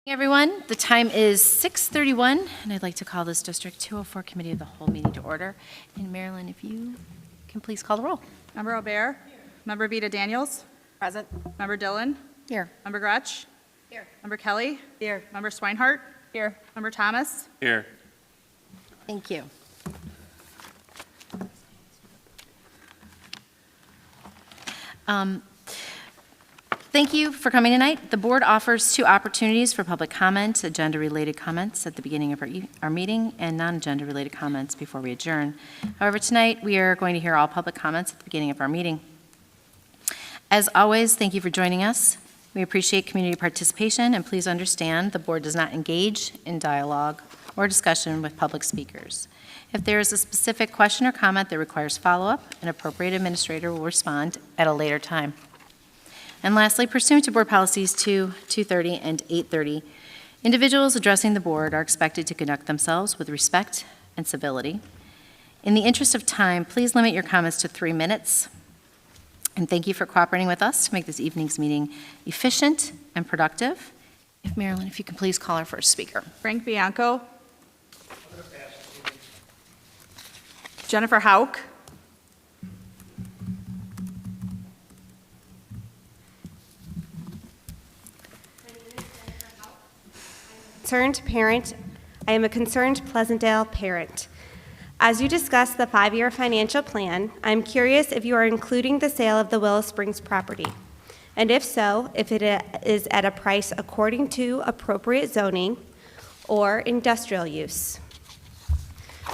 Hey everyone, the time is 6:31, and I'd like to call this District 204 Committee of the Whole meeting to order. And Marilyn, if you can please call the roll. Member O'Bear. Member Vita Daniels. Present. Member Dillon. Here. Member Gretsch. Here. Member Kelly. Here. Member Swinehart. Here. Member Thomas. Here. Thank you. Thank you for coming tonight. The board offers two opportunities for public comment, agenda-related comments at the beginning of our meeting and non-agenda related comments before we adjourn. However, tonight we are going to hear all public comments at the beginning of our meeting. As always, thank you for joining us. We appreciate community participation, and please understand the board does not engage in dialogue or discussion with public speakers. If there is a specific question or comment that requires follow-up, an appropriate administrator will respond at a later time. And lastly, pursuant to Board Policies 2, 230, and 830, individuals addressing the board are expected to conduct themselves with respect and civility. In the interest of time, please limit your comments to 3 minutes. And thank you for cooperating with us to make this evening's meeting efficient and productive. Marilyn, if you can please call our first speaker. Frank Bianco. Jennifer Hauk. Concerned parent. I am a concerned Pleasantdale parent. As you discuss the 5-year financial plan, I'm curious if you are including the sale of the Willow Springs property. And if so, if it is at a price according to appropriate zoning or industrial use.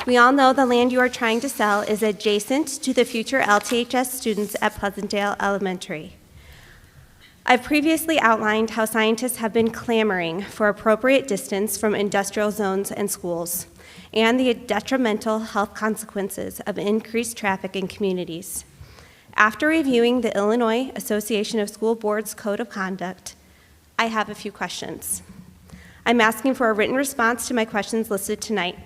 We all know the land you are trying to sell is adjacent to the future LTHS students at Pleasantdale Elementary. I've previously outlined how scientists have been clamoring for appropriate distance from industrial zones and schools, and the detrimental health consequences of increased traffic in communities. After reviewing the Illinois Association of School Boards Code of Conduct, I have a few questions. I'm asking for a written response to my questions listed tonight.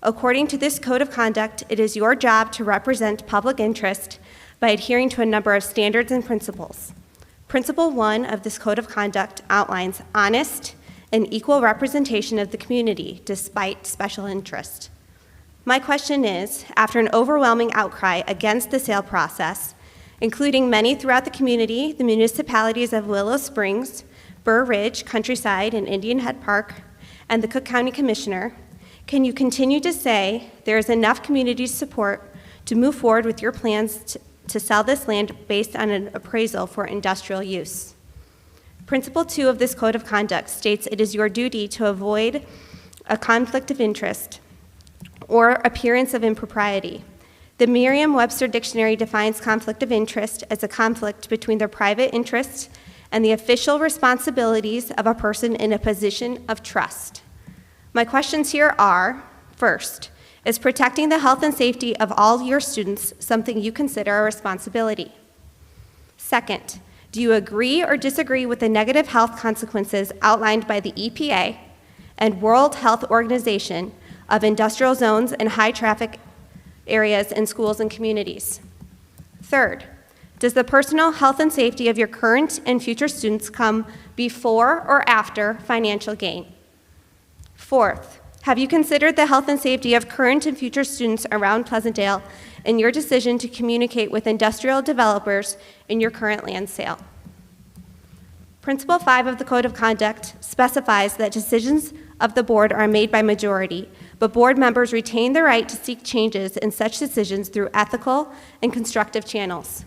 According to this Code of Conduct, it is your job to represent public interest by adhering to a number of standards and principles. Principle 1 of this Code of Conduct outlines honest and equal representation of the community despite special interest. My question is, after an overwhelming outcry against the sale process, including many throughout the community, the municipalities of Willow Springs, Burr Ridge, Countryside, and Indian Head Park, and the Cook County Commissioner, can you continue to say there is enough community support to move forward with your plans to sell this land based on an appraisal for industrial use? Principle 2 of this Code of Conduct states it is your duty to avoid a conflict of interest or appearance of impropriety. The Merriam-Webster Dictionary defines conflict of interest as a conflict between the private interests and the official responsibilities of a person in a position of trust. My questions here are, first, is protecting the health and safety of all your students something you consider a responsibility? Second, do you agree or disagree with the negative health consequences outlined by the EPA and World Health Organization of industrial zones and high traffic areas in schools and communities? Third, does the personal health and safety of your current and future students come before or after financial gain? Fourth, have you considered the health and safety of current and future students around Pleasantdale in your decision to communicate with industrial developers in your current land sale? Principle 5 of the Code of Conduct specifies that decisions of the board are made by majority, but board members retain the right to seek changes in such decisions through ethical and constructive channels.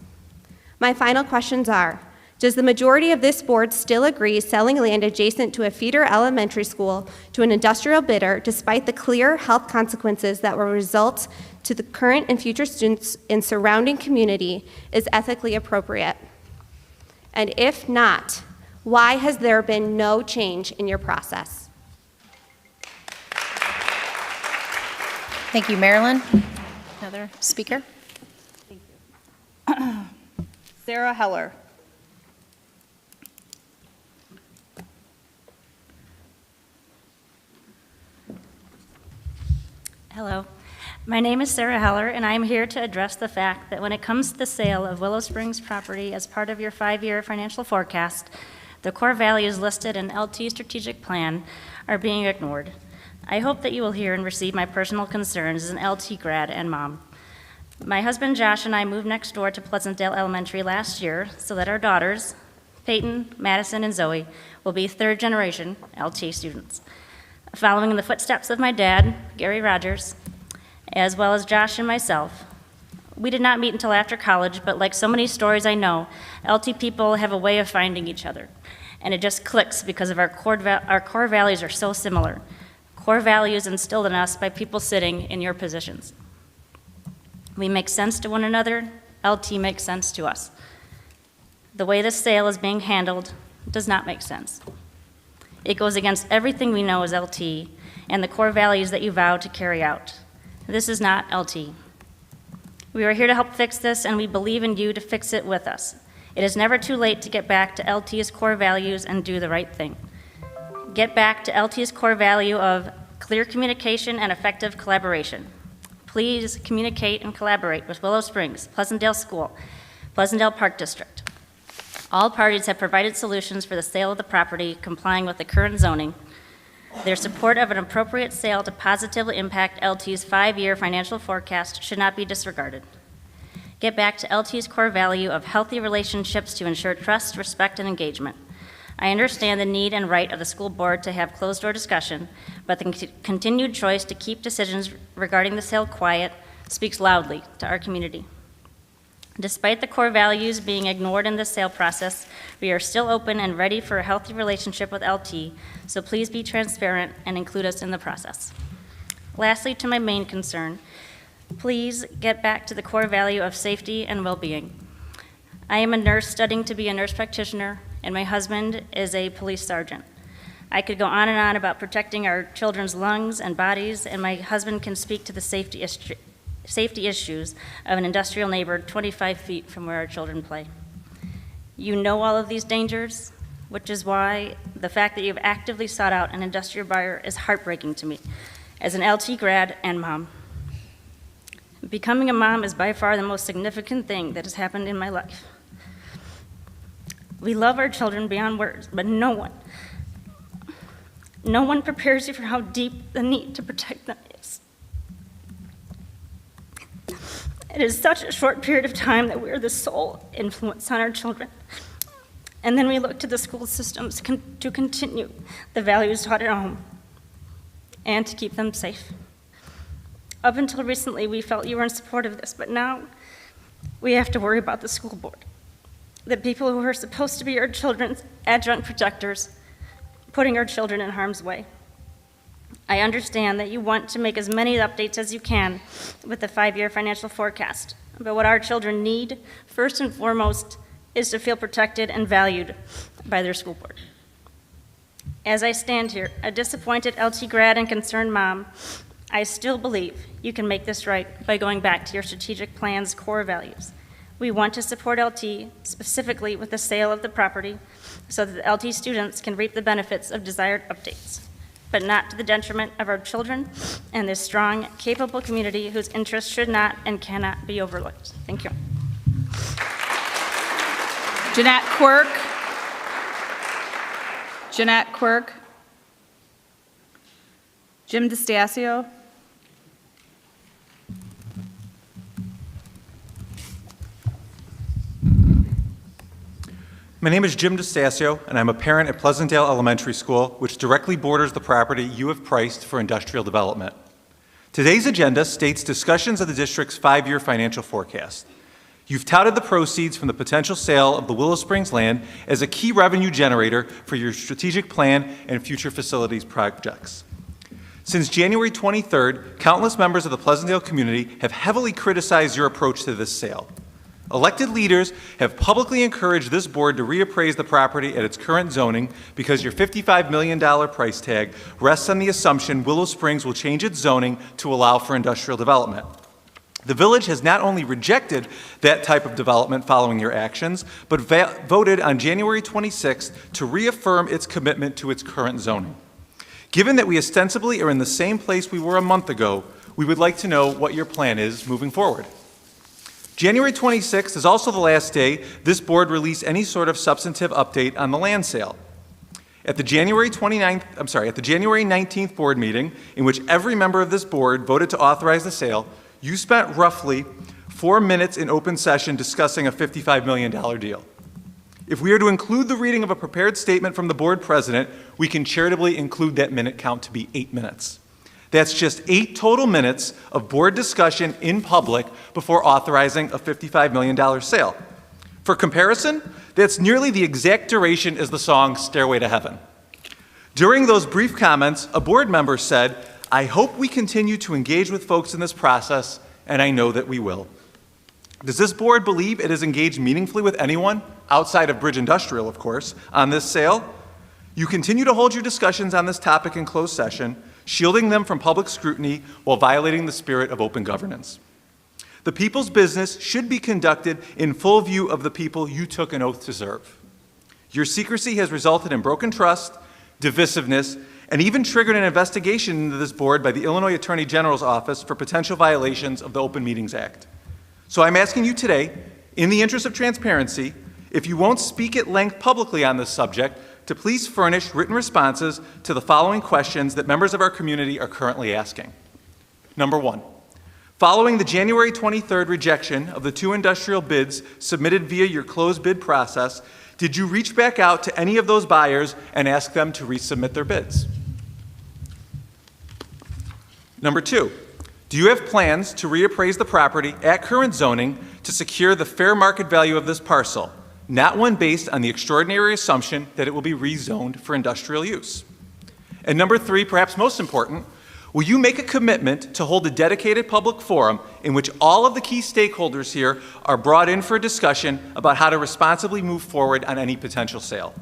My final questions are, does the majority of this board still agree selling land adjacent to a feeder elementary school to an industrial bidder despite the clear health consequences that will result to the current and future students in surrounding community is ethically appropriate? And if not, why has there been no change in your process? Thank you, Marilyn. Another speaker? Thank you. Sarah Heller. Hello. My name is Sarah Heller, and I'm here to address the fact that when it comes to the sale of Willow Springs property as part of your 5-year financial forecast, The core values listed in LT's strategic plan are being ignored. I hope that you will hear and receive my personal concerns as an LT grad and mom. My husband Josh and I moved next door to Pleasantdale Elementary last year so that our daughters, Peyton, Madison, and Zoe, will be third-generation LT students. Following in the footsteps of my dad, Gary Rogers, as well as Josh and myself, we did not meet until after college, but like so many stories I know, LT people have a way of finding each other, and it just clicks because of our core values are so similar. Core values instilled in us by people sitting in your positions. We make sense to one another, LT makes sense to us. The way this sale is being handled does not make sense. It goes against everything we know as LT and the core values that you vow to carry out. This is not LT. We are here to help fix this, and we believe in you to fix it with us. It is never too late to get back to LT's core values and do the right thing. Get back to LT's core value of clear communication and effective collaboration. Please communicate and collaborate with Willow Springs, Pleasantdale School, Pleasantdale Park District. All parties have provided solutions for the sale of the property complying with the current zoning. Their support of an appropriate sale to positively impact LT's 5-year financial forecast should not be disregarded. Get back to LT's core value of healthy relationships to ensure trust, respect, and engagement. I understand the need and right of the school board to have closed-door discussion, but the continued choice to keep decisions regarding the sale quiet speaks loudly to our community. Despite the core values being ignored in the sale process, we are still open and ready for a healthy relationship with LT, so please be transparent and include us in the process. Lastly, to my main concern, please get back to the core value of safety and well-being. I am a nurse studying to be a nurse practitioner, and my husband is a police sergeant. I could go on and on about protecting our children's lungs and bodies, and my husband can speak to the safety issues of an industrial neighbor 25 feet from where our children play. You know all of these dangers, which is why the fact that you've actively sought out an industrial buyer is heartbreaking to me as an LT grad and mom. Becoming a mom is by far the most significant thing that has happened in my life. We love our children beyond words, but no one prepares you for how deep the need to protect them is. It is such a short period of time that we are the sole influence on our children. And then we look to the school systems to continue the values taught at home and to keep them safe. Up until recently, we felt you were in support of this, but now we have to worry about the school board, the people who are supposed to be our children's adjunct protectors, putting our children in harm's way. I understand that you want to make as many updates as you can with the 5-year financial forecast, but what our children need, first and foremost, is to feel protected and valued by their school board. As I stand here, a disappointed LT grad and concerned mom, I still believe you can make this right by going back to your strategic plan's core values. We want to support LT, specifically with the sale of the property, so that the LT students can reap the benefits of desired updates, but not to the detriment of our children and this strong, capable community whose interests should not and cannot be overlooked. Thank you. Jeanette Quirk. Jeanette Quirk. Jim DeStasio. My name is Jim DeStasio, and I'm a parent at Pleasantdale Elementary School, which directly borders the property you have priced for industrial development. Today's agenda states discussions of the district's 5-year financial forecast. You've touted the proceeds from the potential sale of the Willow Springs land as a key revenue generator for your strategic plan and future facilities projects. Since January 23rd, countless members of the Pleasantdale community have heavily criticized your approach to this sale. Elected leaders have publicly encouraged this board to reappraise the property at its current zoning because your $55 million price tag rests on the assumption Willow Springs will change its zoning to allow for industrial development. The village has not only rejected that type of development following your actions, but voted on January 26th to reaffirm its commitment to its current zoning. Given that we ostensibly are in the same place we were a month ago, we would like to know what your plan is moving forward. January 26th is also the last day this board released any sort of substantive update on the land sale. At the January 19th board meeting, in which every member of this board voted to authorize the sale, you spent roughly 4 minutes in open session discussing a $55 million deal. If we are to include the reading of a prepared statement from the board president, we can charitably include that minute count to be 8 minutes. That's just 8 total minutes of board discussion in public before authorizing a $55 million sale. For comparison, that's nearly the exact duration as the song Stairway to Heaven. During those brief comments, a board member said, "I hope we continue to engage with folks in this process, and I know that we will." Does this board believe it has engaged meaningfully with anyone, outside of Bridge Industrial, of course, on this sale? You continue to hold your discussions on this topic in closed session, shielding them from public scrutiny while violating the spirit of open governance. The people's business should be conducted in full view of the people you took an oath to serve. Your secrecy has resulted in broken trust, divisiveness, and even triggered an investigation into this board by the Illinois Attorney General's office for potential violations of the Open Meetings Act. So I'm asking you today, in the interest of transparency, if you won't speak at length publicly on this subject, to please furnish written responses to the following questions that members of our community are currently asking. Number 1, following the January 23rd rejection of the 2 industrial bids submitted via your closed bid process, did you reach back out to any of those buyers and ask them to resubmit their bids? Number 2, do you have plans to reappraise the property at current zoning to secure the fair market value of this parcel, not one based on the extraordinary assumption that it will be rezoned for industrial use? And number 3, perhaps most important, will you make a commitment to hold a dedicated public forum in which all of the key stakeholders here are brought in for a discussion about how to responsibly move forward on any potential sale?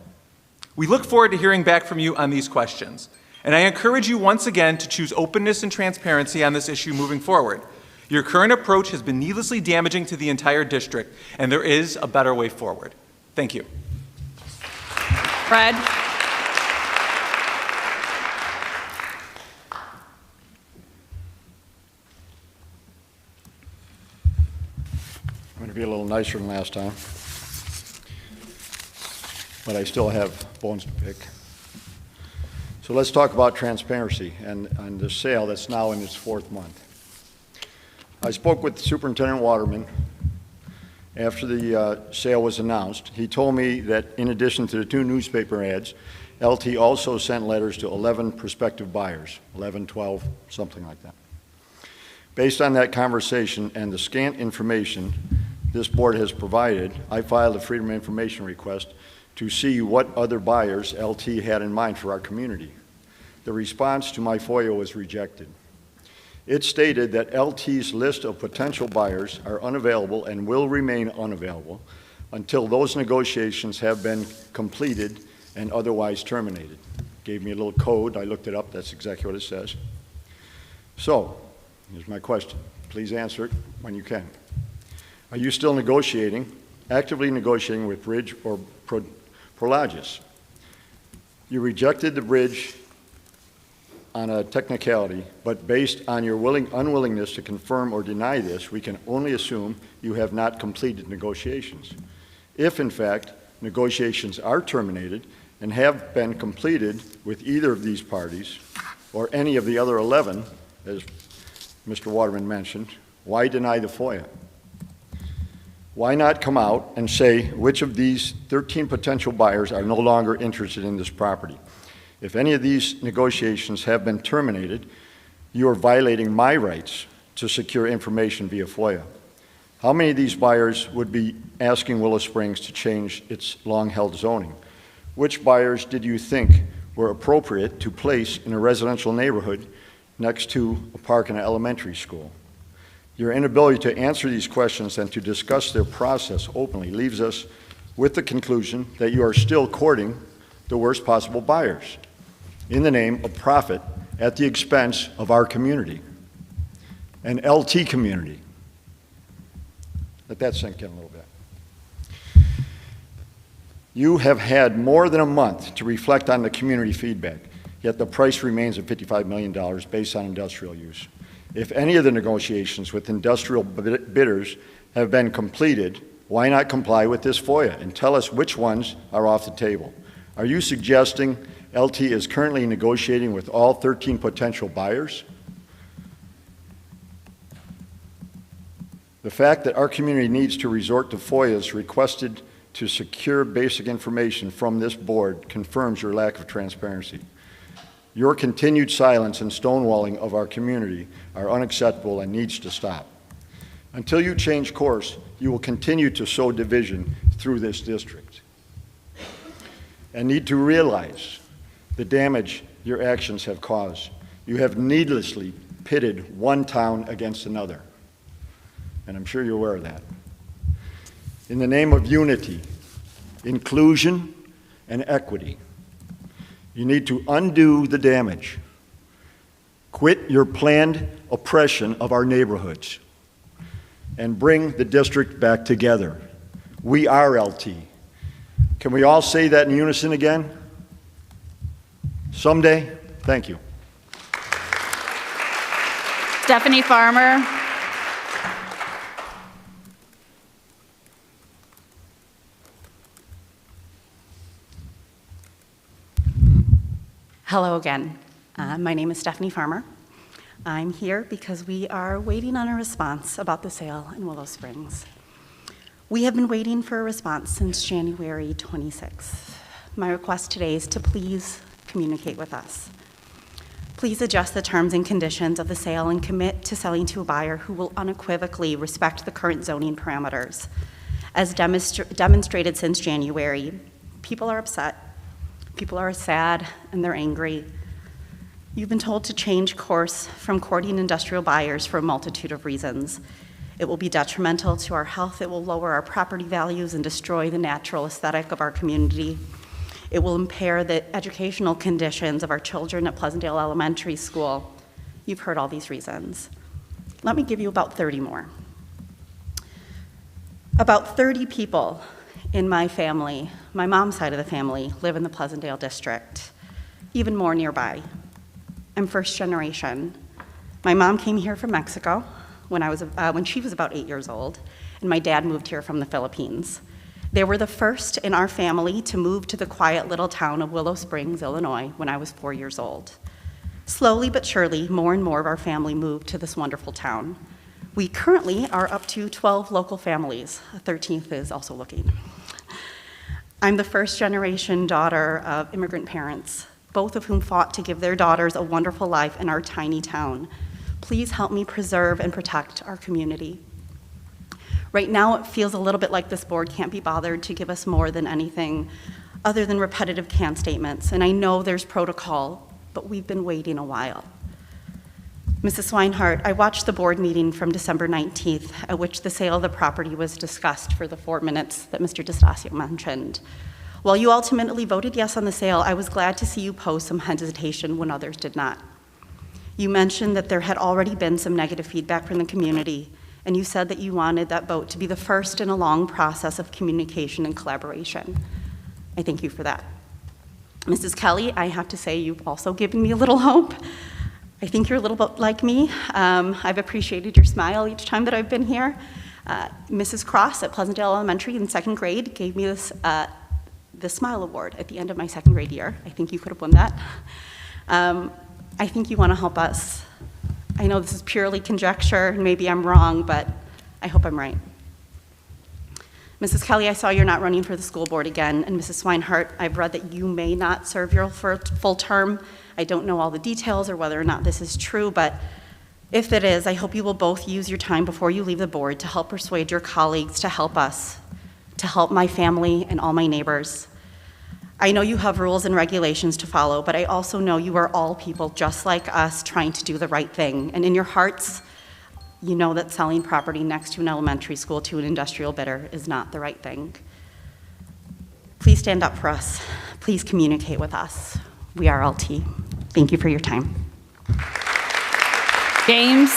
We look forward to hearing back from you on these questions. And I encourage you once again to choose openness and transparency on this issue moving forward. Your current approach has been needlessly damaging to the entire district, and there is a better way forward. Thank you. Fred. I'm going to be a little nicer than last time, but I still have bones to pick. So let's talk about transparency and the sale that's now in its 4th month. I spoke with Superintendent Waterman after the sale was announced. He told me that in addition to the 2 newspaper ads, LT also sent letters to 11 prospective buyers, 11, 12, something like that. Based on that conversation and the scant information this board has provided, I filed a Freedom of Information request to see what other buyers LT had in mind for our community. The response to my FOIA was rejected. It stated that LT's list of potential buyers are unavailable and will remain unavailable until those negotiations have been completed and otherwise terminated. Gave me a little code. I looked it up. That's exactly what it says. So, here's my question. Please answer it when you can. Are you still negotiating, actively negotiating with Bridge or Prologis? You rejected the Bridge on a technicality, but based on your unwillingness to confirm or deny this, we can only assume you have not completed negotiations. If, in fact, negotiations are terminated and have been completed with either of these parties or any of the other 11, as Mr. Waterman mentioned, why deny the FOIA? Why not come out and say which of these 13 potential buyers are no longer interested in this property? If any of these negotiations have been terminated, you are violating my rights to secure information via FOIA. How many of these buyers would be asking Willow Springs to change its long-held zoning? Which buyers did you think were appropriate to place in a residential neighborhood next to a park and an elementary school? Your inability to answer these questions and to discuss their process openly leaves us with the conclusion that you are still courting the worst possible buyers in the name of profit at the expense of our community, an LT community. Let that sink in a little bit. You have had more than a month to reflect on the community feedback, yet the price remains at $55 million based on industrial use. If any of the negotiations with industrial bidders have been completed, why not comply with this FOIA and tell us which ones are off the table? Are you suggesting LT is currently negotiating with all 13 potential buyers? The fact that our community needs to resort to FOIAs requested to secure basic information from this board confirms your lack of transparency. Your continued silence and stonewalling of our community are unacceptable and needs to stop. Until you change course, you will continue to sow division through this district and need to realize the damage your actions have caused. You have needlessly pitted one town against another, and I'm sure you're aware of that. In the name of unity, inclusion, and equity, you need to undo the damage. Quit your planned oppression of our neighborhoods and bring the district back together. We are LT. Can we all say that in unison again? Someday? Thank you. Stephanie Farmer. Hello again. My name is Stephanie Farmer. I'm here because we are waiting on a response about the sale in Willow Springs. We have been waiting for a response since January 26th. My request today is to please communicate with us. Please adjust the terms and conditions of the sale and commit to selling to a buyer who will unequivocally respect the current zoning parameters. As demonstrated since January, people are upset. People are sad and they're angry. You've been told to change course from courting industrial buyers for a multitude of reasons. It will be detrimental to our health. It will lower our property values and destroy the natural aesthetic of our community. It will impair the educational conditions of our children at Pleasantdale Elementary School. You've heard all these reasons. Let me give you about 30 more. About 30 people in my family, my mom's side of the family, live in the Pleasantdale district, even more nearby. I'm first generation. My mom came here from Mexico when she was about 8 years old, and my dad moved here from the Philippines. They were the first in our family to move to the quiet little town of Willow Springs, Illinois, when I was 4 years old. Slowly but surely, more and more of our family moved to this wonderful town. We currently are up to 12 local families. A 13th is also looking. I'm the first generation daughter of immigrant parents, both of whom fought to give their daughters a wonderful life in our tiny town. Please help me preserve and protect our community. Right now, it feels a little bit like this board can't be bothered to give us more than anything other than repetitive can statements. And I know there's protocol, but we've been waiting a while. Mrs. Swinehart, I watched the board meeting from December 19th, at which the sale of the property was discussed for the 4 minutes that Mr. DeStasio mentioned. While you ultimately voted yes on the sale, I was glad to see you pose some hesitation when others did not. You mentioned that there had already been some negative feedback from the community, and you said that you wanted that vote to be the first in a long process of communication and collaboration. I thank you for that. Mrs. Kelly, I have to say you've also given me a little hope. I think you're a little bit like me. I've appreciated your smile each time that I've been here. Mrs. Cross at Pleasantdale Elementary in second grade gave me this Smile Award at the end of my second grade year. I think you could have won that. I think you want to help us. I know this is purely conjecture, and maybe I'm wrong, but I hope I'm right. Mrs. Kelly, I saw you're not running for the school board again, and Mrs. Swinehart, I've read that you may not serve your full term. I don't know all the details or whether or not this is true, but if it is, I hope you will both use your time before you leave the board to help persuade your colleagues to help us, to help my family and all my neighbors. I know you have rules and regulations to follow, but I also know you are all people just like us trying to do the right thing. And in your hearts, you know that selling property next to an elementary school to an industrial bidder is not the right thing. Please stand up for us. Please communicate with us. We are LT. Thank you for your time. James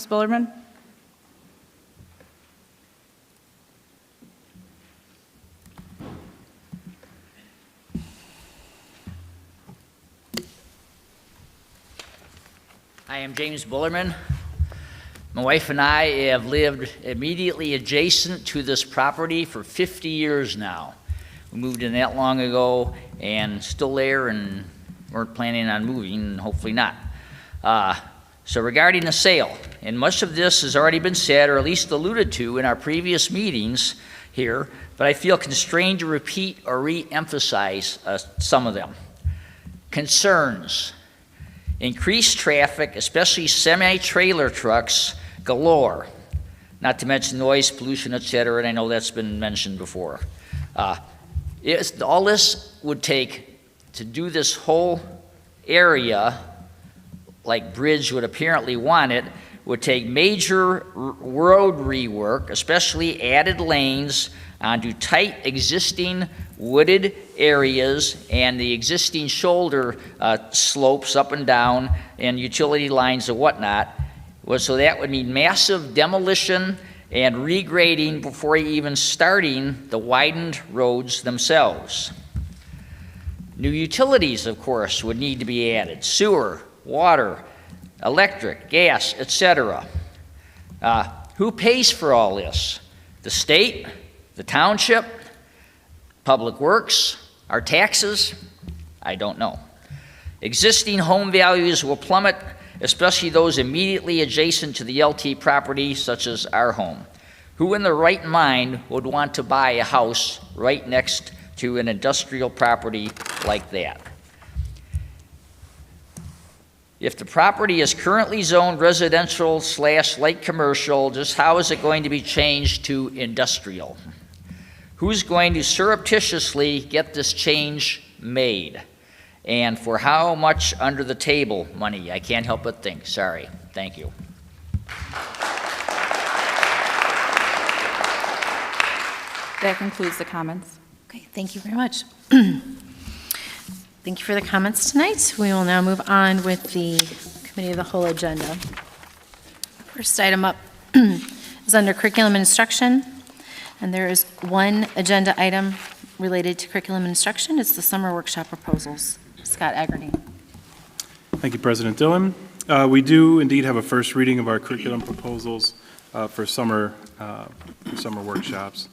Bullerman. I am James Bullerman. My wife and I have lived immediately adjacent to this property for 50 years now. We moved in that long ago and still there and weren't planning on moving, and hopefully not. So regarding the sale, and much of this has already been said or at least alluded to in our previous meetings here, but I feel constrained to repeat or re-emphasize some of them. Concerns: increased traffic, especially semi-trailer trucks galore, not to mention noise, pollution, etc., and I know that's been mentioned before. All this would take to do this whole area, like Bridge would apparently want it, would take major road rework, especially added lanes onto tight existing wooded areas and the existing shoulder slopes up and down and utility lines and whatnot. So that would mean massive demolition and regrading before even starting the widened roads themselves. New utilities, of course, would need to be added: sewer, water, electric, gas, etc. Who pays for all this? The state, the township, public works, our taxes? I don't know. Existing home values will plummet, especially those immediately adjacent to the LT property, such as our home. Who in their right mind would want to buy a house right next to an industrial property like that? If the property is currently zoned residential / light commercial, just how is it going to be changed to industrial? Who's going to surreptitiously get this change made? And for how much under the table money? I can't help but think. Sorry. Thank you. That concludes the comments. Okay, thank you very much. Thank you for the comments tonight. We will now move on with the Committee of the Whole agenda. First item up is under curriculum and instruction, and there is one agenda item related to curriculum and instruction. It's the summer workshop proposals. Scott Aggerty. Thank you, President Dillon. We do indeed have a first reading of our curriculum proposals for summer workshops.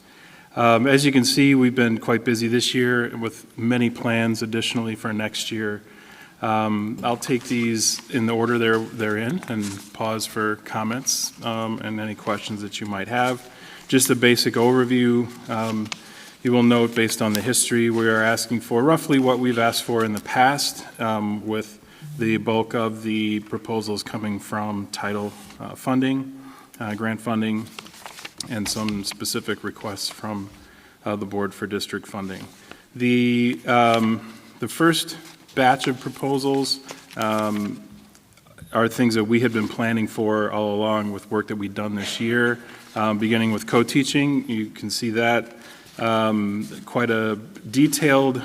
As you can see, we've been quite busy this year with many plans additionally for next year. I'll take these in the order they're in and pause for comments and any questions that you might have. Just a basic overview. You will note, based on the history, we are asking for roughly what we've asked for in the past, with the bulk of the proposals coming from title funding, grant funding, and some specific requests from the board for district funding. The first batch of proposals are things that we had been planning for all along with work that we've done this year, beginning with co-teaching. You can see that quite a detailed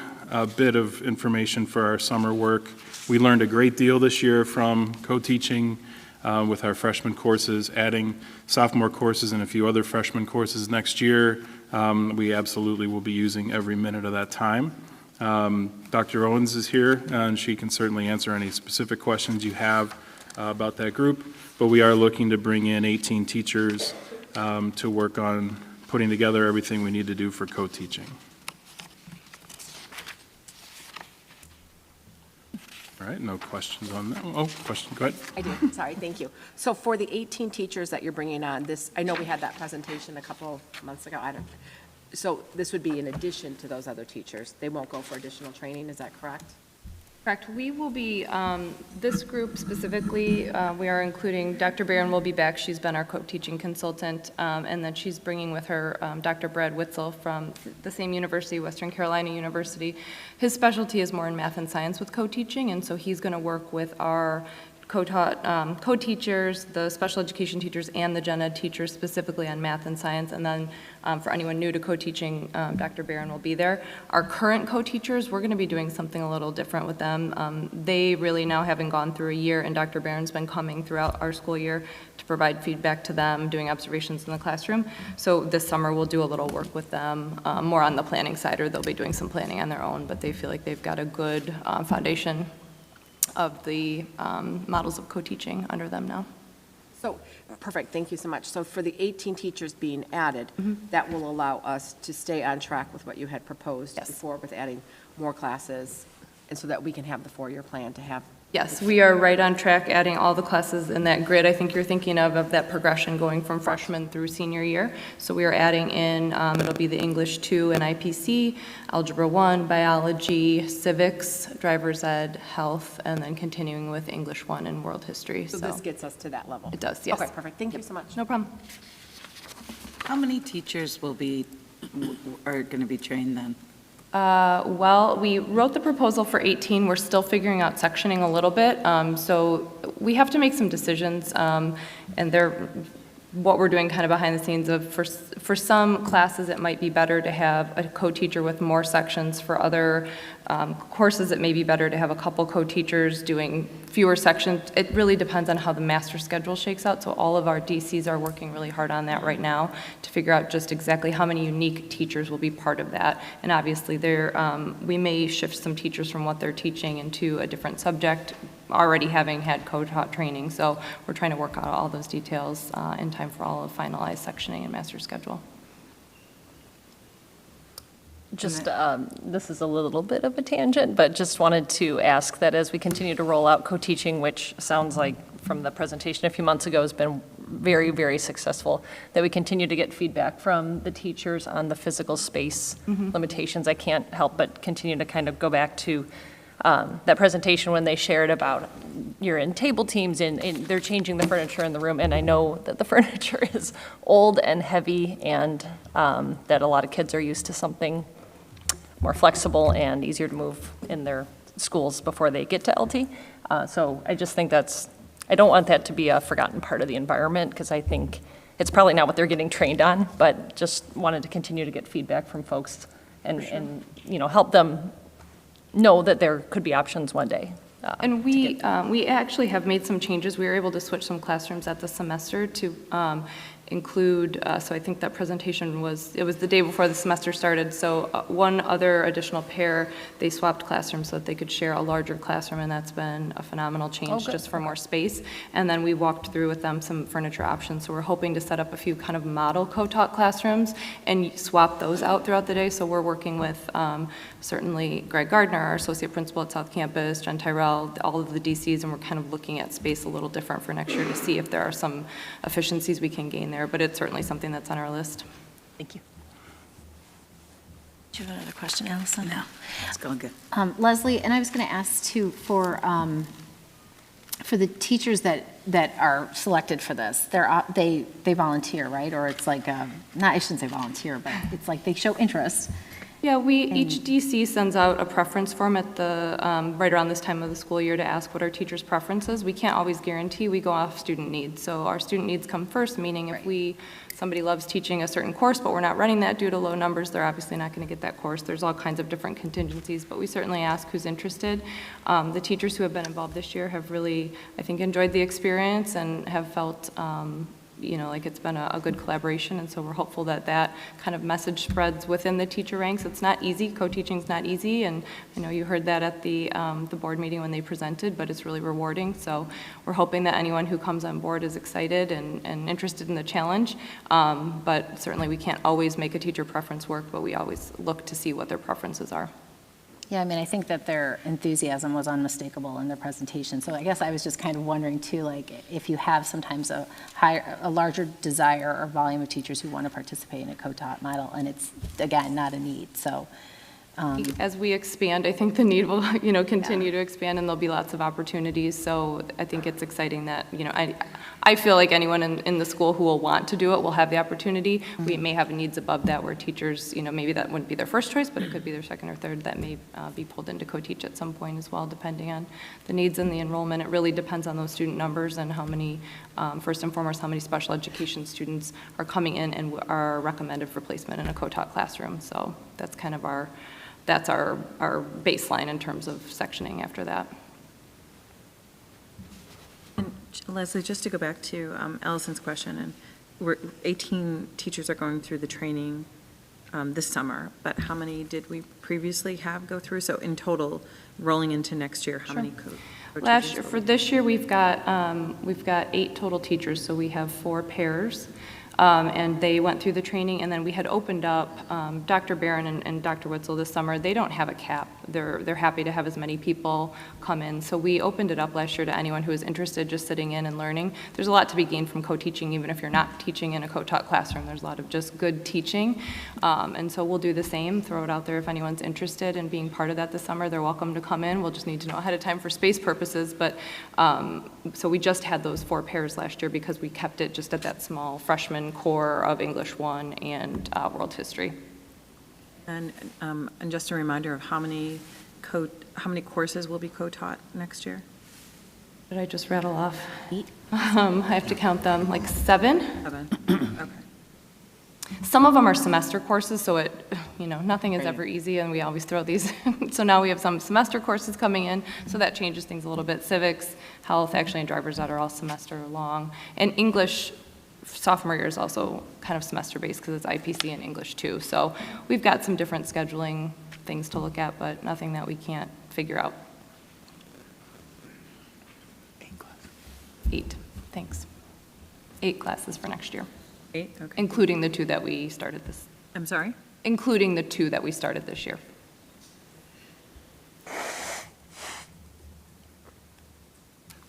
bit of information for our summer work. We learned a great deal this year from co-teaching with our freshman courses, adding sophomore courses and a few other freshman courses next year. We absolutely will be using every minute of that time. Dr. Owens is here, and she can certainly answer any specific questions you have about that group, but we are looking to bring in 18 teachers to work on putting together everything we need to do for co-teaching. All right, no questions on that. Oh, question, go ahead. I do, sorry, thank you. So for the 18 teachers that you're bringing on, I know we had that presentation a couple months ago, so this would be in addition to those other teachers? They won't go for additional training, is that correct? Correct. We will be, this group specifically, we are including, Dr. Barron will be back. She's been our co-teaching consultant, and then she's bringing with her Dr. Brad Witzel from the same university, Western Carolina University. His specialty is more in math and science with co-teaching, and so he's going to work with our co-teachers, the special education teachers, and the gen ed teachers specifically on math and science. And then for anyone new to co-teaching, Dr. Barron will be there. Our current co-teachers, we're going to be doing something a little different with them. They really now, having gone through a year, and Dr. Barron's been coming throughout our school year to provide feedback to them, doing observations in the classroom. So this summer we'll do a little work with them, more on the planning side, or they'll be doing some planning on their own, but they feel like they've got a good foundation of the models of co-teaching under them now. So, perfect, thank you so much. So for the 18 teachers being added, that will allow us to stay on track with what you had proposed Yes. before with adding more classes, and so that we can have the 4-year plan to have. Yes, we are right on track, adding all the classes in that grid I think you're thinking of that progression going from freshman through senior year. So we are adding in, it'll be the English 2 and IPC, Algebra 1, Biology, Civics, Driver's Ed, Health, and then continuing with English 1 and World History. So this gets us to that level. It does, yes. Okay, perfect, thank you so much. No problem. How many teachers are going to be trained then? Well, we wrote the proposal for 18. We're still figuring out sectioning a little bit. So we have to make some decisions, and what we're doing kind of behind the scenes of, for some classes, it might be better to have a co-teacher with more sections. For other courses, it may be better to have a couple co-teachers doing fewer sections. It really depends on how the master schedule shakes out. So all of our DCs are working really hard on that right now to figure out just exactly how many unique teachers will be part of that. And obviously, we may shift some teachers from what they're teaching into a different subject, already having had co-taught training. So we're trying to work out all those details in time for all of finalized sectioning and master schedule. Just, this is a little bit of a tangent, but just wanted to ask that as we continue to roll out co-teaching, which sounds like from the presentation a few months ago has been very, very successful, that we continue to get feedback from the teachers on the physical space limitations. I can't help but continue to kind of go back to that presentation when they shared about you're in table teams and they're changing the furniture in the room, and I know that the furniture is old and heavy, and that a lot of kids are used to something more flexible and easier to move in their schools before they get to LT. So I just think I don't want that to be a forgotten part of the environment, because I think it's probably not what they're getting trained on, but just wanted to continue to get feedback from folks and help them know that there could be options one day. And we actually have made some changes. We were able to switch some classrooms at the semester to include, so I think that presentation it was the day before the semester started, so one other additional pair, they swapped classrooms so that they could share a larger classroom, and that's been a phenomenal change just for more space. And then we walked through with them some furniture options, so we're hoping to set up a few kind of model co-taught classrooms and swap those out throughout the day. So we're working with certainly Greg Gardner, our associate principal at South Campus, Jen Tyrell, all of the DCs, and we're kind of looking at space a little different for next year to see if there are some efficiencies we can gain there, but it's certainly something that's on our list. Thank you. Do you have another question, Allison? No, it's going good. Leslie, and I was going to ask too, for the teachers that are selected for this, they volunteer, right? Or it's like, I shouldn't say volunteer, but it's like they show interest. Yeah, each DC sends out a preference form at the, right around this time of the school year to ask what our teachers' preference is. We can't always guarantee, we go off student needs. So our student needs come first, meaning if somebody loves teaching a certain course, but we're not running that due to low numbers, they're obviously not going to get that course. There's all kinds of different contingencies, but we certainly ask who's interested. The teachers who have been involved this year have really, I think, enjoyed the experience and have felt like it's been a good collaboration, and so we're hopeful that that kind of message spreads within the teacher ranks. It's not easy, co-teaching's not easy, and I know you heard that at the board meeting when they presented, but it's really rewarding. So we're hoping that anyone who comes on board is excited and interested in the challenge, but certainly we can't always make a teacher preference work, but we always look to see what their preferences are. Yeah, I mean, I think that their enthusiasm was unmistakable in their presentation. So I guess I was just kind of wondering too, like, if you have sometimes a larger desire or volume of teachers who want to participate in a co-taught model, and it's, again, not a need, so. As we expand, I think the need will, continue to expand, and there'll be lots of opportunities. So I think it's exciting that, I feel like anyone in the school who will want to do it will have the opportunity. We may have needs above that where teachers, maybe that wouldn't be their first choice, but it could be their second or third that may be pulled in to co-teach at some point as well, depending on the needs and the enrollment. It really depends on those student numbers and how many, first and foremost, how many special education students are coming in and are recommended for placement in a co-taught classroom. So that's kind of our baseline in terms of sectioning after that. And Leslie, just to go back to Allison's question, and 18 teachers are going through the training this summer, but how many did we previously have go through? So in total, rolling into next year, how many Last year, for this year, we've got 8 total teachers, so we have 4 pairs. And they went through the training, and then we had opened up, Dr. Barron and Dr. Witzel this summer, they don't have a cap. They're happy to have as many people come in. So we opened it up last year to anyone who is interested just sitting in and learning. There's a lot to be gained from co-teaching, even if you're not teaching in a co-taught classroom. There's a lot of just good teaching. And so we'll do the same, throw it out there if anyone's interested in being part of that this summer. They're welcome to come in. We'll just need to know ahead of time for space purposes. But so we just had those 4 pairs last year because we kept it just at that small freshman core of English 1 and world history. And just a reminder of how many courses will be co-taught next year? Did I just rattle off? 8? I have to count them, like 7. 7, okay. Some of them are semester courses, so nothing is ever easy, and we always throw these. So now we have some semester courses coming in, so that changes things a little bit. Civics, health, actually, and driver's ed are all semester long. And English, sophomore year is also kind of semester-based because it's IPC and English too. So we've got some different scheduling things to look at, but nothing that we can't figure out. 8, thanks. 8 classes for next year. 8, okay. Including the 2 that we started this. I'm sorry? Including the 2 that we started this year.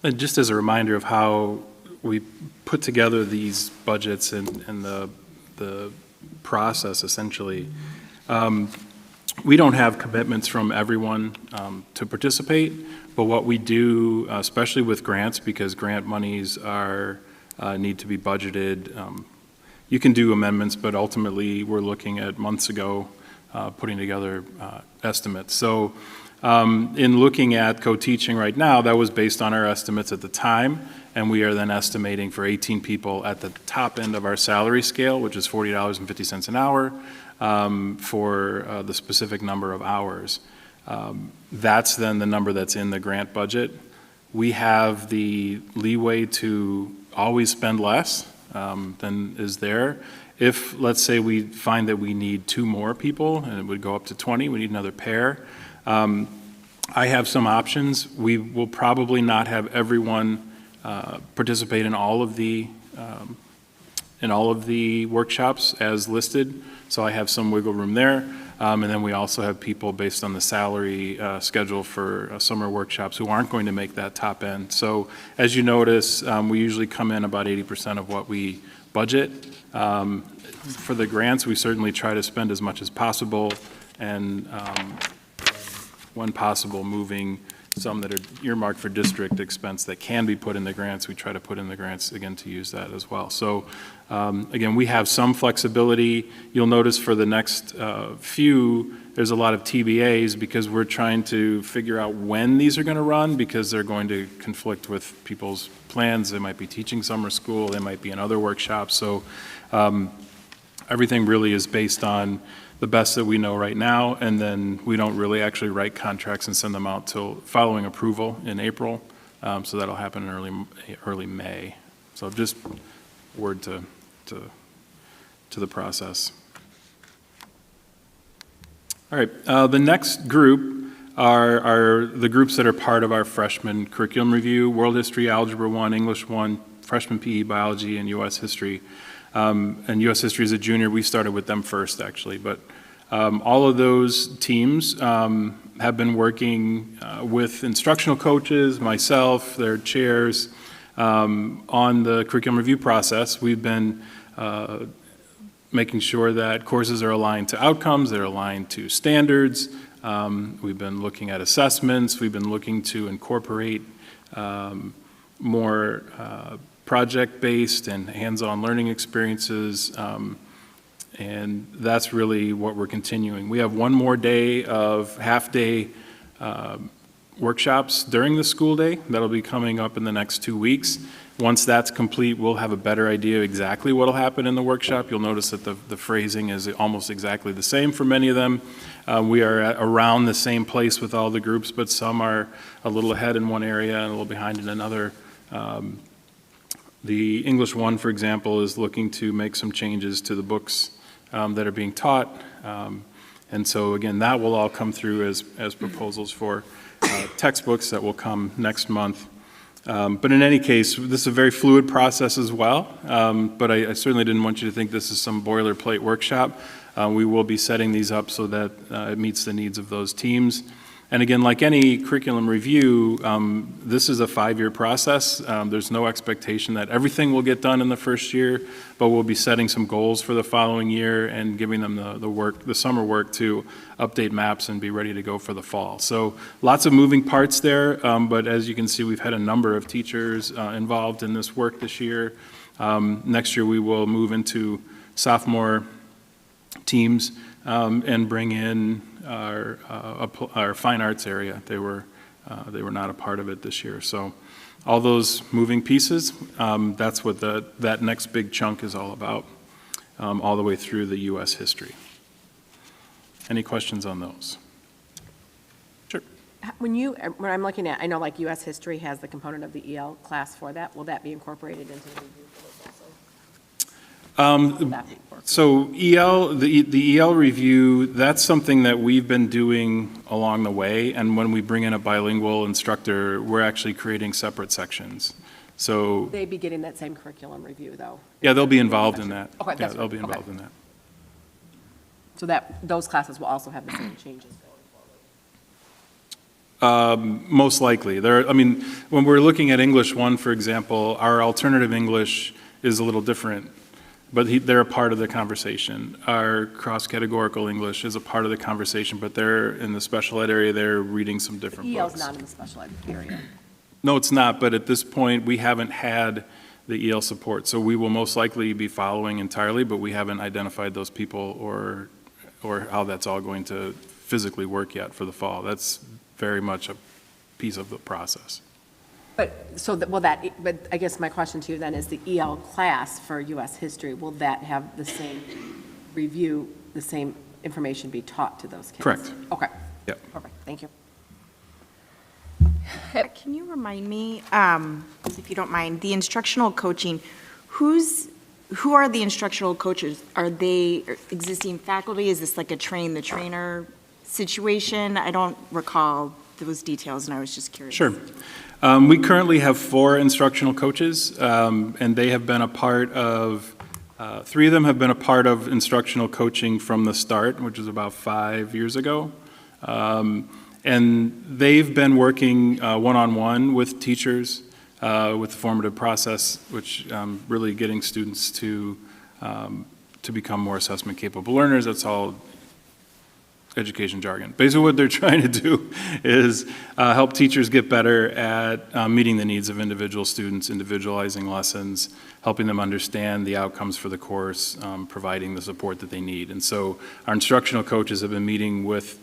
And just as a reminder of how we put together these budgets and the process, essentially, we don't have commitments from everyone to participate, but what we do, especially with grants, because grant monies need to be budgeted, you can do amendments, but ultimately, we're looking at months ago putting together estimates. So in looking at co-teaching right now, that was based on our estimates at the time, and we are then estimating for 18 people at the top end of our salary scale, which is $40.50 an hour, for the specific number of hours. That's then the number that's in the grant budget. We have the leeway to always spend less than is there. If, let's say, we find that we need 2 more people, and it would go up to 20, we need another pair, I have some options. We will probably not have everyone participate in all of the workshops as listed, so I have some wiggle room there. And then we also have people based on the salary schedule for summer workshops who aren't going to make that top end. So as you notice, we usually come in about 80% of what we budget. For the grants, we certainly try to spend as much as possible, and when possible, moving some that are earmarked for district expense that can be put in the grants, we try to put in the grants again to use that as well. So again, we have some flexibility. You'll notice for the next few, there's a lot of TBAs because we're trying to figure out when these are going to run, because they're going to conflict with people's plans. They might be teaching summer school, they might be in other workshops. So everything really is based on the best that we know right now, and then we don't really actually write contracts and send them out till following approval in April. So that'll happen in early May. So just word to the process. All right, the next group are the groups that are part of our freshman curriculum review: World History, Algebra 1, English 1, Freshman PE, Biology, and U.S. History. And U.S. History is a junior. We started with them first, actually. But all of those teams have been working with instructional coaches, myself, their chairs, on the curriculum review process. We've been making sure that courses are aligned to outcomes, they're aligned to standards. We've been looking at assessments. We've been looking to incorporate more project-based and hands-on learning experiences, and that's really what we're continuing. We have one more day of half-day workshops during the school day. That'll be coming up in the next 2 weeks. Once that's complete, we'll have a better idea of exactly what will happen in the workshop. You'll notice that the phrasing is almost exactly the same for many of them. We are at around the same place with all the groups, but some are a little ahead in one area and a little behind in another. The English 1, for example, is looking to make some changes to the books that are being taught. And so, again, that will all come through as proposals for textbooks that will come next month. But in any case, this is a very fluid process as well, but I certainly didn't want you to think this is some boilerplate workshop. We will be setting these up so that it meets the needs of those teams. And again, like any curriculum review, this is a 5-year process. There's no expectation that everything will get done in the first year, but we'll be setting some goals for the following year and giving them the summer work to update maps and be ready to go for the fall. So lots of moving parts there, but as you can see, we've had a number of teachers involved in this work this year. Next year, we will move into sophomore teams and bring in our fine arts area. They were not a part of it this year. So all those moving pieces, that's what that next big chunk is all about, all the way through the U.S. history. Any questions on those? Sure. When I'm looking at, I know like U.S. history has the component of the EL class for that. Will that be incorporated into the review for those also? So EL, the EL review, that's something that we've been doing along the way, and when we bring in a bilingual instructor, we're actually creating separate sections. So They'd be getting that same curriculum review, though? yeah, they'll be involved in that. Okay, Yeah, they'll be involved in that. So those classes will also have the same changes going forward? Most likely. When we're looking at English 1, for example, our alternative English is a little different, but they're a part of the conversation. Our cross-categorical English is a part of the conversation, but they're in the special ed area, they're reading some different books. EL's not in the special ed area. No, it's not, but at this point, we haven't had the EL support, so we will most likely be following entirely, but we haven't identified those people or how that's all going to physically work yet for the fall. That's very much a piece of the process. But I guess my question to you then is the EL class for U.S. history, will that have the same review, the same information be taught to those kids? Correct. Okay. Yep. Perfect, thank you. Can you remind me, if you don't mind, the instructional coaching, who are the instructional coaches? Are they existing faculty? Is this like a train the trainer situation? I don't recall those details, and I was just curious. Sure. We currently have 4 instructional coaches, and they have been a part of, 3 of them have been a part of instructional coaching from the start, which was about 5 years ago. And they've been working one-on-one with teachers with the formative process, which really getting students to become more assessment-capable learners. That's all education jargon. Basically what they're trying to do is help teachers get better at meeting the needs of individual students, individualizing lessons, helping them understand the outcomes for the course, providing the support that they need. And so our instructional coaches have been meeting with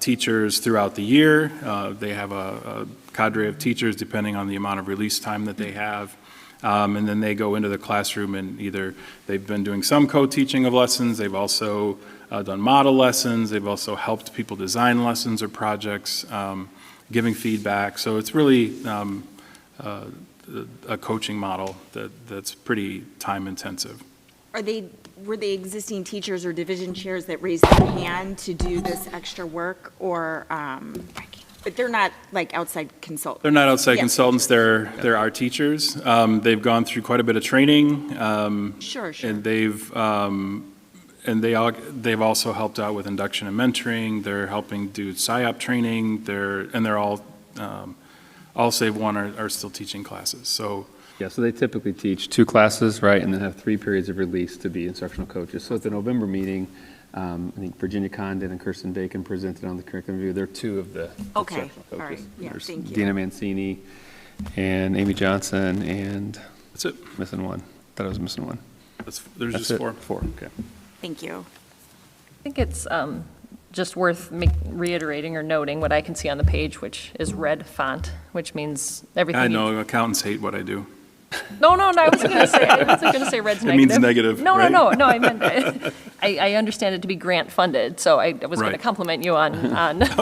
teachers throughout the year. They have a cadre of teachers depending on the amount of release time that they have. And then they go into the classroom and either they've been doing some co-teaching of lessons, they've also done model lessons, they've also helped people design lessons or projects, giving feedback. So it's really a coaching model that's pretty time intensive. Were they existing teachers or division chairs that raised their hand to do this extra work, or, but they're not like outside consultants? They're not outside Yeah. consultants, they're our teachers. They've gone through quite a bit of training. Sure. And they've also helped out with induction and mentoring. They're helping do PSYOP training. They're all save one are still teaching classes. So yeah, so they typically teach 2 classes, right, and then have 3 periods of release to be instructional coaches. So at the November meeting, I think Virginia Condon and Kirsten Bacon presented on the curriculum review. They're 2 of the Okay, instructional all coaches. right, yeah, There's thank you. Dina Mancini and Amy Johnson, and that's it. Missing one. Thought I was missing one. There's That's just it. 4. 4, okay. Thank you. I think it's just worth reiterating or noting what I can see on the page, which is red font, which means everything. I know, accountants hate what I do. No, I wasn't going to say red's negative. It means negative, No, right? no, I meant, I understand it to be grant funded, so I was going to Right. compliment you on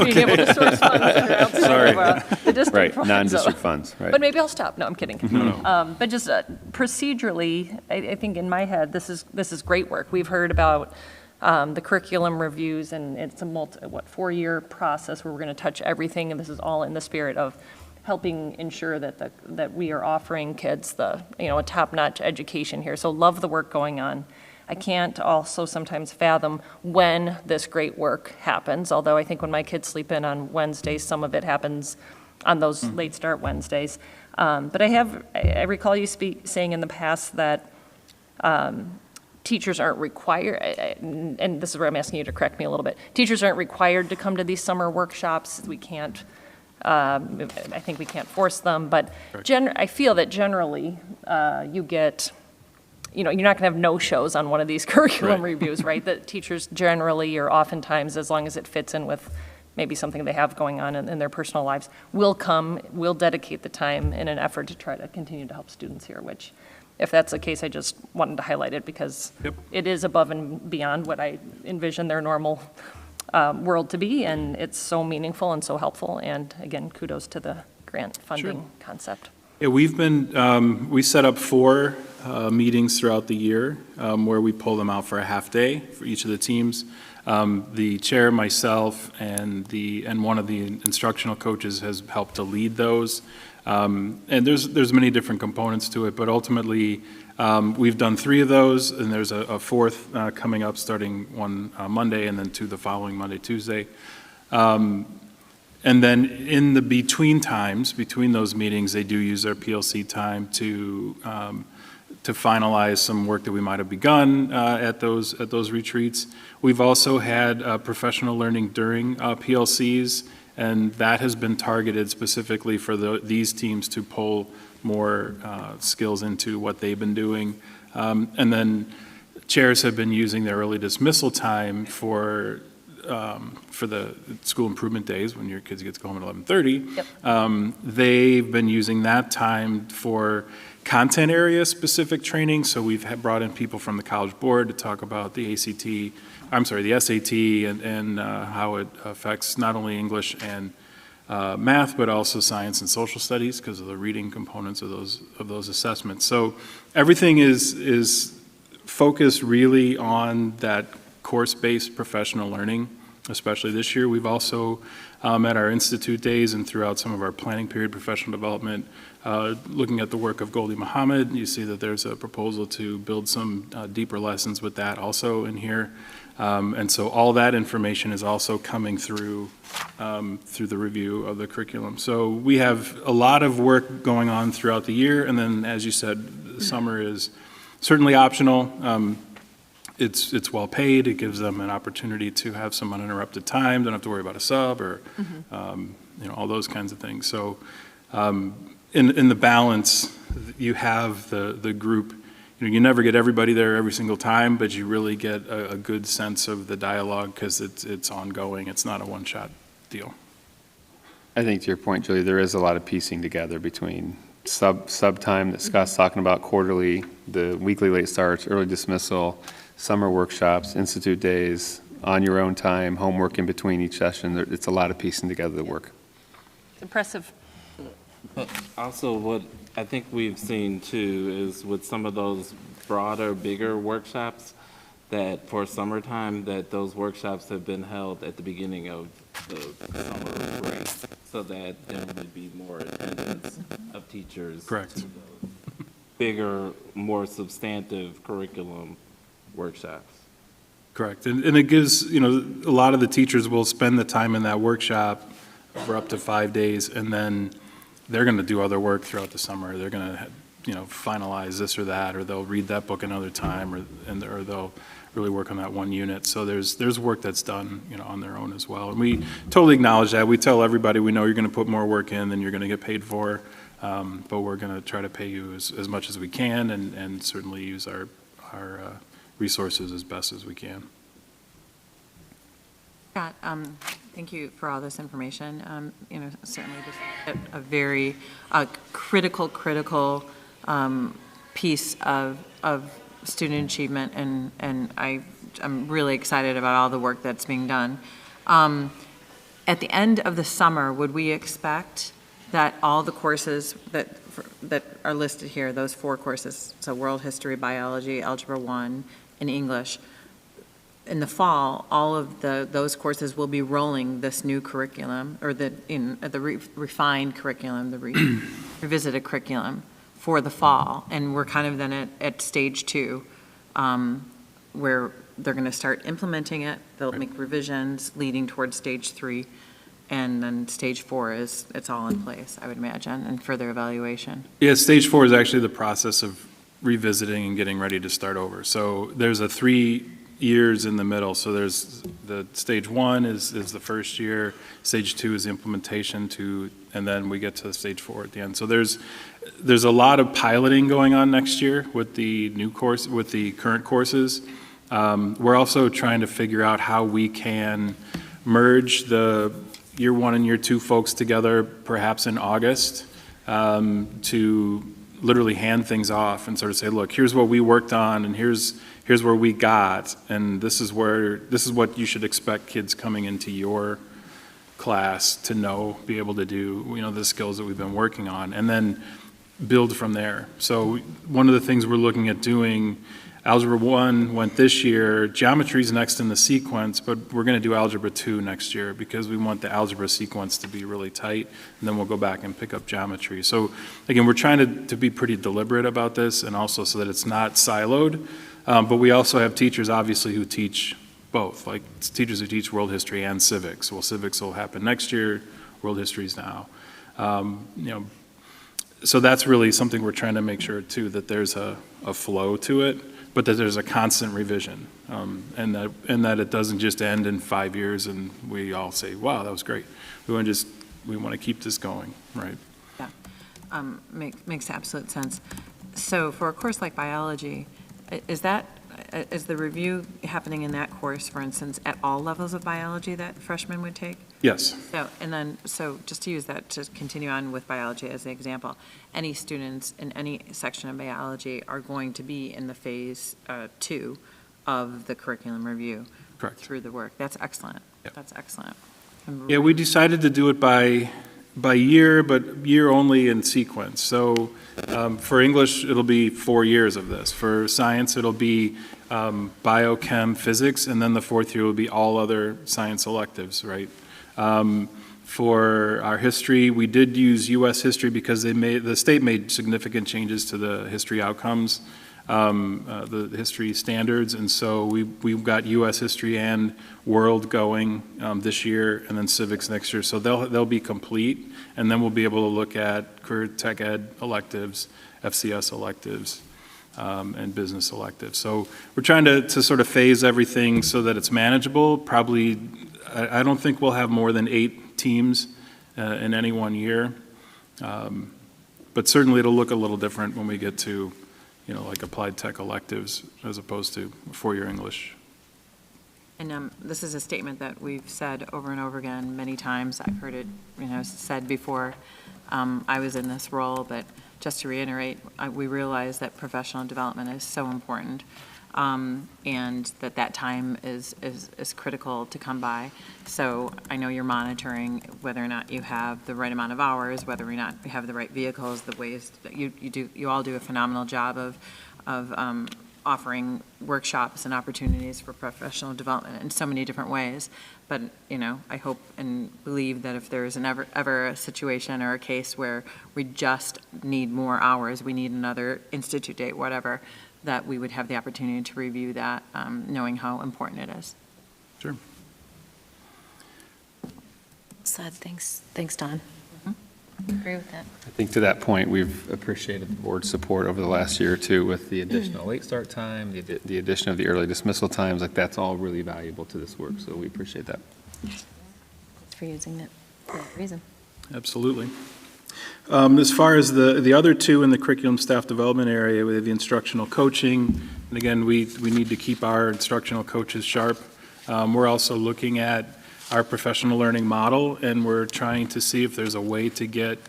being able to source funds that are outside of the district. Right, funds, non-district so. funds, right. But maybe I'll stop. No, I'm kidding. No. But just procedurally, I think in my head, this is great work. We've heard about the curriculum reviews, and it's a 4-year process where we're going to touch everything, and this is all in the spirit of helping ensure that we are offering kids a top-notch education here. So love the work going on. I can't also sometimes fathom when this great work happens, although I think when my kids sleep in on Wednesdays, some of it happens on those late start Wednesdays. But I recall you saying in the past that teachers aren't required, and this is where I'm asking you to correct me a little bit, teachers aren't required to come to these summer workshops. We can't, I think we can't force them, but I feel that generally you get, you're not going to have no-shows on one of these curriculum reviews, right? That teachers generally, or oftentimes, as long as it fits in with maybe something they have going on in their personal lives, will dedicate the time in an effort to try to continue to help students here, which, if that's the case, I just wanted to highlight it because it is above and beyond what I envision their normal world to be, and it's so meaningful and so helpful, and again, kudos to the grant funding concept. Yeah, we set up 4 meetings throughout the year where we pull them out for a half day for each of the teams. The chair, myself, and one of the instructional coaches has helped to lead those. And there's many different components to it, but ultimately we've done 3 of those, and there's a 4th coming up starting one Monday and then 2 the following Monday, Tuesday. And then in the between those meetings, they do use their PLC time to finalize some work that we might have begun at those retreats. We've also had professional learning during PLCs, and that has been targeted specifically for these teams to pull more skills into what they've been doing. And then chairs have been using their early dismissal time for the school improvement days when your kids get to go home at 11:30. They've been using that time for content area specific training. So we've brought in people from the College Board to talk about the SAT and how it affects not only English and math, but also science and social studies because of the reading components of those assessments. So everything is focused really on that course-based professional learning, especially this year. We've also, at our institute days and throughout some of our planning period professional development, looking at the work of Goldie Muhammad. You see that there's a proposal to build some deeper lessons with that also in here. And so all that information is also coming through the review of the curriculum. So we have a lot of work going on throughout the year, and then, as you said, the summer is certainly optional. It's well paid. It gives them an opportunity to have some uninterrupted time. Don't have to worry about a sub or all those kinds of things. So in the balance, you have the group. You never get everybody there every single time, but you really get a good sense of the dialogue because it's ongoing. It's not a one-shot deal. I think to your point, Julie, there is a lot of piecing together between sub time that Scott's talking about quarterly, the weekly late starts, early dismissal, summer workshops, institute days, on your own time, homework in between each session. It's a lot of piecing together the work. It's impressive. But also what I think we've seen too is with some of those broader, bigger workshops that for summertime, that those workshops have been held at the beginning of the summer break so that there would be more attendance of teachers. Correct. To those bigger, more substantive curriculum workshops. Correct. And it gives, a lot of the teachers will spend the time in that workshop for up to 5 days, and then they're going to do other work throughout the summer. They're going to, finalize this or that, or they'll read that book another time, or they'll really work on that one unit. So there's work that's done, on their own as well. And we totally acknowledge that. We tell everybody we know you're going to put more work in than you're going to get paid for, but we're going to try to pay you as much as we can, and certainly use our resources as best as we can. Scott, thank you for all this information. Certainly just a very critical piece of student achievement, and I'm really excited about all the work that's being done. At the end of the summer, would we expect that all the courses that are listed here, those 4 courses, so world history, biology, algebra 1, and English, in the fall, all of those courses will be rolling this new curriculum, or the refined curriculum, the revisited curriculum for the fall. And we're kind of then at stage 2, where they're going to start implementing it. They'll make revisions leading towards stage 3. And then stage 4 is, it's all in place, I would imagine, and further evaluation. Yeah, stage 4 is actually the process of revisiting and getting ready to start over. So there's a 3 years in the middle. So there's the stage 1 is the first year, stage 2 is the implementation and then we get to stage 4 at the end. So there's a lot of piloting going on next year with the new course, with the current courses. We're also trying to figure out how we can merge the year 1 and year 2 folks together, perhaps in August, to literally hand things off and sort of say, look, here's what we worked on, and here's where we got, and this is what you should expect kids coming into your class to know, be able to do, the skills that we've been working on, and then build from there. So one of the things we're looking at doing, Algebra 1 went this year, Geometry's next in the sequence, but we're going to do Algebra 2 next year because we want the algebra sequence to be really tight, and then we'll go back and pick up Geometry. So again, we're trying to be pretty deliberate about this, and also so that it's not siloed, but we also have teachers, obviously, who teach both, like teachers who teach world history and civics. Well, civics will happen next year, world history's now. So that's really something we're trying to make sure, too, that there's a flow to it, but that there's a constant revision, and that it doesn't just end in 5 years and we all say, wow, that was great. We want to keep this going, right? Yeah, makes absolute sense. So for a course like biology, is the review happening in that course, for instance, at all levels of biology that freshmen would take? Yes. So just to use that, to continue on with biology as an example, any students in any section of biology are going to be in the phase 2 of the curriculum review. Correct. Through the work. That's excellent. Yep. That's excellent. Yeah, we decided to do it by year, but year only in sequence. So for English, it'll be 4 years of this. For science, it'll be biochem, physics, and then the 4th year will be all other science electives, right? For our history, we did use U.S. history because the state made significant changes to the history outcomes, the history standards, and so we've got U.S. history and world going this year, and then civics next year. So they'll be complete, and then we'll be able to look at career tech ed electives, FCS electives, and business electives. So we're trying to sort of phase everything so that it's manageable. Probably, I don't think we'll have more than 8 teams in any one year, but certainly it'll look a little different when we get to, like applied tech electives as opposed to 4-year English. And this is a statement that we've said over and over again many times. I've heard it, said before I was in this role, but just to reiterate, we realize that professional development is so important, and that time is critical to come by. So I know you're monitoring whether or not you have the right amount of hours, whether or not you have the right vehicles, the ways that you all do a phenomenal job of offering workshops and opportunities for professional development in so many different ways. But, I hope and believe that if there's ever a situation or a case where we just need more hours, we need another institute date, whatever, that we would have the opportunity to review that, knowing how important it is. Sure. Said, thanks, Don. Agree with that. I think to that point, we've appreciated the board's support over the last year or two with the additional late start time, the addition of the early dismissal times. Like, that's all really valuable to this work, so we appreciate that. Thanks for using it for that reason. Absolutely. As far as the other 2 in the curriculum staff development area, we have the instructional coaching. And again, we need to keep our instructional coaches sharp. We're also looking at our professional learning model, and we're trying to see if there's a way to get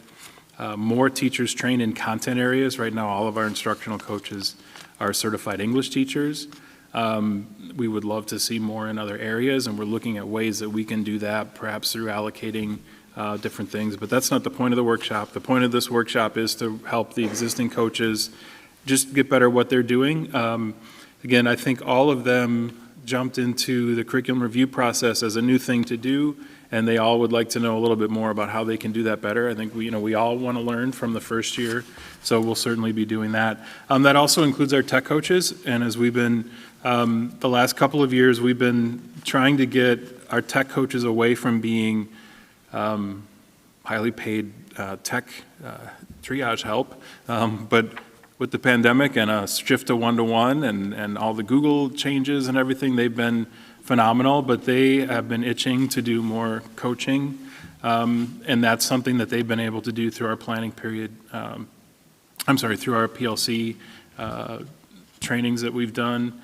more teachers trained in content areas. Right now, all of our instructional coaches are certified English teachers. We would love to see more in other areas, and we're looking at ways that we can do that, perhaps through allocating different things, but that's not the point of the workshop. The point of this workshop is to help the existing coaches just get better at what they're doing. Again, I think all of them jumped into the curriculum review process as a new thing to do, and they all would like to know a little bit more about how they can do that better. I think we all want to learn from the first year, so we'll certainly be doing that. That also includes our tech coaches, and as we've been, the last couple of years, we've been trying to get our tech coaches away from being highly paid tech triage help, but with the pandemic and a shift to one-to-one and all the Google changes and everything, they've been phenomenal, but they have been itching to do more coaching, and that's something that they've been able to do through our planning period, through our PLC trainings that we've done.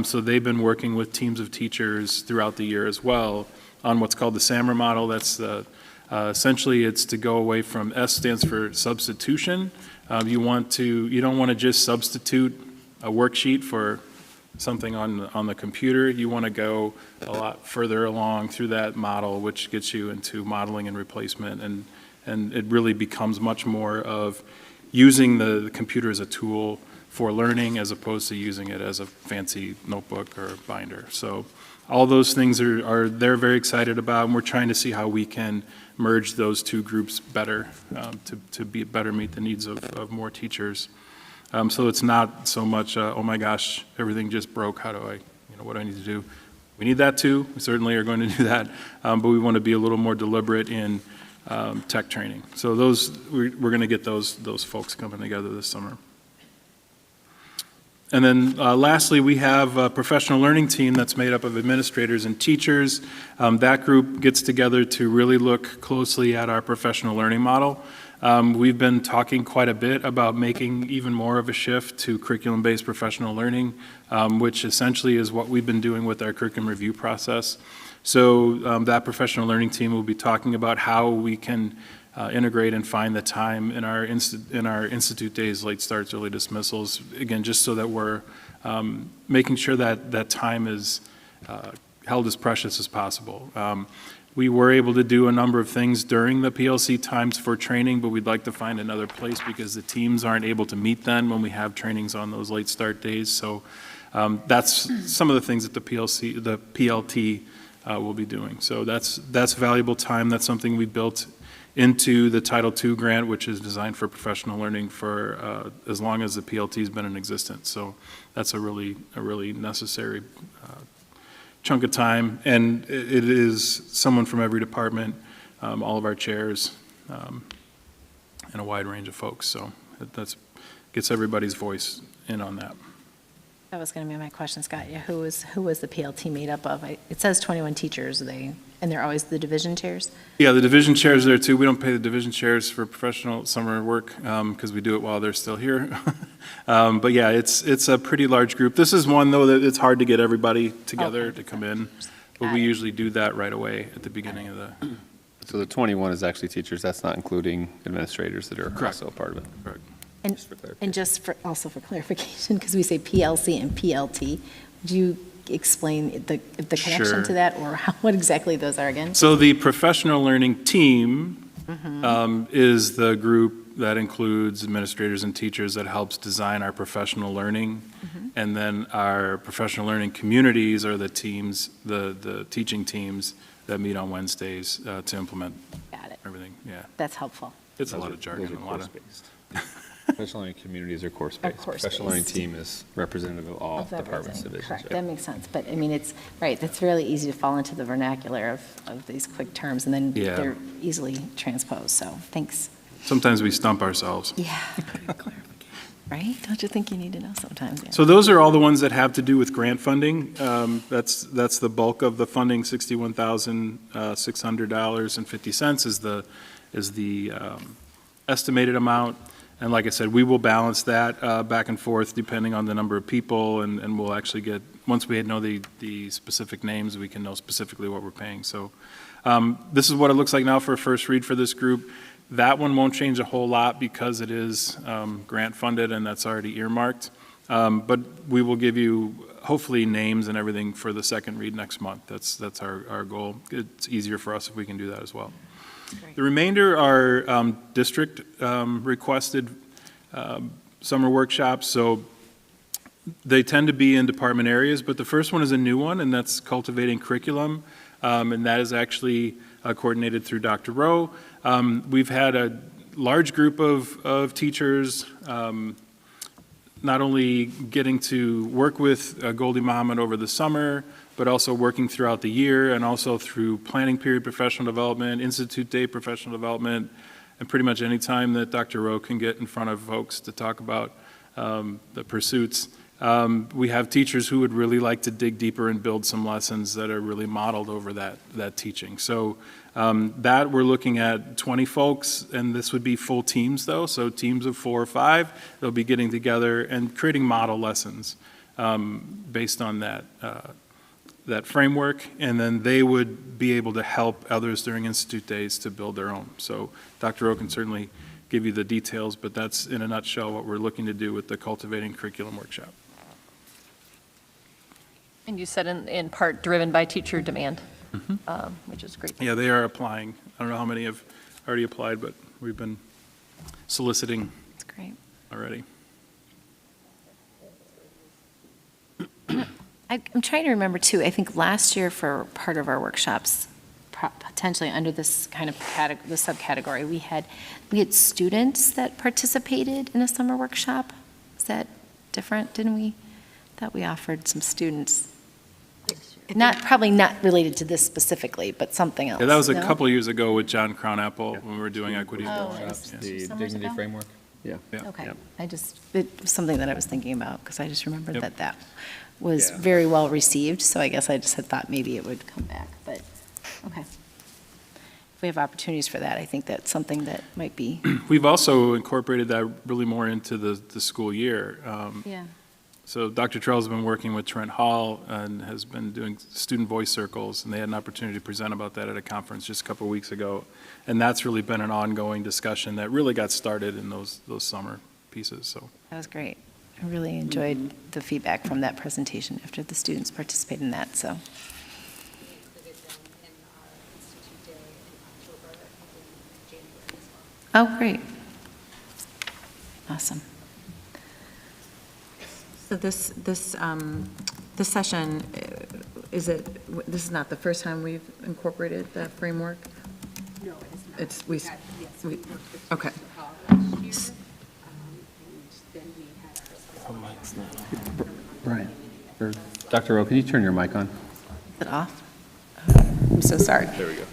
So they've been working with teams of teachers throughout the year as well on what's called the SAMR model. That's essentially it's to go away from, S stands for substitution. You don't want to just substitute a worksheet for something on the computer. You want to go a lot further along through that model, which gets you into modeling and replacement, and it really becomes much more of using the computer as a tool for learning as opposed to using it as a fancy notebook or binder. So all those things they're very excited about, and we're trying to see how we can merge those two groups better to better meet the needs of more teachers. So it's not so much, oh my gosh, everything just broke, how do I, what do I need to do? We need that too, we certainly are going to do that, but we want to be a little more deliberate in tech training. So we're going to get those folks coming together this summer. And then lastly, we have a professional learning team that's made up of administrators and teachers. That group gets together to really look closely at our professional learning model. We've been talking quite a bit about making even more of a shift to curriculum-based professional learning, which essentially is what we've been doing with our curriculum review process. So that professional learning team will be talking about how we can integrate and find the time in our institute days, late starts, early dismissals, again, just so that we're making sure that that time is held as precious as possible. We were able to do a number of things during the PLC times for training, but we'd like to find another place because the teams aren't able to meet then when we have trainings on those late start days. So that's some of the things that the PLT will be doing. So that's valuable time. That's something we built into the Title II grant, which is designed for professional learning for as long as the PLT has been in existence. So that's a really necessary chunk of time, and it is someone from every department, all of our chairs, and a wide range of folks. So that gets everybody's voice in on that. That was going to be my question, Scott. Yeah, who was the PLT made up of? It says 21 teachers. And they're always the division chairs? Yeah, the division chairs are there too. We don't pay the division chairs for professional summer work because we do it while they're still here. But yeah, it's a pretty large group. This is one, though, that it's hard to get everybody together to come in. But we usually do that right away at the beginning of the... So the 21 is actually teachers. That's not including administrators that are also a part of it. Correct. And just also for clarification, because we say PLC and PLT, do you explain the connection Sure. to that, or what exactly those are again? So the professional learning team is the group that includes administrators and teachers that helps design our professional learning. And then our professional learning communities are the teams, the teaching teams that meet on Wednesdays to implement everything. Yeah. That's helpful. It's a lot of jargon. A lot of Professional learning communities are course-based. Professional learning team is representative of all departments, divisions. Correct, right? that makes sense. But I mean, it's, right, that's really easy to fall into the vernacular of these quick terms, and then Yeah. they're easily transposed, so thanks. Sometimes we stump ourselves. Yeah. Right? Don't you think you need to know sometimes? Yeah. So those are all the ones that have to do with grant funding. That's the bulk of the funding. $61,600.50 is the estimated amount. And like I said, we will balance that back and forth depending on the number of people, and we'll actually get, once we know the specific names, we can know specifically what we're paying. So this is what it looks like now for a first read for this group. That one won't change a whole lot because it is grant funded and that's already earmarked. But we will give you hopefully names and everything for the second read next month. That's our goal. It's easier for us if we can do that as well. The remainder are district requested summer workshops. So They tend to be in department areas, but the first one is a new one, and that's cultivating curriculum, and that is actually coordinated through Dr. Rowe. We've had a large group of teachers, not only getting to work with Goldie Mohammed over the summer, but also working throughout the year, and also through planning period professional development, Institute Day professional development, and pretty much any time that Dr. Rowe can get in front of folks to talk about the pursuits. We have teachers who would really like to dig deeper and build some lessons that are really modeled over that teaching. So that we're looking at 20 folks, and this would be full teams though, so teams of 4 or 5, they'll be getting together and creating model lessons based on that framework, and then they would be able to help others during Institute Days to build their own. So Dr. Rowe can certainly give you the details, but that's in a nutshell what we're looking to do with the Cultivating Curriculum Workshop. And you said in part driven by teacher demand, which is great. Yeah, they are applying. I don't know how many have already applied, but we've been soliciting. That's great. Already. I'm trying to remember too, I think last year for part of our workshops, potentially under this kind of the subcategory, we had students that participated in a summer workshop. Is that different? Didn't we? Thought we offered some students. Probably not related to this specifically, but something else. Yeah, that was a couple of years ago with John Crownapple when we were doing equity workshops. The dignity framework? Yeah. Okay. Yep. It was something that I was thinking about because I just remembered Yep. that was very well received. So I guess I just had thought maybe it would come back, but okay. If we have opportunities for that, I think that's something that might be. We've also incorporated that really more into the school year. Yeah. So Dr. Trell's been working with Trent Hall and has been doing student voice circles, and they had an opportunity to present about that at a conference just a couple of weeks ago. And that's really been an ongoing discussion that really got started in those summer pieces. So That was great. I really enjoyed the feedback from that presentation after the students participated in that, so. Oh, great. Awesome. So this session, this is not the first time we've incorporated the framework? No, it is not. Okay. Brian, or Dr. Rowe, can you turn your mic on? Is it off? I'm so sorry. There we go.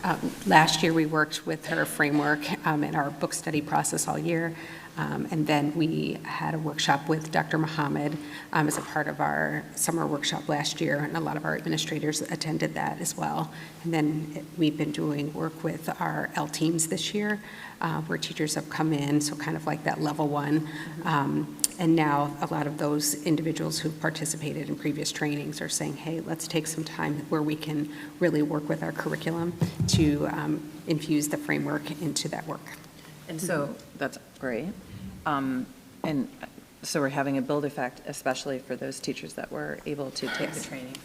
Last year, we worked with her framework in our book study process all year. And then we had a workshop with Dr. Muhammad as a part of our summer workshop last year, and a lot of our administrators attended that as well. And then we've been doing work with our L teams this year, where teachers have come in, so kind of like that level 1. And now a lot of those individuals who participated in previous trainings are saying, hey, let's take some time where we can really work with our curriculum to infuse the framework into that work. And so, that's great. And so we're having a build effect, especially for those teachers that were able to take the training.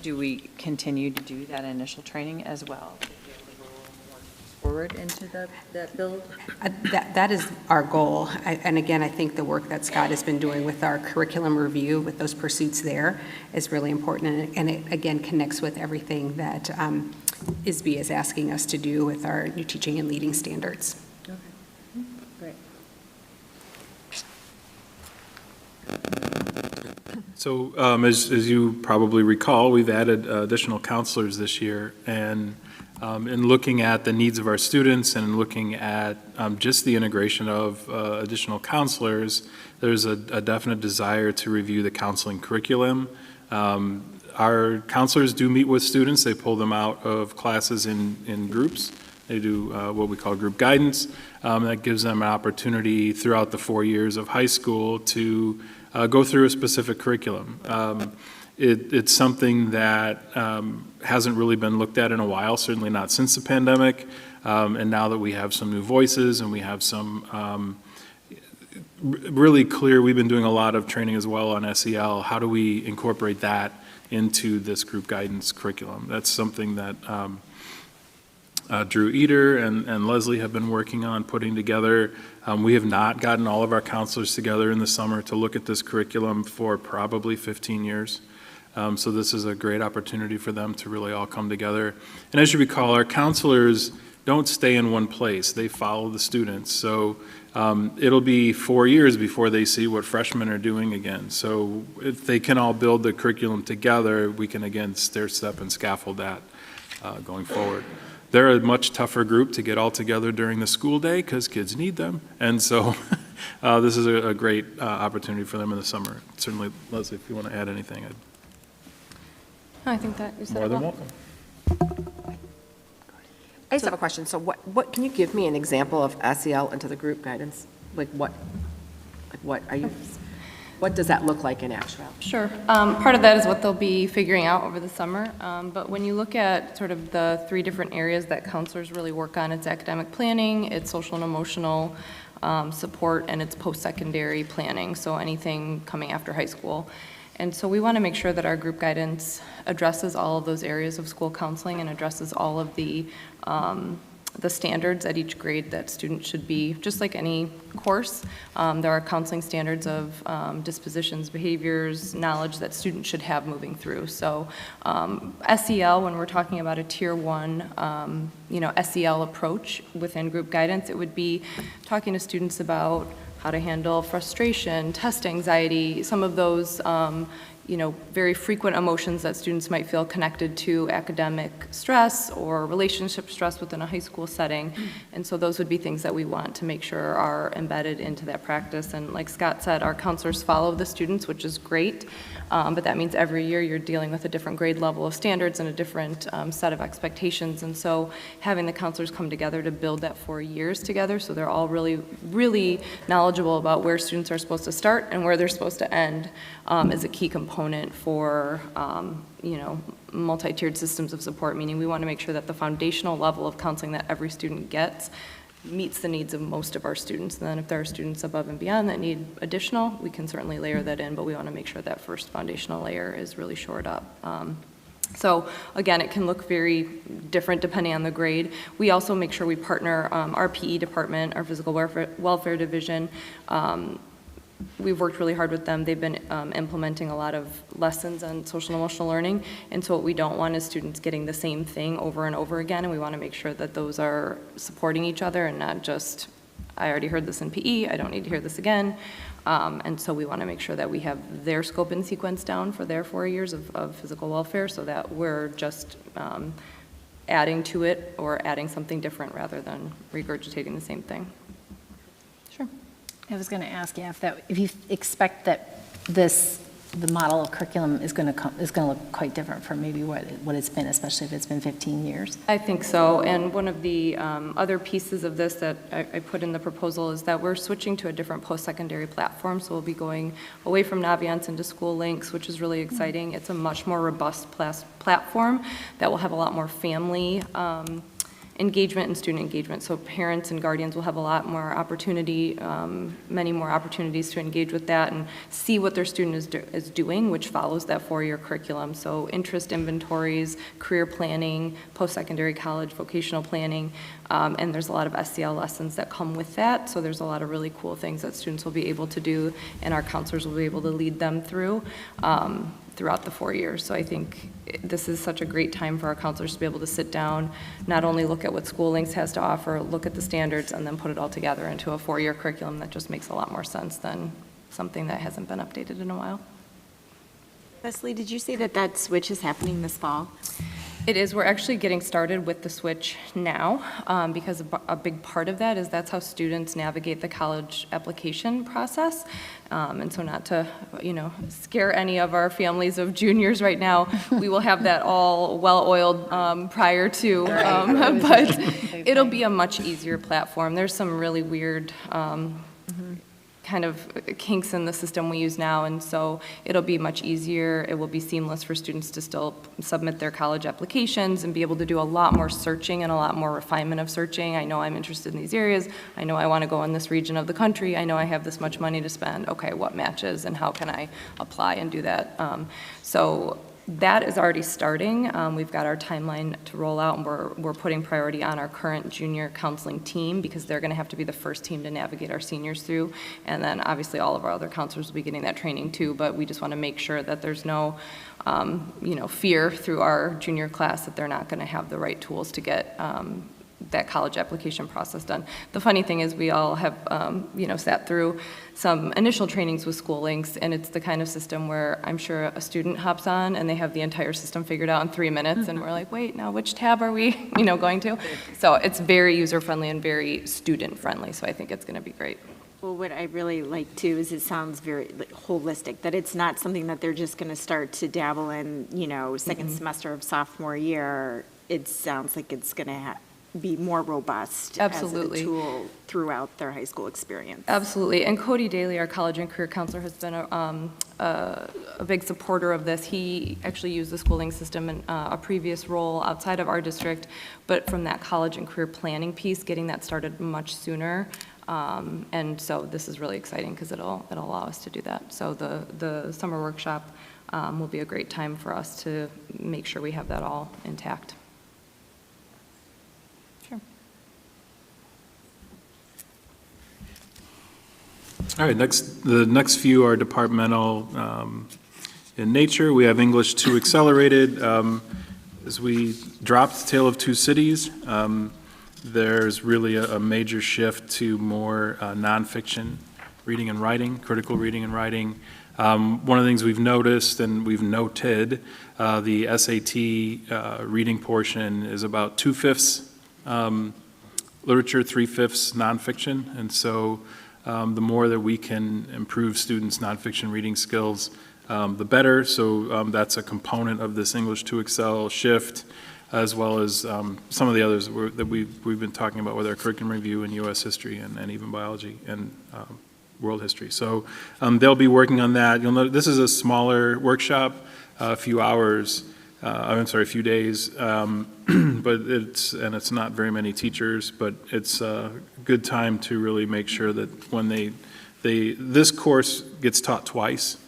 Do we continue to do that initial training as well? To be able to roll more forward into that build? That is our goal. And again, I think the work that Scott has been doing with our curriculum review, with those pursuits there, is really important. And it, again, connects with everything that ISB is asking us to do with our new teaching and leading standards. Okay, great. So as you probably recall, we've added additional counselors this year, and in looking at the needs of our students and looking at just the integration of additional counselors, there's a definite desire to review the counseling curriculum. Our counselors do meet with students. They pull them out of classes in groups. They do what we call group guidance. That gives them an opportunity throughout the 4 years of high school to go through a specific curriculum. It's something that hasn't really been looked at in a while, certainly not since the pandemic. And now that we have some new voices and we have some really clear, we've been doing a lot of training as well on SEL. How do we incorporate that into this group guidance curriculum? That's something that Drew Eder and Leslie have been working on putting together. We have not gotten all of our counselors together in the summer to look at this curriculum for probably 15 years. So this is a great opportunity for them to really all come together. And as you recall, our counselors don't stay in one place. They follow the students. So it'll be 4 years before they see what freshmen are doing again. So if they can all build the curriculum together, we can again stair step and scaffold that going forward. They're a much tougher group to get all together during the school day because kids need them. And so this is a great opportunity for them in the summer. Certainly, Leslie, if you want to add anything, I think that you said more it than well. welcome. I just have a question. So what, can you give me an example of SEL into the group guidance? What does that look like in actuality? Sure. Part of that is what they'll be figuring out over the summer. But when you look at sort of the 3 different areas that counselors really work on, it's academic planning, it's social and emotional support, and it's post-secondary planning, so anything coming after high school. And so we want to make sure that our group guidance addresses all of those areas of school counseling and addresses all of the standards at each grade that students should be, just like any course. There are counseling standards of dispositions, behaviors, knowledge that students should have moving through. So SEL, when we're talking about a tier 1, SEL approach within group guidance, it would be talking to students about how to handle frustration, test anxiety, some of those very frequent emotions that students might feel connected to academic stress or relationship stress within a high school setting. And so those would be things that we want to make sure are embedded into that practice. And like Scott said, our counselors follow the students, which is great. But that means every year you're dealing with a different grade level of standards and a different set of expectations. And so having the counselors come together to build that for years together so they're all really, really knowledgeable about where students are supposed to start and where they're supposed to end is a key component for multi-tiered systems of support, meaning we want to make sure that the foundational level of counseling that every student gets meets the needs of most of our students. And then if there are students above and beyond that need additional, we can certainly layer that in, but we want to make sure that first foundational layer is really shored up. So again, it can look very different depending on the grade. We also make sure we partner our PE department, our physical welfare division. We've worked really hard with them. They've been implementing a lot of lessons on social and emotional learning. And so what we don't want is students getting the same thing over and over again. And we want to make sure that those are supporting each other and not just, I already heard this in PE, I don't need to hear this again. And so we want to make sure that we have their scope and sequence down for their 4 years of physical welfare so that we're just adding to it or adding something different rather than regurgitating the same thing. Sure. I was going to ask you if you expect that the model of curriculum is going to look quite different from maybe what it's been, especially if it's been 15 years. I think so. And one of the other pieces of this that I put in the proposal is that we're switching to a different post-secondary platform. So we'll be going away from Naviance into School Links, which is really exciting. It's a much more robust platform that will have a lot more family engagement and student engagement. So parents and guardians will have a lot more opportunity, many more opportunities to engage with that and see what their student is doing, which follows that 4-year curriculum. So interest inventories, career planning, post-secondary college, vocational planning, and there's a lot of SEL lessons that come with that. So there's a lot of really cool things that students will be able to do and our counselors will be able to lead them through. Throughout the 4 years. So I think this is such a great time for our counselors to be able to sit down, not only look at what School Links has to offer, look at the standards, and then put it all together into a 4-year curriculum that just makes a lot more sense than something that hasn't been updated in a while. Leslie, did you say that switch is happening this fall? It is. We're actually getting started with the switch now because a big part of that is that's how students navigate the college application process. And so not to, scare any of our families of juniors right now, we will have that all well-oiled prior to, but it'll be a much easier platform. There's some really weird kind of kinks in the system we use now, and so it'll be much easier. It will be seamless for students to still submit their college applications and be able to do a lot more searching and a lot more refinement of searching. I know I'm interested in these areas. I know I want to go in this region of the country. I know I have this much money to spend. Okay, what matches and how can I apply and do that? So that is already starting. We've got our timeline to roll out, and we're putting priority on our current junior counseling team because they're going to have to be the first team to navigate our seniors through. And then obviously all of our other counselors will be getting that training too, but we just want to make sure that there's no fear through our junior class that they're not going to have the right tools to get that college application process done. The funny thing is we all have, sat through some initial trainings with School Links, and it's the kind of system where I'm sure a student hops on and they have the entire system figured out in 3 minutes, and we're like, wait, now which tab are we, going to? So it's very user-friendly and very student-friendly, so I think it's going to be great. Well, what I really like too is it sounds very holistic, that it's not something that they're just going to start to dabble in, second semester of sophomore year. It sounds like it's going to be more robust Absolutely. as a tool throughout their high school experience. Absolutely. And Cody Daly, our college and career counselor, has been a big supporter of this. He actually used the schooling system in a previous role outside of our district, but from that college and career planning piece, getting that started much sooner. And so this is really exciting because it'll allow us to do that. So the summer workshop will be a great time for us to make sure we have that all intact. All right, the next few are departmental in nature. We have English 2 Accelerated. As we dropped Tale of Two Cities, there's really a major shift to more nonfiction reading and writing, critical reading and writing. One of the things we've noticed and we've noted, the SAT reading portion is about 2/5 literature, 3/5 nonfiction, and so the more that we can improve students' nonfiction reading skills, the better. So that's a component of this English 2 Excel shift, as well as some of the others that we've been talking about with our curriculum review in U.S. history and even biology and world history. So they'll be working on that. You'll note this is a smaller workshop, a few hours. A few days, but it's not very many teachers, but it's a good time to really make sure that when this course gets taught twice.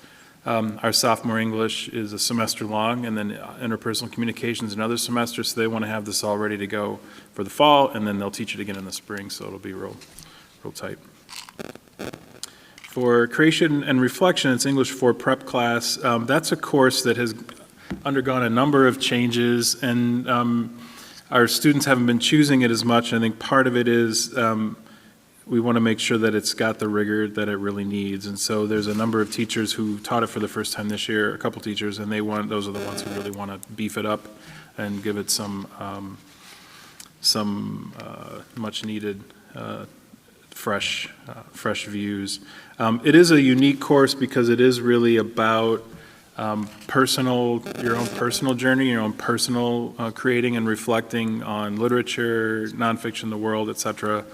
Our sophomore English is a semester long, and then interpersonal communications another semester, so they want to have this all ready to go for the fall, and then they'll teach it again in the spring, so it'll be real tight. For creation and reflection, it's English 4 prep class. That's a course that has undergone a number of changes, and our students haven't been choosing it as much. I think part of it is we want to make sure that it's got the rigor that it really needs, and so there's a number of teachers who taught it for the first time this year, a couple teachers, and those are the ones who really want to beef it up and give it some much needed fresh views. It is a unique course because it is really about your own personal journey, your own personal creating and reflecting on literature, nonfiction, the world, etc.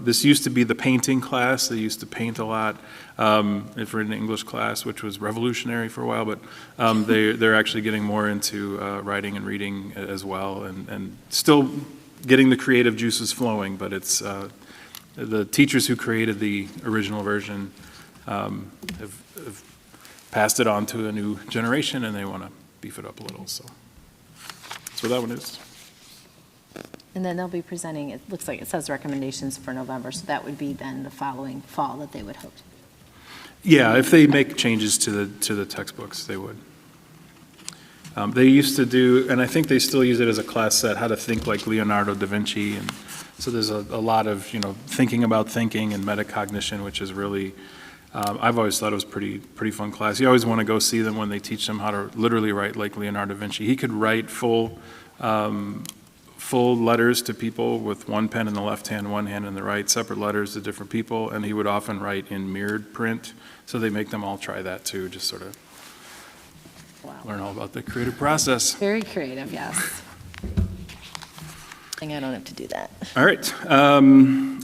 This used to be the painting class. They used to paint a lot for an English class, which was revolutionary for a while, but they're actually getting more into writing and reading as well, and still getting the creative juices flowing, but it's the teachers who created the original version have passed it on to a new generation, and they want to beef it up a little, so that's what that one is. And then they'll be presenting, it looks like it says recommendations for November, so that would be then the following fall that they would hope to. Yeah, if they make changes to the textbooks, they would. They used to do, and I think they still use it as a class set, how to think like Leonardo da Vinci, and so there's a lot of, thinking about thinking and metacognition, which is really, I've always thought it was pretty fun class. You always want to go see them when they teach them how to literally write like Leonardo da Vinci. He could write full letters to people with one pen in the left hand, one hand in the right, separate letters to different people, and he would often write in mirrored print. So they make them all try that too, just sort of learn all about the creative process. Very creative, yes. I don't have to do that. All right.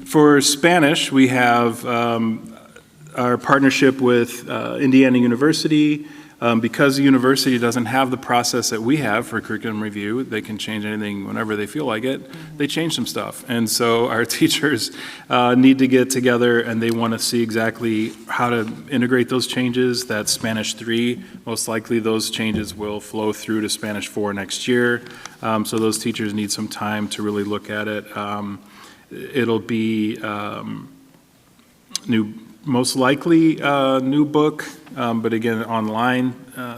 For Spanish, we have our partnership with Indiana University. Because the university doesn't have the process that we have for curriculum review, they can change anything whenever they feel like it, they change some stuff. And so our teachers need to get together and they want to see exactly how to integrate those changes. That's Spanish 3. Most likely those changes will flow through to Spanish 4 next year. So those teachers need some time to really look at it. It'll be most likely new book, but again, online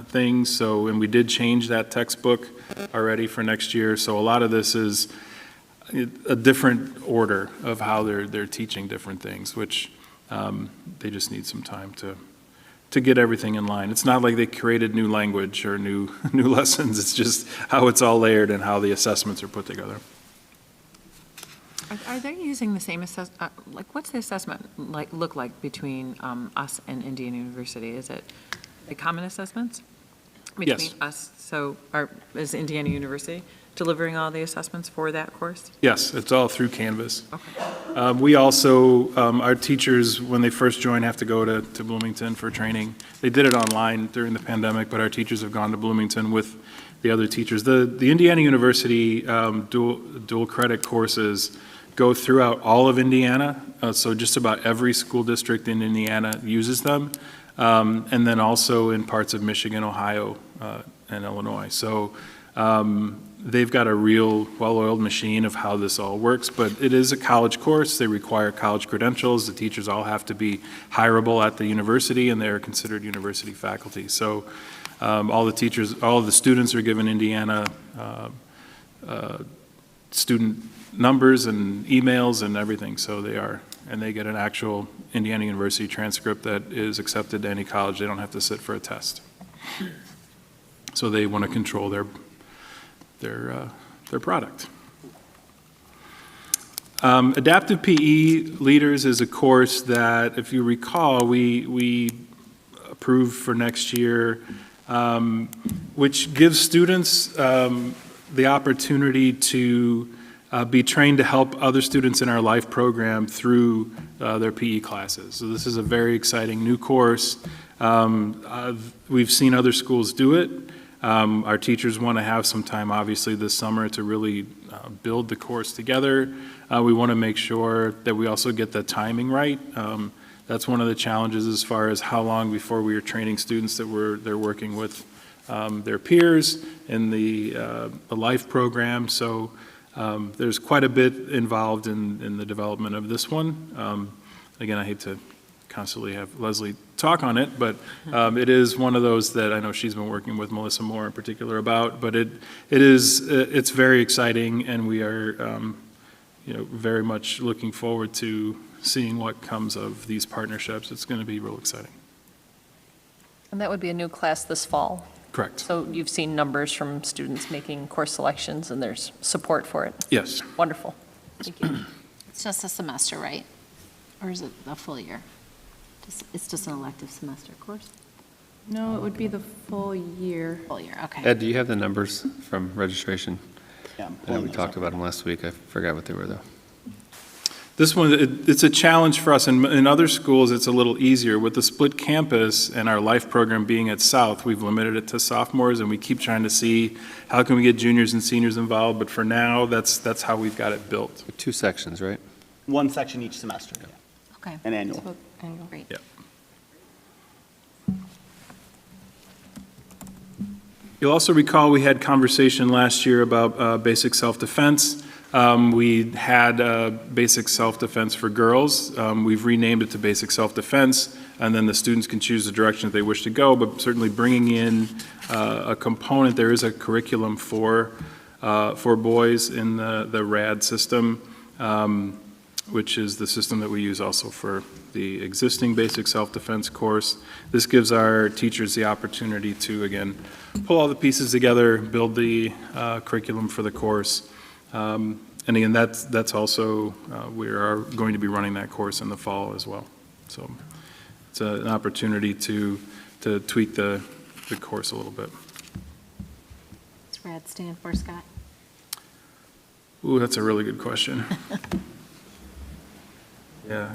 things. So, and we did change that textbook already for next year. So a lot of this is a different order of how they're teaching different things, which they just need some time to get everything in line. It's not like they created new language or new lessons. It's just how it's all layered and how the assessments are put together. Are they using the same what's the assessment look like between us and Indiana University? Is it common assessments between Yes. us? So is Indiana University delivering all the assessments for that course? Yes, it's all through Canvas. Okay. We also, our teachers, when they first join, have to go to Bloomington for training. They did it online during the pandemic, but our teachers have gone to Bloomington with the other teachers. The Indiana University dual credit courses go throughout all of Indiana, so just about every school district in Indiana uses them, and then also in parts of Michigan, Ohio, and Illinois. So they've got a real well-oiled machine of how this all works, but it is a college course. They require college credentials. The teachers all have to be hireable at the university, and they're considered university faculty. So all the students are given Indiana student numbers and emails and everything, so they get an actual Indiana University transcript that is accepted to any college. They don't have to sit for a test. So they want to control their product. Adaptive PE Leaders is a course that, if you recall, we approved for next year, which gives students the opportunity to be trained to help other students in our life program through their PE classes. So this is a very exciting new course. We've seen other schools do it. Our teachers want to have some time, obviously, this summer to really build the course together. We want to make sure that we also get the timing right. That's one of the challenges as far as how long before we are training students that they're working with their peers in the life program. So there's quite a bit involved in the development of this one. Again, I hate to constantly have Leslie talk on it, but it is one of those that I know she's been working with Melissa Moore in particular about, but it's very exciting, and we are very much looking forward to seeing what comes of these partnerships. It's going to be real exciting. And that would be a new class this fall. Correct. So you've seen numbers from students making course selections, and there's support for it. Yes. Wonderful. Thank you. It's just a semester, right? Or is it a full year? It's just an elective semester course? No, it would be the full year. Full year, okay. Ed, do you have the numbers from registration? Yeah. I know we talked about them last week. I forgot what they were, though. This one, it's a challenge for us. In other schools, it's a little easier. With the split campus and our life program being at South, we've limited it to sophomores, and we keep trying to see how can we get juniors and seniors involved. But for now, that's how we've got it built. 2 sections, right? One section each semester. Yeah. Okay. An annual. So, annual. Great. Yeah. You'll also recall we had conversation last year about basic self-defense. We had basic self-defense for girls. We've renamed it to basic self-defense, and then the students can choose the direction that they wish to go, but certainly bringing in a component. There is a curriculum for boys in the RAD system, which is the system that we use also for the existing basic self-defense course. This gives our teachers the opportunity to, again, pull all the pieces together, build the curriculum for the course. And again, that's also, we are going to be running that course in the fall as well. So it's an opportunity to tweak the course a little bit. What's RAD stand for, Scott? Ooh, that's a really good question. Yeah,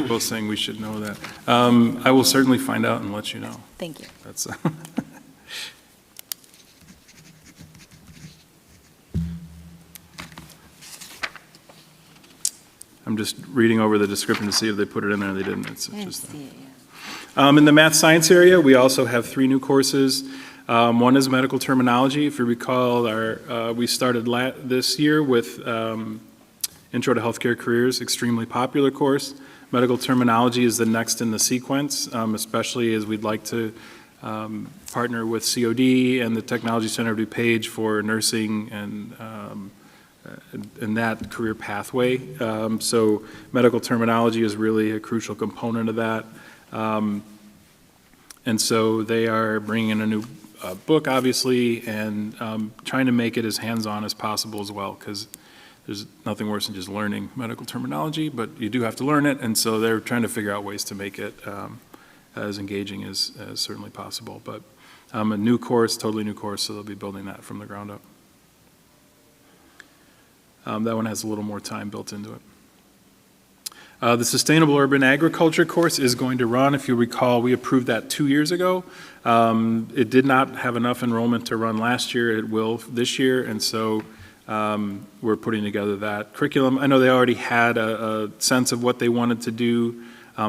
both saying we should know that. I will certainly find out and let you know. Thank you. That's, I'm just reading over the description to see if they put it in there, and they didn't. It's just. In the math science area, we also have 3 new courses. One is medical terminology. If you recall, we started this year with Intro to Healthcare Careers, extremely popular course. Medical terminology is the next in the sequence, especially as we'd like to partner with COD and the Technology Center of DuPage for nursing and that career pathway. So medical terminology is really a crucial component of that. And so they are bringing in a new book, obviously, and trying to make it as hands-on as possible as well, because there's nothing worse than just learning medical terminology, but you do have to learn it, and so they're trying to figure out ways to make it as engaging as certainly possible. But a new course, totally new course, so they'll be building that from the ground up. That one has a little more time built into it. The Sustainable Urban Agriculture course is going to run. If you recall, we approved that 2 years ago. It did not have enough enrollment to run last year. It will this year, and so we're putting together that curriculum. I know they already had a sense of what they wanted to do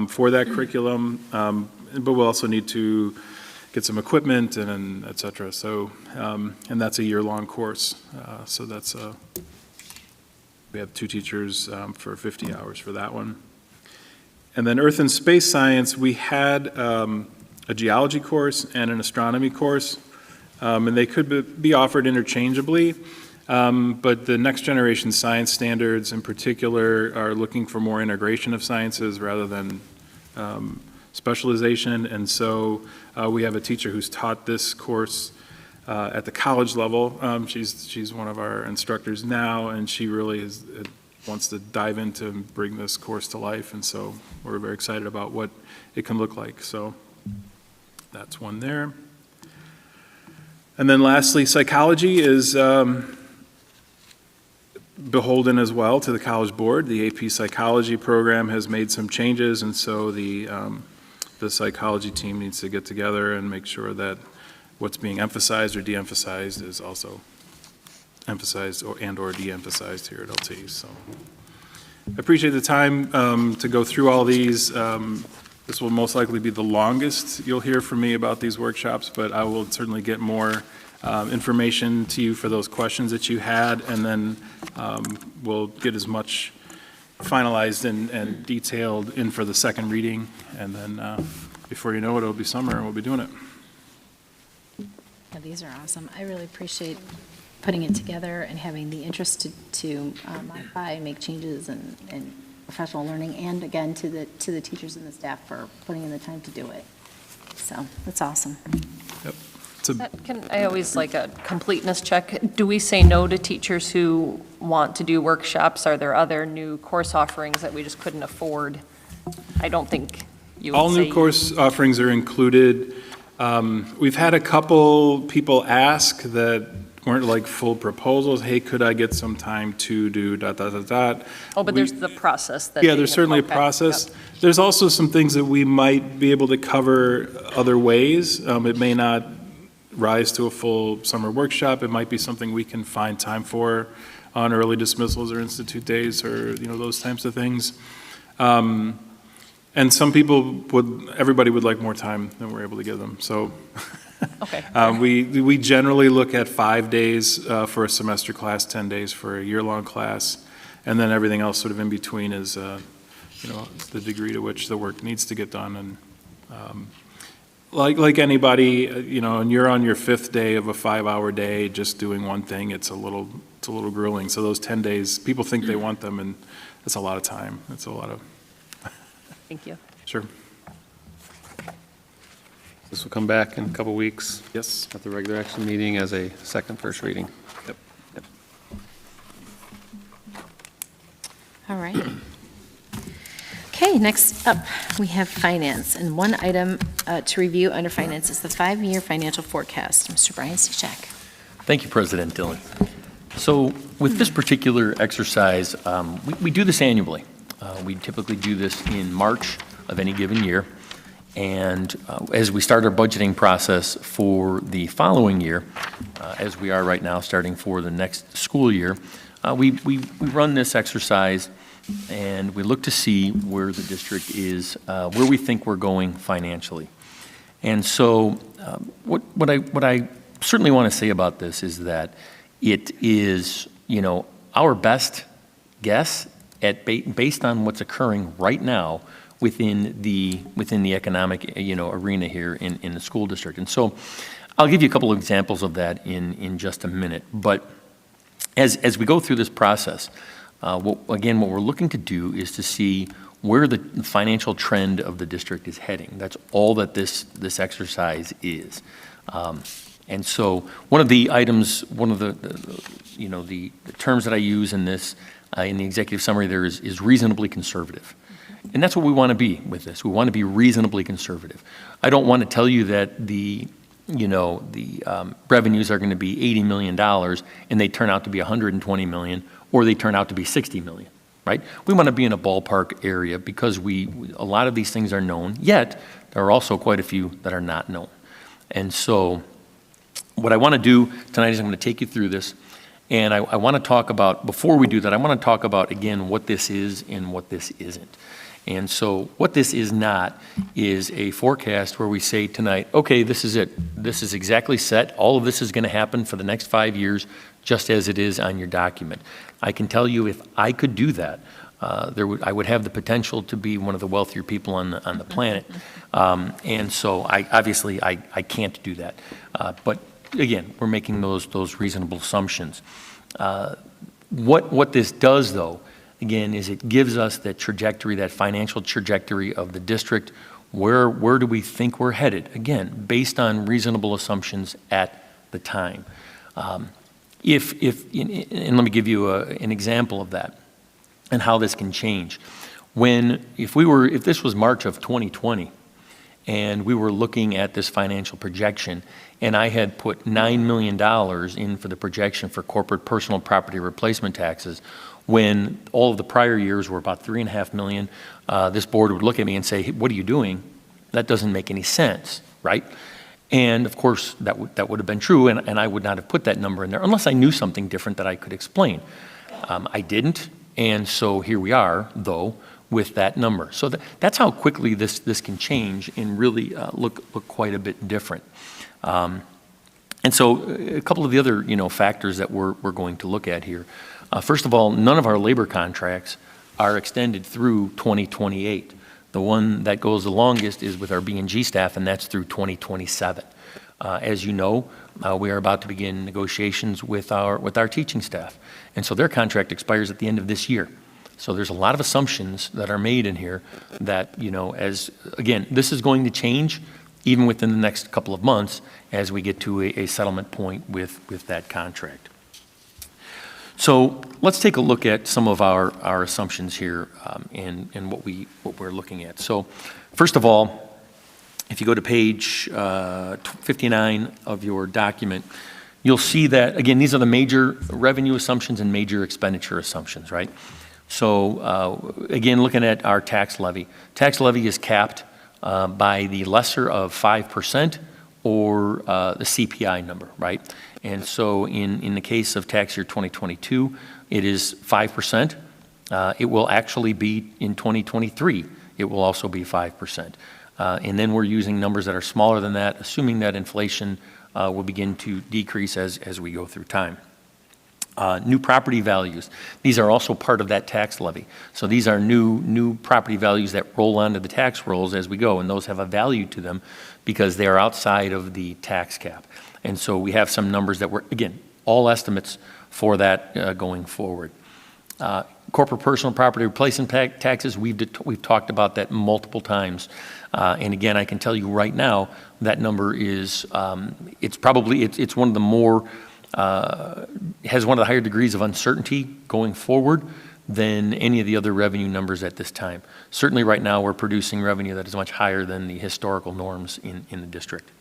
for that curriculum, but we'll also need to get some equipment and et cetera. So, and that's a year-long course. So that's we have 2 teachers for 50 hours for that one. And then Earth and Space Science, we had a geology course and an astronomy course, and they could be offered interchangeably. But the next generation science standards in particular are looking for more integration of sciences rather than specialization. And so we have a teacher who's taught this course at the college level. She's one of our instructors now, and she really wants to dive into and bring this course to life. And so we're very excited about what it can look like. So that's one there. And then lastly, psychology is beholden as well to the College Board. The AP Psychology program has made some changes, and so the psychology team needs to get together and make sure that what's being emphasized or de-emphasized is also emphasized or de-emphasized here at LT. So I appreciate the time to go through all these. This will most likely be the longest you'll hear from me about these workshops, but I will certainly get more information to you for those questions that you had, and then we'll get as much finalized and detailed in for the second reading, and then before you know it, it'll be summer and we'll be doing it. Yeah, these are awesome. I really appreciate putting it together and having the interest to modify and make changes and professional learning, and again to the teachers and the staff for putting in the time to do it. So that's awesome. Yep. Can I always like a completeness check? Do we say no to teachers who want to do workshops? Are there other new course offerings that we just couldn't afford? I don't think you would All new course offerings are included. We've had a couple people ask that weren't like full proposals. Hey, could I get some time to do ... Oh, but there's the process. Yeah, there's certainly a process. Yep. There's also some things that we might be able to cover other ways. It may not rise to a full summer workshop. It might be something we can find time for on early dismissals or institute days or, those types of things. And some people everybody would like more time than we're able to give them. So okay. We generally look at 5 days for a semester class, 10 days for a year-long class, and then everything else sort of in between is, the degree to which the work needs to get done. And like anybody, and you're on your 5th day of a 5-hour day just doing one thing, it's a little grueling. So those 10 days, people think they want them, and that's a lot of time. That's a lot of. Thank you. Sure. This will come back in a couple weeks. Yes. At the regular action meeting as a first reading. Yep. All right. Okay, next up, we have finance, and one item to review under finance is the 5-year financial forecast. Mr. Brian Stechak. Thank you, President Dillon. So with this particular exercise, we do this annually. We typically do this in March of any given year. And as we start our budgeting process for the following year, as we are right now, starting for the next school year, we run this exercise and we look to see where the district is, where we think we're going financially. And so what I certainly want to say about this is that it is, our best guess based on what's occurring right now within the economic, arena here in the school district. And so I'll give you a couple of examples of that in just a minute. But as we go through this process, what we're looking to do is to see where the financial trend of the district is heading. That's all that this exercise is. And so one of the items, the terms that I use in this, in the executive summary there is reasonably conservative. And that's what we want to be with this. We want to be reasonably conservative. I don't want to tell you that the revenues are going to be $80 million and they turn out to be $120 million, or they turn out to be $60 million, right? We want to be in a ballpark area because a lot of these things are known, yet there are also quite a few that are not known. And so what I want to do tonight is I'm going to take you through this, and I want to talk about, before we do that, I want to talk about, again, what this is and what this isn't. And so what this is not is a forecast where we say tonight, okay, this is it. This is exactly set. All of this is going to happen for the next 5 years, just as it is on your document. I can tell you if I could do that, I would have the potential to be one of the wealthier people on the planet. And so I can't do that. But again, we're making those reasonable assumptions. What this does, though, again, is it gives us that trajectory, that financial trajectory of the district. Where do we think we're headed? Again, based on reasonable assumptions at the time. And let me give you an example of that and how this can change. If this was March of 2020 and we were looking at this financial projection and I had put $9 million in for the projection for corporate personal property replacement taxes, when all of the prior years were about $3.5 million, this board would look at me and say, hey, what are you doing? That doesn't make any sense, right? And of course, that would have been true, and I would not have put that number in there unless I knew something different that I could explain. I didn't, and so here we are, though, with that number. So that's how quickly this can change and really look quite a bit different. And so a couple of the other factors that we're going to look at here. First of all, none of our labor contracts are extended through 2028. The one that goes the longest is with our B&G staff, and that's through 2027. As you know, we are about to begin negotiations with our teaching staff, and so their contract expires at the end of this year. So there's a lot of assumptions that are made in here that, again, this is going to change even within the next couple of months as we get to a settlement point with that contract. So let's take a look at some of our assumptions here and what we're looking at. So first of all, if you go to page 59 of your document, you'll see that, again, these are the major revenue assumptions and major expenditure assumptions, right? So again, looking at our tax levy. Tax levy is capped by the lesser of 5% or the CPI number, right? And so in the case of tax year 2022, it is 5%. It will actually be in 2023. It will also be 5%. And then we're using numbers that are smaller than that, assuming that inflation will begin to decrease as we go through time. New property values. These are also part of that tax levy. So these are new property values that roll onto the tax rolls as we go, and those have a value to them because they are outside of the tax cap. And so we have some numbers that were, again, all estimates for that going forward. Corporate personal property replacement taxes, we've talked about that multiple times. And again, I can tell you right now, that number is, it's one of the more, has one of the higher degrees of uncertainty going forward than any of the other revenue numbers at this time. Certainly right now, we're producing revenue that is much higher than the historical norms in the district.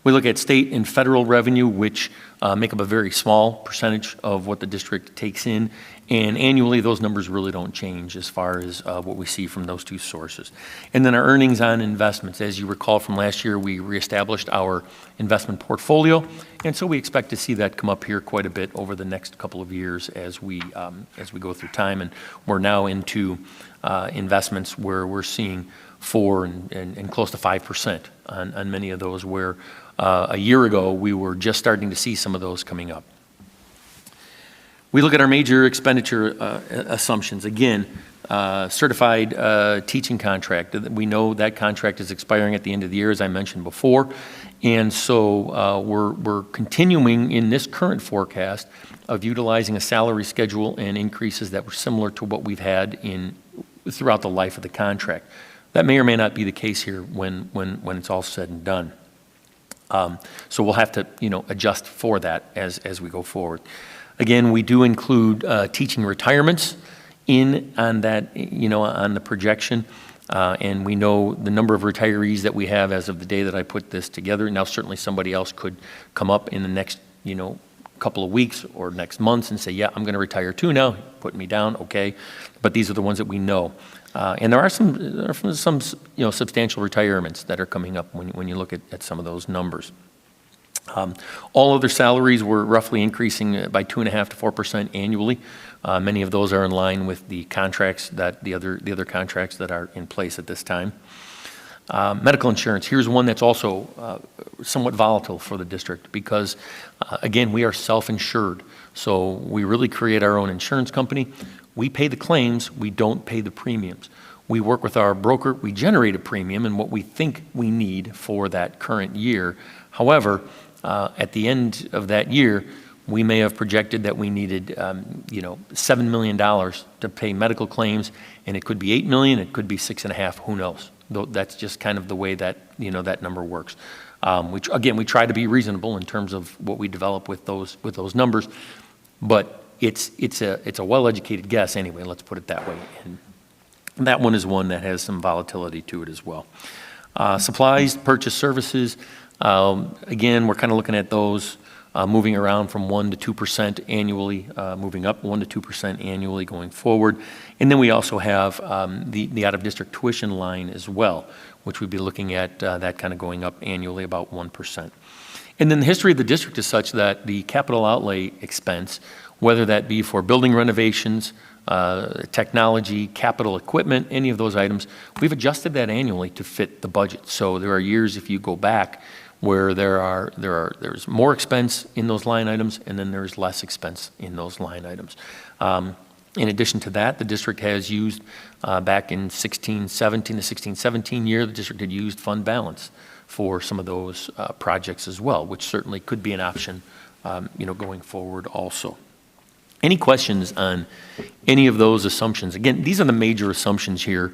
We look at state and federal revenue, which make up a very small percentage of what the district takes in. And annually, those numbers really don't change as far as what we see from those two sources. And then our earnings on investments. As you recall from last year, we reestablished our investment portfolio, and so we expect to see that come up here quite a bit over the next couple of years as we go through time. And we're now into investments where we're seeing 4 and close to 5% on many of those, where a year ago we were just starting to see some of those coming up. We look at our major expenditure assumptions. Again, certified teaching contract. We know that contract is expiring at the end of the year, as I mentioned before. And so we're continuing in this current forecast of utilizing a salary schedule and increases that were similar to what we've had throughout the life of the contract. That may or may not be the case here when it's all said and done. So we'll have to, adjust for that as we go forward. Again, we do include teaching retirements on that, on the projection. And we know the number of retirees that we have as of the day that I put this together. Now, certainly somebody else could come up in the next, couple of weeks or next months and say, yeah, I'm going to retire too now, put me down, okay. But these are the ones that we know. And there are some substantial retirements that are coming up when you look at some of those numbers. All other salaries were roughly increasing by 2.5% to 4% annually. Many of those are in line with the contracts the other contracts that are in place at this time. Medical insurance, here's one that's also somewhat volatile for the district because, again, we are self-insured. So we really create our own insurance company. We pay the claims, we don't pay the premiums. We work with our broker, we generate a premium and what we think we need for that current year. However, at the end of that year, we may have projected that we needed, $7 million to pay medical claims, and it could be $8 million, it could be $6.5 million, who knows? That's just kind of the way that, that number works. Which again, we try to be reasonable in terms of what we develop with those numbers, but it's a well-educated guess anyway. Let's put it that way. And that one is one that has some volatility to it as well. Supplies, purchase services. Again, we're kind of looking at those moving around from 1% to 2% annually, moving up 1% to 2% annually going forward. And then we also have the out-of-district tuition line as well, which we'd be looking at that kind of going up annually about 1%. And then the history of the district is such that the capital outlay expense, whether that be for building renovations, technology, capital equipment, any of those items, we've adjusted that annually to fit the budget. So there are years, if you go back, where there's more expense in those line items, and then there's less expense in those line items. In addition to that, the district has used, back in the 16-17 year, the district had used fund balance for some of those projects as well, which certainly could be an option, going forward also. Any questions on any of those assumptions? Again, these are the major assumptions here,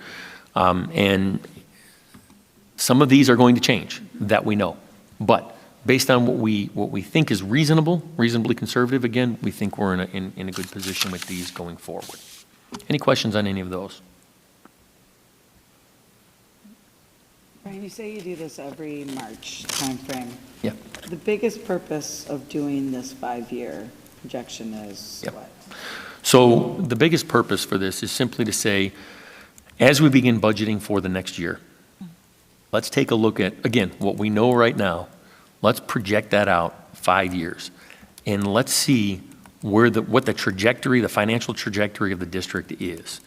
and some of these are going to change, that we know. But based on what we think is reasonably conservative, again, we think we're in a good position with these going forward. Any questions on any of those? Brian, you say you do this every March timeframe. Yeah. The biggest purpose of doing this 5-year projection is what? So the biggest purpose for this is simply to say, as we begin budgeting for the next year, let's take a look at, again, what we know right now. Let's project that out 5 years. And let's see what the trajectory, the financial trajectory of the district is.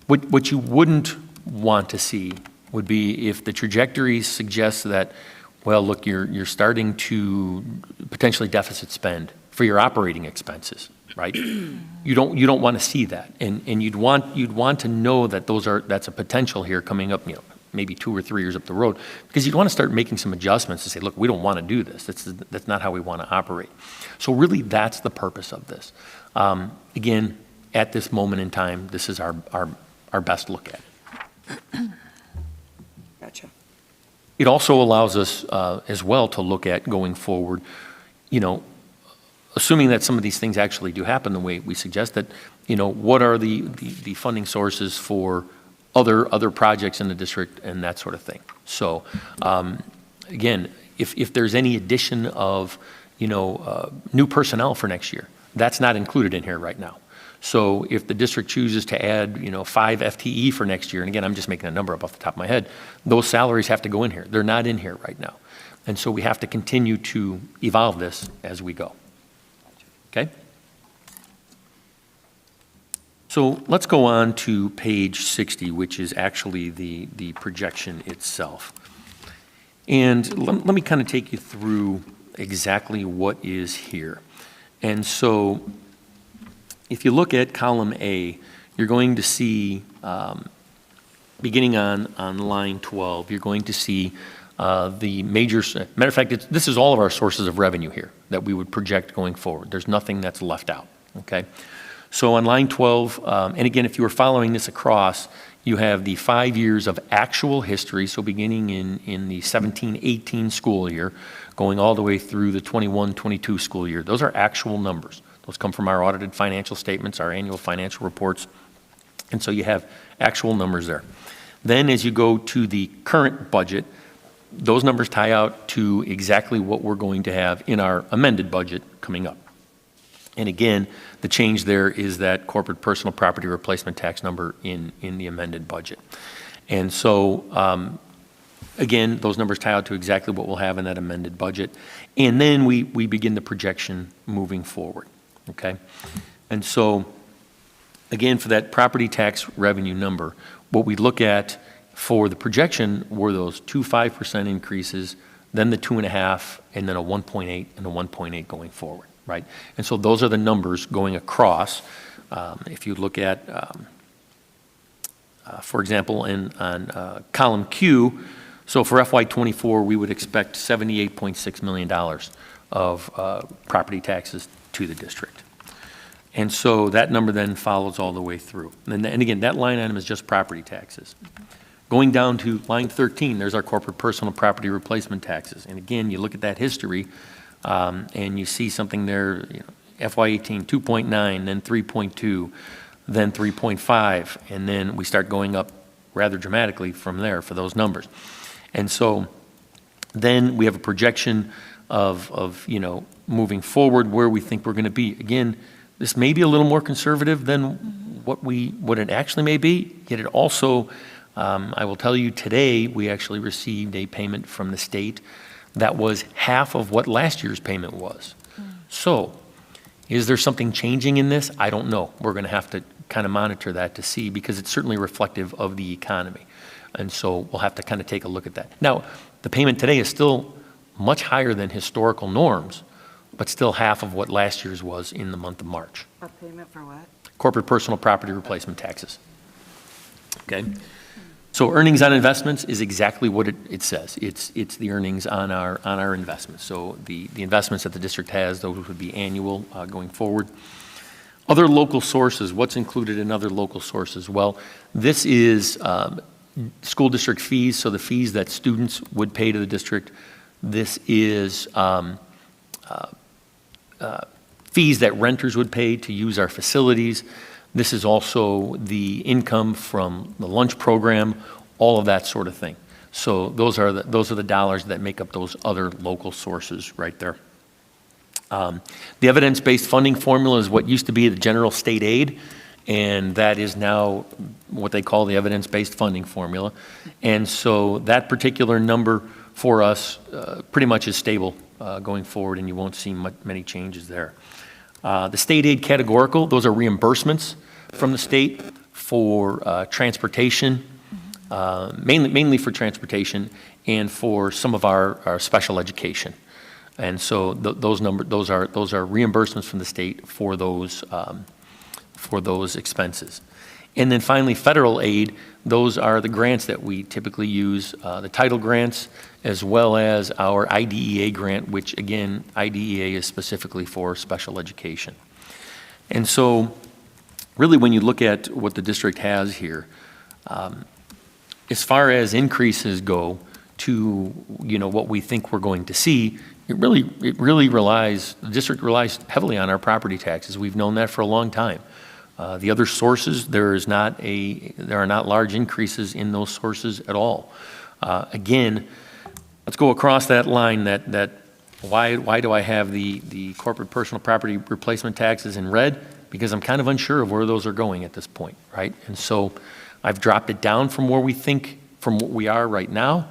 What you wouldn't want to see would be if the trajectory suggests that, well, look, you're starting to potentially deficit spend for your operating expenses, right? You don't want to see that. And you'd want to know that that's a potential here coming up, maybe 2 or 3 years up the road, because you'd want to start making some adjustments to say, look, we don't want to do this. That's not how we want to operate. So really, that's the purpose of this. Again, at this moment in time, this is our best look at it. Gotcha. It also allows us as well to look at going forward, assuming that some of these things actually do happen the way we suggest, that, what are the funding sources for other projects in the district and that sort of thing. So again, if there's any addition of new personnel for next year, that's not included in here right now. So if the district chooses to add, 5 FTE for next year, and again, I'm just making a number up off the top of my head, those salaries have to go in here. They're not in here right now. And so we have to continue to evolve this as we go. Okay? So let's go on to page 60, which is actually the projection itself. And let me kind of take you through exactly what is here. And so if you look at column A, you're going to see, beginning on line 12, you're going to see the major, matter of fact, this is all of our sources of revenue here that we would project going forward. There's nothing that's left out, okay? So on line 12, and again, if you were following this across, you have the 5 years of actual history, so beginning in the 17-18 school year, going all the way through the 21-22 school year. Those are actual numbers. Those come from our audited financial statements, our annual financial reports, and so you have actual numbers there. Then as you go to the current budget, those numbers tie out to exactly what we're going to have in our amended budget coming up. And again, the change there is that corporate personal property replacement tax number in the amended budget. And so, again, those numbers tie out to exactly what we'll have in that amended budget. And then we begin the projection moving forward, okay? And so, again, for that property tax revenue number, what we look at for the projection were those 2 5% increases, then the 2.5, and then a 1.8 and a 1.8 going forward. Right? And so those are the numbers going across. If you look at, for example, on column Q, so for FY24, we would expect $78.6 million of property taxes to the district. And so that number then follows all the way through. And again, that line item is just property taxes. Going down to line 13, there's our corporate personal property replacement taxes. And again, you look at that history, and you see something there, FY18, 2.9, then 3.2, then 3.5, and then we start going up rather dramatically from there for those numbers. And so then we have a projection of moving forward where we think we're going to be. Again, this may be a little more conservative than what it actually may be, yet it also, I will tell you today, we actually received a payment from the state that was half of what last year's payment was. So, is there something changing in this? I don't know. We're going to have to kind of monitor that to see, because it's certainly reflective of the economy. And so we'll have to kind of take a look at that. Now, the payment today is still much higher than historical norms, but still half of what last year's was in the month of March. A payment for what? Corporate personal property replacement taxes. Okay? So earnings on investments is exactly what it says. It's the earnings on our investments. So the investments that the district has, those would be annual going forward. Other local sources, what's included in other local sources? Well, this is school district fees, so the fees that students would pay to the district. This is fees that renters would pay to use our facilities. This is also the income from the lunch program, all of that sort of thing. So those are the dollars that make up those other local sources right there. The evidence-based funding formula is what used to be the general state aid, and that is now what they call the evidence-based funding formula. And so that particular number for us pretty much is stable going forward, and you won't see many changes there. The state aid categorical, those are reimbursements from the state for transportation, mainly for transportation, and for some of our special education. And so those are reimbursements from the state for those expenses. And then finally, federal aid, those are the grants that we typically use, the title grants, as well as our IDEA grant, which again, IDEA is specifically for special education. And so really when you look at what the district has here, as far as increases go to, what we think we're going to see, it really relies, the district relies heavily on our property taxes. We've known that for a long time. The other sources, there are not large increases in those sources at all. Again, let's go across that line why do I have the corporate personal property replacement taxes in red? because I'm kind of unsure of where those are going at this point, right? And so I've dropped it down from where we think, from what we are right now,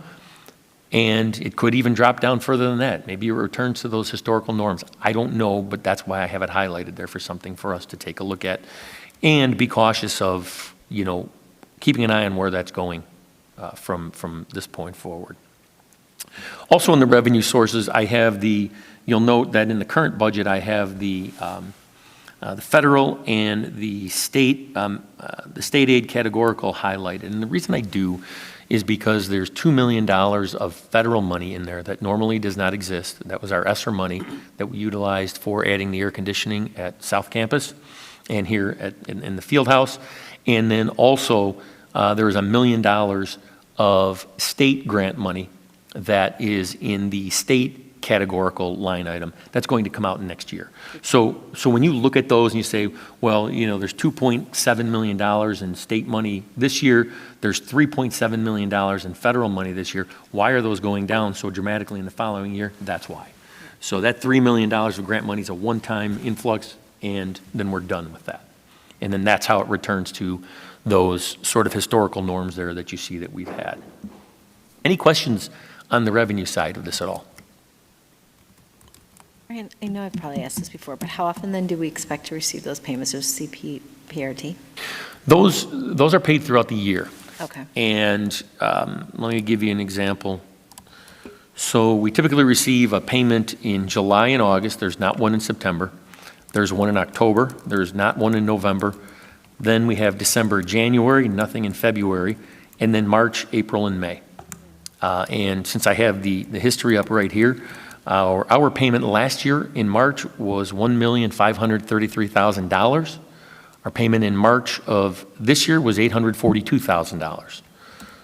and it could even drop down further than that. Maybe it returns to those historical norms. I don't know, but that's why I have it highlighted there for something for us to take a look at and be cautious of, keeping an eye on where that's going from this point forward. Also in the revenue sources, I have you'll note that in the current budget, I have the federal and the state aid categorical highlighted. And the reason I do is because there's $2 million of federal money in there that normally does not exist. That was our ESSER money that we utilized for adding the air conditioning at South Campus and here in the field house. And then also there is $1 million of state grant money that is in the state categorical line item that's going to come out next year. So when you look at those and you say, well, there's $2.7 million in state money this year, there's $3.7 million in federal money this year, why are those going down so dramatically in the following year? That's why. So that $3 million of grant money is a one-time influx, and then we're done with that. And then that's how it returns to those sort of historical norms there that you see that we've had. Any questions on the revenue side of this at all? Ryan, I know I've probably asked this before, but how often then do we expect to receive those payments, those CPRT? Those are paid throughout the year. Okay. And let me give you an example. So we typically receive a payment in July and August. There's not one in September. There's one in October. There's not one in November. Then we have December, January, nothing in February, and then March, April, and May. And since I have the history up right here, our payment last year in March was $1,533,000. Our payment in March of this year was $842,000.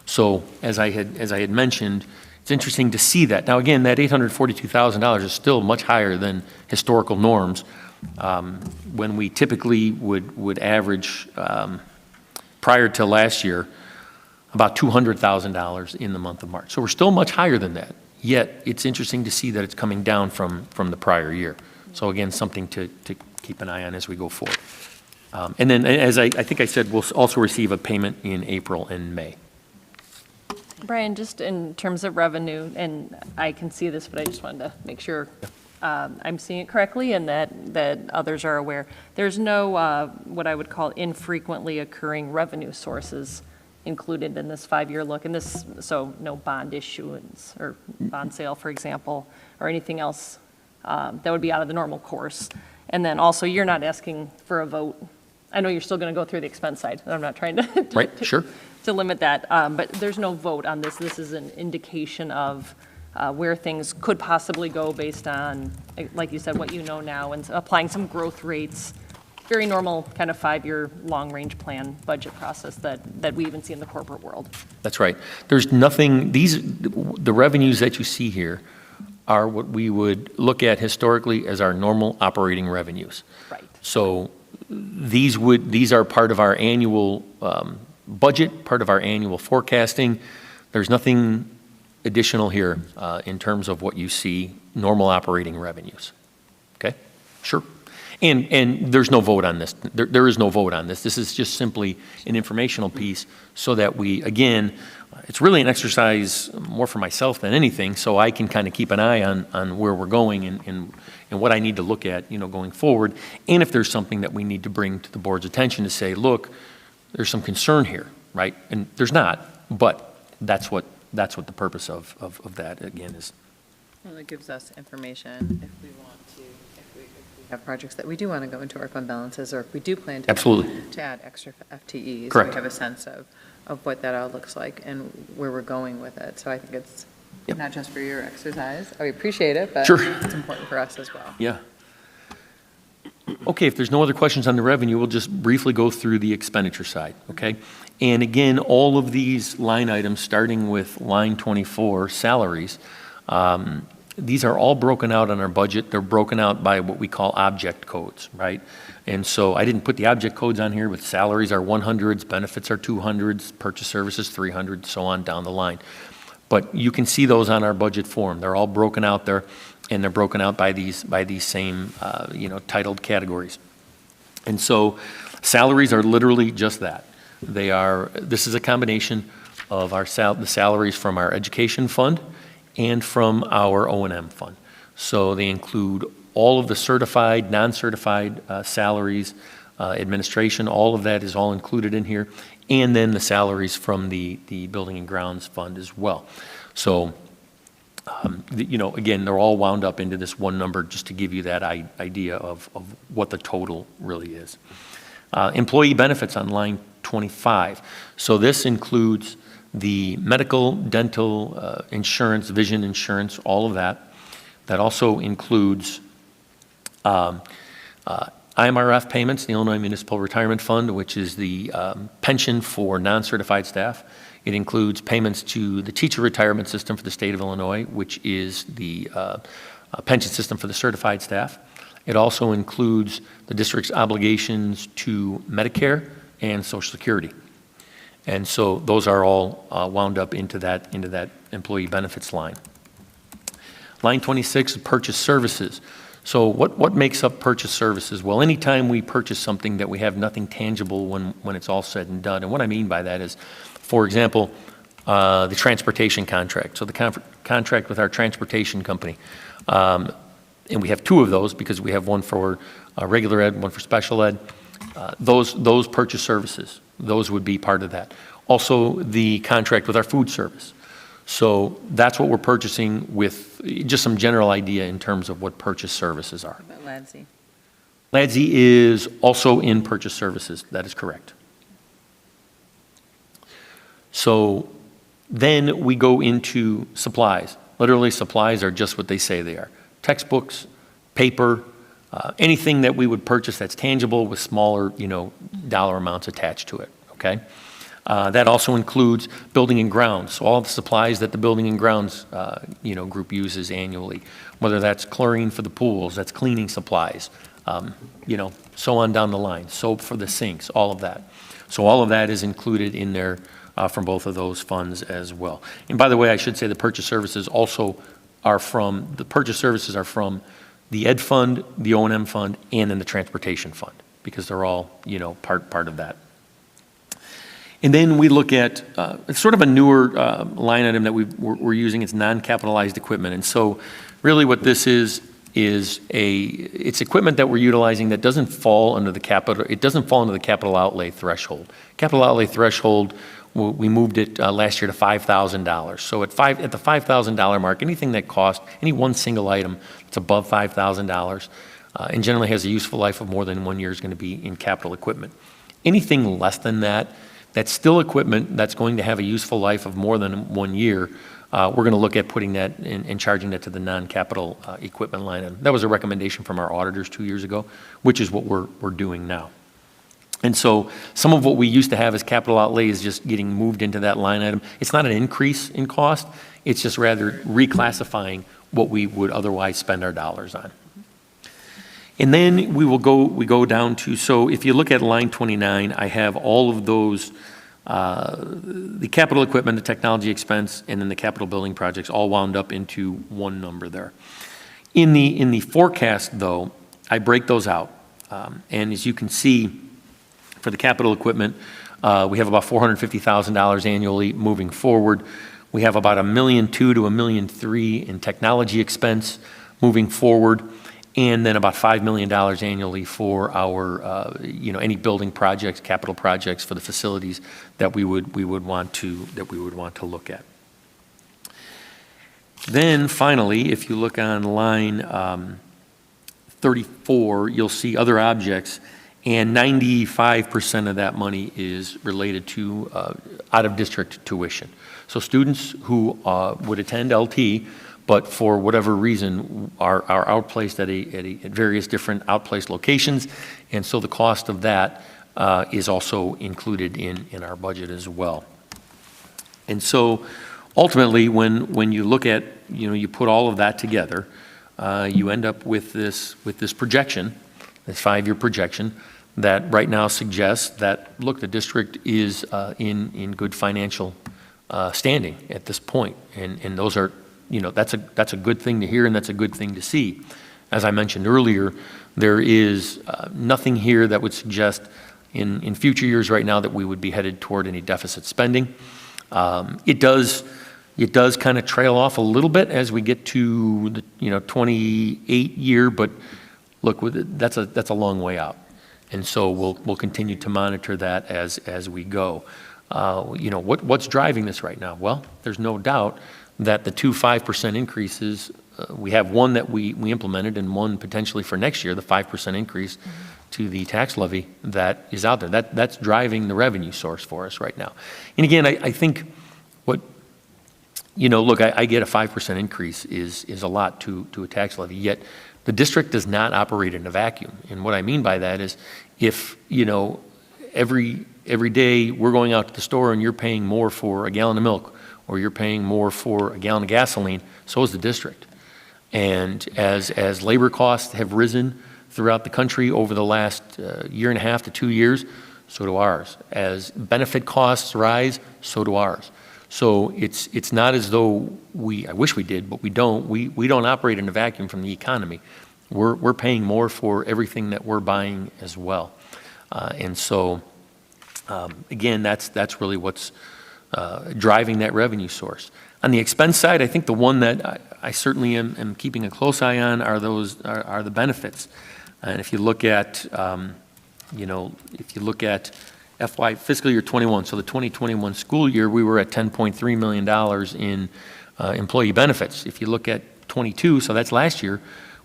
So as I had mentioned, it's interesting to see that. Now again, that $842,000 is still much higher than historical norms. When we typically would average prior to last year about $200,000 in the month of March. So we're still much higher than that. Yet, it's interesting to see that it's coming down from the prior year. So again, something to keep an eye on as we go forward. And then, as I think I said, we'll also receive a payment in April and May. Brian, just in terms of revenue, and I can see this, but I just wanted to make sure I'm seeing it correctly and that others are aware. There's no what I would call infrequently occurring revenue sources included in this 5-year look, and this, so no bond issuance or bond sale, for example, or anything else that would be out of the normal course. And then also, you're not asking for a vote. I know you're still going to go through the expense side, and I'm not trying to right, sure, to limit that, but there's no vote on this. This is an indication of where things could possibly go based on, like you said, what you know now, and applying some growth rates. Very normal kind of 5-year long-range plan budget process that we even see in the corporate world. That's right. There's nothing, the revenues that you see here are what we would look at historically as our normal operating revenues. Right. So these are part of our annual budget, part of our annual forecasting. There's nothing additional here in terms of what you see, normal operating revenues. Okay? Sure. And there's no vote on this. There is no vote on this. This is just simply an informational piece so that we, again, it's really an exercise more for myself than anything, so I can kind of keep an eye on where we're going and what I need to look at, going forward. And if there's something that we need to bring to the board's attention to say, look, there's some concern here, right? And there's not, but that's what the purpose of that, again, is. Well, it gives us information if we want to, if we have projects that we do want to go into our fund balances, or if we do plan to. Absolutely. To add extra FTEs. Correct. We have a sense of what that all looks like and where we're going with it. So I think it's not just for your exercise. I appreciate it, but Sure. It's important for us as well. Yeah. Okay, if there's no other questions on the revenue, we'll just briefly go through the expenditure side, okay? And again, all of these line items, starting with line 24, salaries, these are all broken out on our budget. They're broken out by what we call object codes, right? And so I didn't put the object codes on here, but salaries are 100s, benefits are 200s, purchase services 300, so on down the line. But you can see those on our budget form. They're all broken out there, and they're broken out by these same titled categories. And so salaries are literally just that. This is a combination of the salaries from our education fund and from our O&M fund. So they include all of the certified, non-certified salaries, administration, all of that is all included in here, and then the salaries from the building and grounds fund as well. So, again, they're all wound up into this one number just to give you that idea of what the total really is. Employee benefits on line 25. So this includes the medical, dental insurance, vision insurance, all of that. That also includes IMRF payments, the Illinois Municipal Retirement Fund, which is the pension for non-certified staff. It includes payments to the teacher retirement system for the state of Illinois, which is the pension system for the certified staff. It also includes the district's obligations to Medicare and Social Security. And so those are all wound up into that employee benefits line. Line 26 is purchase services. So what makes up purchase services? Well, anytime we purchase something that we have nothing tangible when it's all said and done. And what I mean by that is, for example, the transportation contract. So the contract with our transportation company. And we have two of those because we have one for regular ed, one for special ed. Those purchase services, those would be part of that. Also, the contract with our food service. So that's what we're purchasing with just some general idea in terms of what purchase services are. What about LADSI? LADSI is also in purchase services. That is correct. So then we go into supplies. Literally, supplies are just what they say they are. Textbooks, paper, anything that we would purchase that's tangible with smaller, dollar amounts attached to it, okay? That also includes building and grounds, so all the supplies that the building and grounds, group uses annually, whether that's chlorine for the pools, that's cleaning supplies, so on down the line, soap for the sinks, all of that. So all of that is included in there from both of those funds as well. And by the way, I should say the purchase services are from the Ed Fund, the O&M Fund, and then the Transportation Fund, because they're all, part of that. And then we look at, it's sort of a newer line item that we're using, it's non-capitalized equipment. And so really what this is it's equipment that we're utilizing that doesn't fall under the capital outlay threshold. Capital outlay threshold, we moved it last year to $5,000. So at the $5,000 mark, anything that costs, any one single item that's above $5,000 and generally has a useful life of more than 1 year is going to be in capital equipment. Anything less than that, that's still equipment that's going to have a useful life of more than 1 year. We're going to look at putting that and charging that to the non-capital equipment line item. That was a recommendation from our auditors 2 years ago, which is what we're doing now. And so some of what we used to have as capital outlay is just getting moved into that line item. It's not an increase in cost. It's just rather reclassifying what we would otherwise spend our dollars on. And then we go down to, so if you look at line 29, I have all of those, the capital equipment, the technology expense, and then the capital building projects all wound up into one number there. In the forecast, though, I break those out. And as you can see, for the capital equipment, we have about $450,000 annually moving forward. We have about $1.2 million to $1.3 million in technology expense moving forward, and then about $5 million annually for our, any building projects, capital projects for the facilities that we would want to look at. Then finally, if you look on line 34, you'll see other objects. And 95% of that money is related to out-of-district tuition. So students who would attend LT, but for whatever reason are outplaced at various different outplaced locations, and so the cost of that is also included in our budget as well. And so ultimately, when you look at, you put all of that together, you end up with this projection, this 5-year projection, that right now suggests that, look, the district is in good financial standing at this point. And those are, that's a good thing to hear, and that's a good thing to see. As I mentioned earlier, There is nothing here that would suggest in future years right now that we would be headed toward any deficit spending. It does kind of trail off a little bit as we get to the 28 year, but look, that's a long way out. And so we'll continue to monitor that as we go. What's driving this right now? Well, there's no doubt that the 2 5% increases, we have one that we implemented and one potentially for next year, the 5% increase to the tax levy that is out there. That's driving the revenue source for us right now. And again, I think I get a 5% increase is a lot to a tax levy, yet the district does not operate in a vacuum. And what I mean by that is if, every day we're going out to the store and you're paying more for a gallon of milk or you're paying more for a gallon of gasoline, so is the district. And as labor costs have risen throughout the country over the last year and a half to 2 years, so do ours. As benefit costs rise, so do ours. So it's not as though I wish we did, but we don't. We don't operate in a vacuum from the economy. We're paying more for everything that we're buying as well. And so, again, that's really what's driving that revenue source. On the expense side, I think the one that I certainly am keeping a close eye on are the benefits. And if you look at, fiscal year 21, so the 2021 school year, we were at $10.3 million in employee benefits. If you look at 22, so that's last year,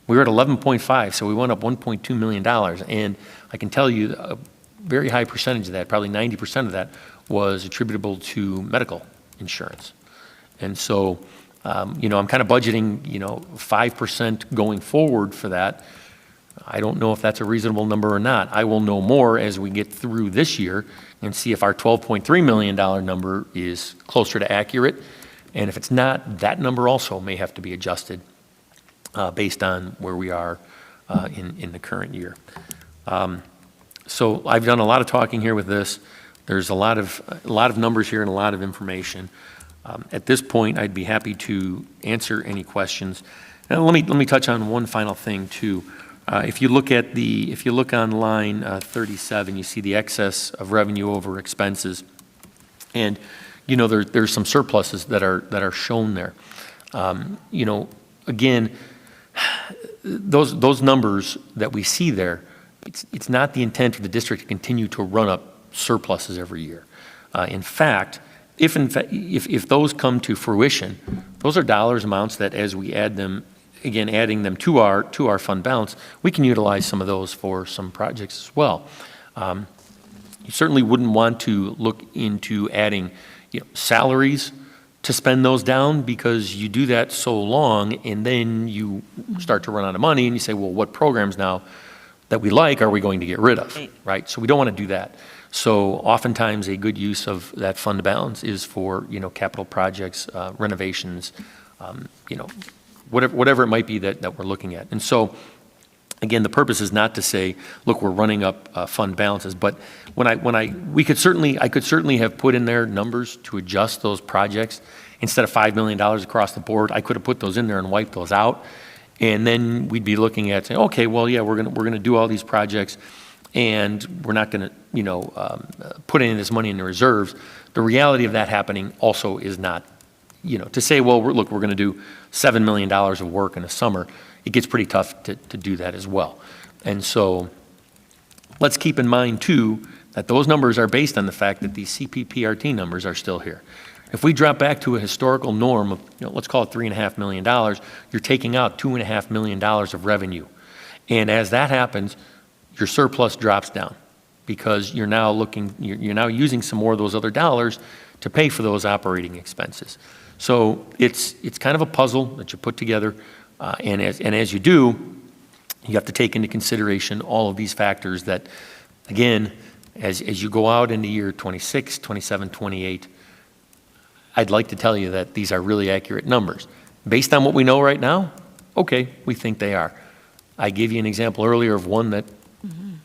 we were at 11.5, so we went up $1.2 million. And I can tell you a very high percentage of that, probably 90% of that, was attributable to medical insurance. And so, I'm kind of budgeting, 5% going forward for that. I don't know if that's a reasonable number or not. I will know more as we get through this year and see if our $12.3 million number is closer to accurate. And if it's not, that number also may have to be adjusted based on where we are in the current year. So I've done a lot of talking here with this. There's a lot of numbers here and a lot of information. At this point, I'd be happy to answer any questions. Now, let me touch on one final thing too. If you look on line 37, you see the excess of revenue over expenses, and there's some surpluses that are shown there. Again, those numbers that we see there, it's not the intent of the district to continue to run up surpluses every year. In fact, if those come to fruition, those are dollars amounts that as we add them. Again, adding them to our fund balance, we can utilize some of those for some projects as well. You certainly wouldn't want to look into adding salaries to spend those down, because you do that so long and then you start to run out of money and you say, well, what programs now that we like are we going to get rid of, right? So we don't want to do that. So oftentimes a good use of that fund balance is for capital projects, renovations, whatever it might be that we're looking at. And so, again, the purpose is not to say, look, we're running up fund balances, but I could certainly have put in there numbers to adjust those projects. Instead of $5 million across the board, I could have put those in there and wiped those out. And then we'd be looking at saying, okay, well, yeah, we're gonna do all these projects, and we're not gonna, put any of this money in the reserves. The reality of that happening also is not, to say, well, we're going to do $7 million of work in a summer, it gets pretty tough to do that as well. And so let's keep in mind, too, that those numbers are based on the fact that these CPPRT numbers are still here. If we drop back to a historical norm of, let's call it $3.5 million, you're taking out $2.5 million of revenue. And as that happens, your surplus drops down, because you're now using some more of those other dollars to pay for those operating expenses. So it's kind of a puzzle that you put together, and as you do, you have to take into consideration all of these factors that, again, as you go out into year 26, 27, 28, I'd like to tell you that these are really accurate numbers. Based on what we know right now, okay, we think they are. I gave you an example earlier of one that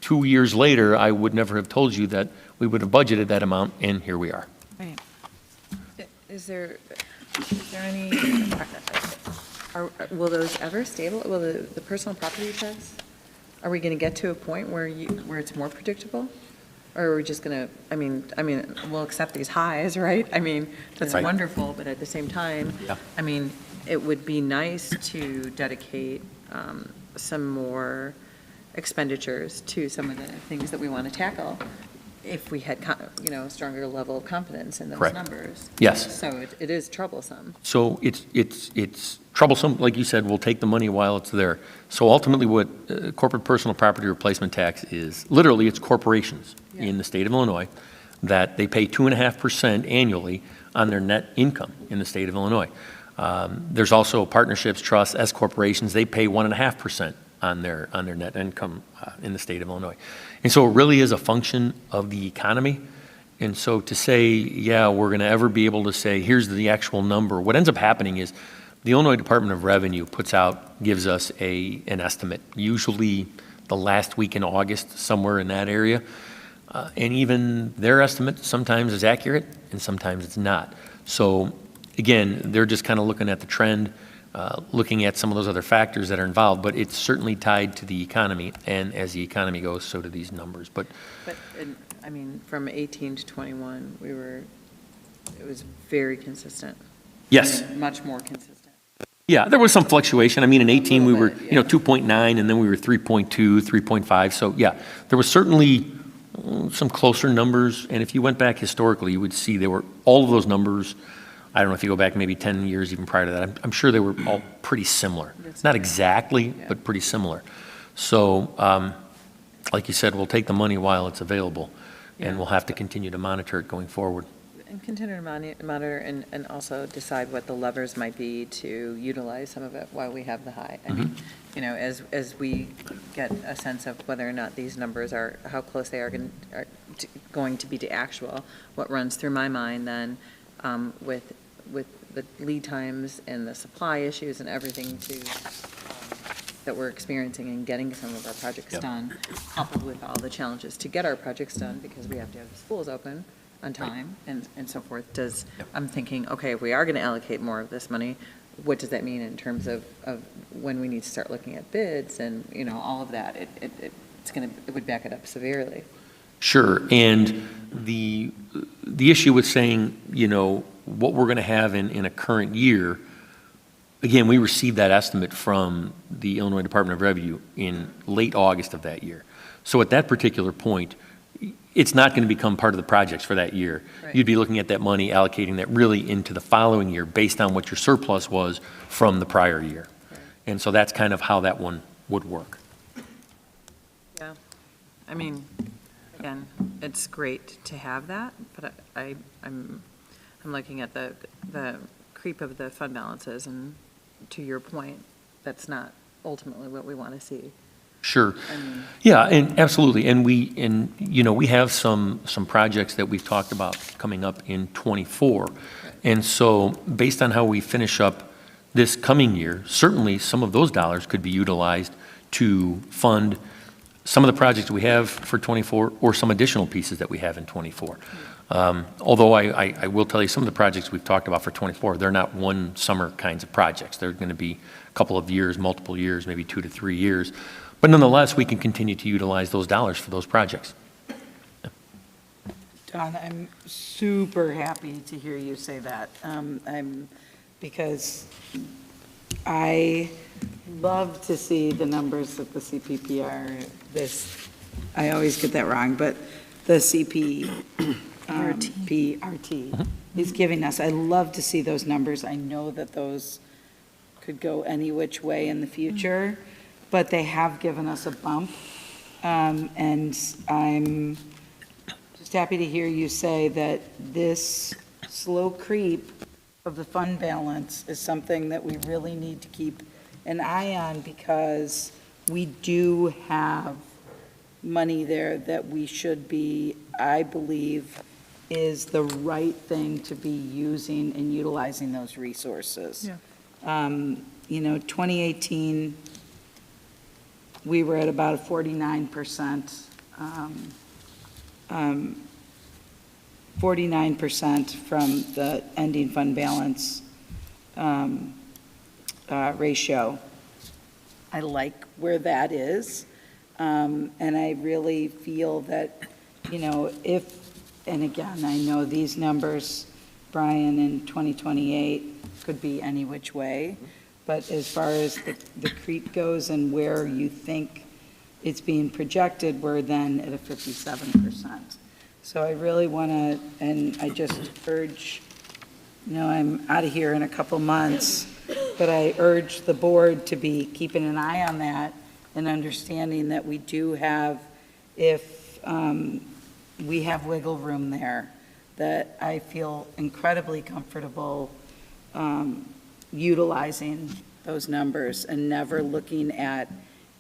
2 years later, I would never have told you that we would have budgeted that amount, and here we are. Right. Is there any, will those ever stable, will the personal property tax Are we going to get to a point where it's more predictable? Or are we just going to, I mean, we'll accept these highs, right? I mean, that's Right. wonderful, but at the same time, Yeah. I mean, it would be nice to dedicate some more expenditures to some of the things that we want to tackle if we had, a stronger level of confidence in those Correct. numbers. Yes. So it is troublesome. So it's troublesome, like you said, we'll take the money while it's there. So ultimately, what corporate personal property replacement tax is, literally, it's corporations in the state of Illinois that they pay 2.5% annually on their net income in the state of Illinois. There's also partnerships, trusts, S corporations, they pay 1.5% on their net income in the state of Illinois. And so it really is a function of the economy. And so to say, yeah, we're going to ever be able to say, here's the actual number, what ends up happening is the Illinois Department of Revenue gives us an estimate, usually the last week in August, somewhere in that area. And even their estimate sometimes is accurate and sometimes it's not. So again, they're just kind of looking at the trend, looking at some of those other factors that are involved, but it's certainly tied to the economy. And as the economy goes, so do these numbers. But I mean, from 18 to 21, it was very consistent. Yes. Much more consistent. Yeah, there was some fluctuation. I mean, in 18, we were, 2.9, and then we were 3.2, 3.5. So yeah, there was certainly some closer numbers. And if you went back historically, you would see they were all of those numbers. I don't know if you go back maybe 10 years even prior to that. I'm sure they were all pretty similar. Not exactly, but pretty similar. So like you said, we'll take the money while it's available, and we'll have to continue to monitor it going forward. And continue to monitor and also decide what the levers might be to utilize some of it while we have the high. I mean, as we get a sense of whether or not these numbers are, how close they are going to be to actual, what runs through my mind then with the lead times and the supply issues and everything that we're experiencing and getting some of our projects done, coupled with all the challenges to get our projects done because we have to have the schools open on time and so forth. I'm thinking, okay, if we are going to allocate more of this money, what does that mean in terms of when we need to start looking at bids and, all of that? It would back it up severely. Sure, and the issue with saying, what we're going to have in a current year, again, we received that estimate from the Illinois Department of Revenue in late August of that year. So at that particular point, it's not going to become part of the projects for that year. Right. You'd be looking at that money, allocating that really into the following year based on what your surplus was from the prior year. Right. And so that's kind of how that one would work. Yeah, I mean, again, it's great to have that, but I'm looking at the creep of the fund balances, and to your point, that's not ultimately what we want to see. Sure. Yeah, and absolutely. And we have some projects that we've talked about coming up in '24. And so based on how we finish up this coming year, certainly some of those dollars could be utilized to fund some of the projects we have for '24 or some additional pieces that we have in '24. Although I will tell you, some of the projects we've talked about for '24, they're not one summer kinds of projects. They're going to be a couple of years, multiple years, maybe 2 to 3 years. But nonetheless, we can continue to utilize those dollars for those projects. Dawn, I'm super happy to hear you say that. Because I love to see the numbers that the CPPR, I always get that wrong, but the PRT is giving us. I love to see those numbers. I know that those could go any which way in the future, but they have given us a bump. And I'm just happy to hear you say that this slow creep of the fund balance is something that we really need to keep an eye on, because we do have money there that we should be, I believe, is the right thing to be using and utilizing those resources. Yeah. 2018, we were at about a 49%, 49% from the ending fund balance ratio. I like where that is. And I really feel that, you know, and again, I know these numbers, Brian, in 2028 could be any which way, but as far as the creep goes and where you think it's being projected, we're then at a 57%. So I really want to, and I just urge, you know, I'm out of here in a couple months, but I urge the board to be keeping an eye on that and understanding that we do have, if we have wiggle room there, that I feel incredibly comfortable utilizing those numbers and never looking at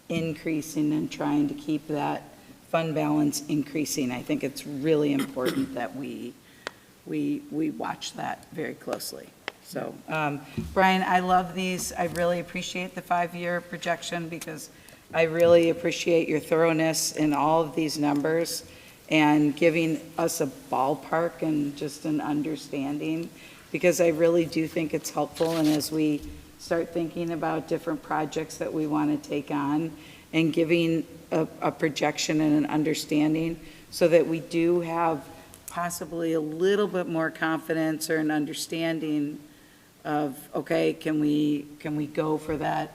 increasing and trying to keep that fund balance increasing. I think it's really important that we watch that very closely. So, Brian, I love these. I really appreciate the 5-year projection because I really appreciate your thoroughness in all of these numbers and giving us a ballpark and just an understanding, because I really do think it's helpful. And as we start thinking about different projects that we want to take on and giving a projection and an understanding so that we do have possibly a little bit more confidence or an understanding of, okay, can we go for that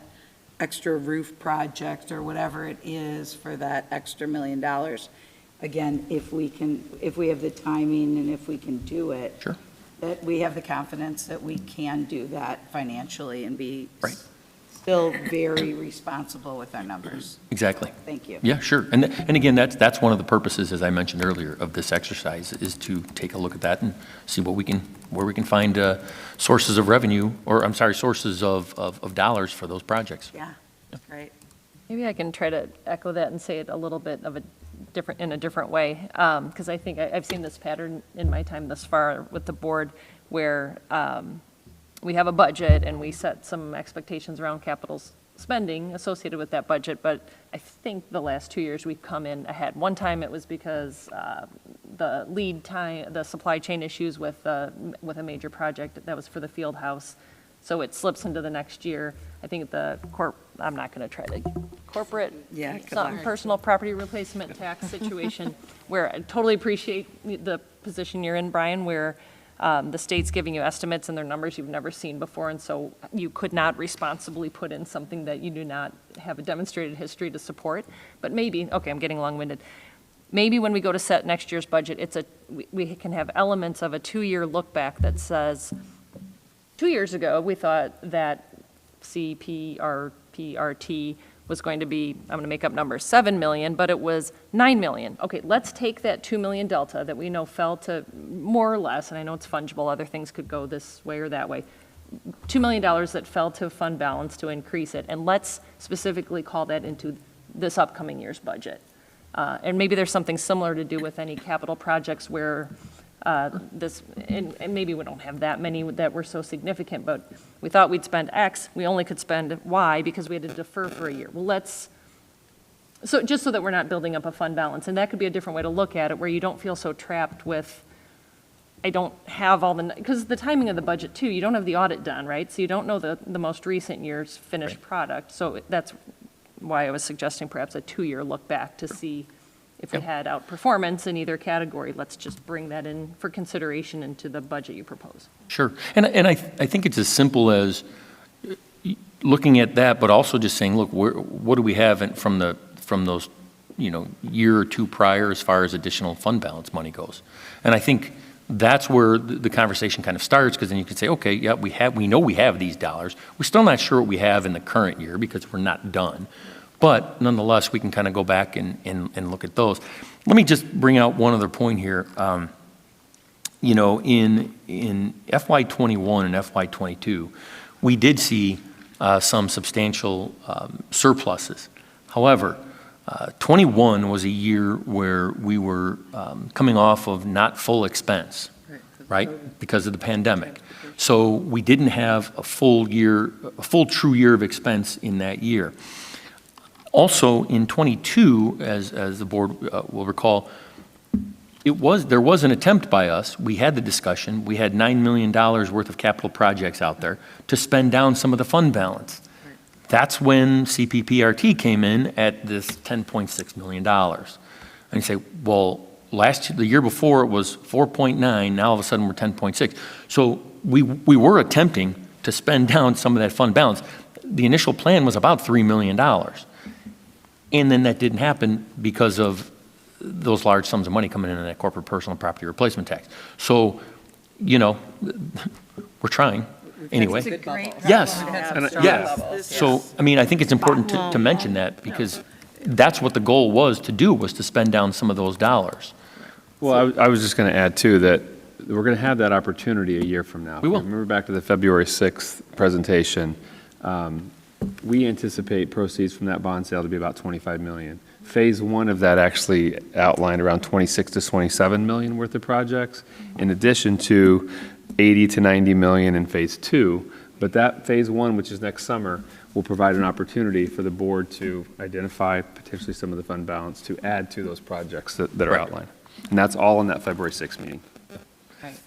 extra roof project or whatever it is for that extra $1 million. Again, if we have the timing and if we can do it. Sure. That we have the confidence that we can do that financially and be still very responsible with our numbers. Exactly. Thank you. Yeah, sure. And again, that's one of the purposes, as I mentioned earlier, of this exercise, is to take a look at that and see where we can find sources of revenue, or I'm sorry, sources of dollars for those projects. Yeah, right. Maybe I can try to echo that and say it a little bit in a different way, because I think I've seen this pattern in my time thus far with the board, where we have a budget and we set some expectations around capital spending associated with that budget, but I think the last 2 years we've come in ahead. One time it was because the lead time, the supply chain issues with a major project that was for the field house, so it slips into the next year. I think I'm not going to try to corporate, something personal property replacement tax situation, where I totally appreciate the position you're in, Brian, where the state's giving you estimates and they're numbers you've never seen before, and so you could not responsibly put in something that you do not have a demonstrated history to support. But maybe, okay, I'm getting long-winded. Maybe when we go to set next year's budget, we can have elements of a 2-year look back that says, 2 years ago, we thought that CPRPRT was going to be, I'm going to make up numbers, 7 million, but it was 9 million. Okay, let's take that 2 million delta that we know fell to more or less, and I know it's fungible, other things could go this way or that way, $2 million that fell to fund balance to increase it, and let's specifically call that into this upcoming year's budget. And maybe there's something similar to do with any capital projects where and maybe we don't have that many that were so significant, but we thought we'd spend X, we only could spend Y because we had to defer for a year. Well, just so that we're not building up a fund balance, and that could be a different way to look at it, where you don't feel so trapped with, I don't have all because the timing of the budget too, you don't have the audit done, right? So you don't know the most recent year's finished product. So that's why I was suggesting perhaps a 2-year look back to see if we had outperformance in either category. Let's just bring that in for consideration into the budget you propose. Sure. And I think it's as simple as looking at that, but also just saying, look, what do we have from those, year or two prior as far as additional fund balance money goes? And I think that's where the conversation kind of starts, because then you can say, okay, yeah, we know we have these dollars. We're still not sure what we have in the current year because we're not done. But nonetheless, we can kind of go back and look at those. Let me just bring out one other point here. In FY21 and FY22, we did see some substantial surpluses. However, 21 was a year where we were coming off of not full expense, right? Because of the pandemic. So we didn't have a full true year of expense in that year. Also, in 22, as the board will recall, there was an attempt by us. We had the discussion. We had $9 million worth of capital projects out there to spend down some of the fund balance. That's when CPPRT came in at this $10.6 million. And you say, well, the year before it was 4.9, now all of a sudden we're 10.6. So we were attempting to spend down some of that fund balance. The initial plan was about $3 million. And then that didn't happen because of those large sums of money coming in that corporate personal property replacement tax. So, you know, we're trying anyway. Yes. Yeah. So, I mean, I think it's important to mention that because that's what the goal was to spend down some of those dollars. Well, I was just going to add too that we're going to have that opportunity a year from now. We will. Remember back to the February 6th presentation. We anticipate proceeds from that bond sale to be about $25 million. Phase one of that actually outlined around 26 to 27 million worth of projects, in addition to 80 to 90 million in phase two. But that phase one, which is next summer, will provide an opportunity for the board to identify potentially some of the fund balance to add to those projects that are outlined. And that's all in that February 6th meeting.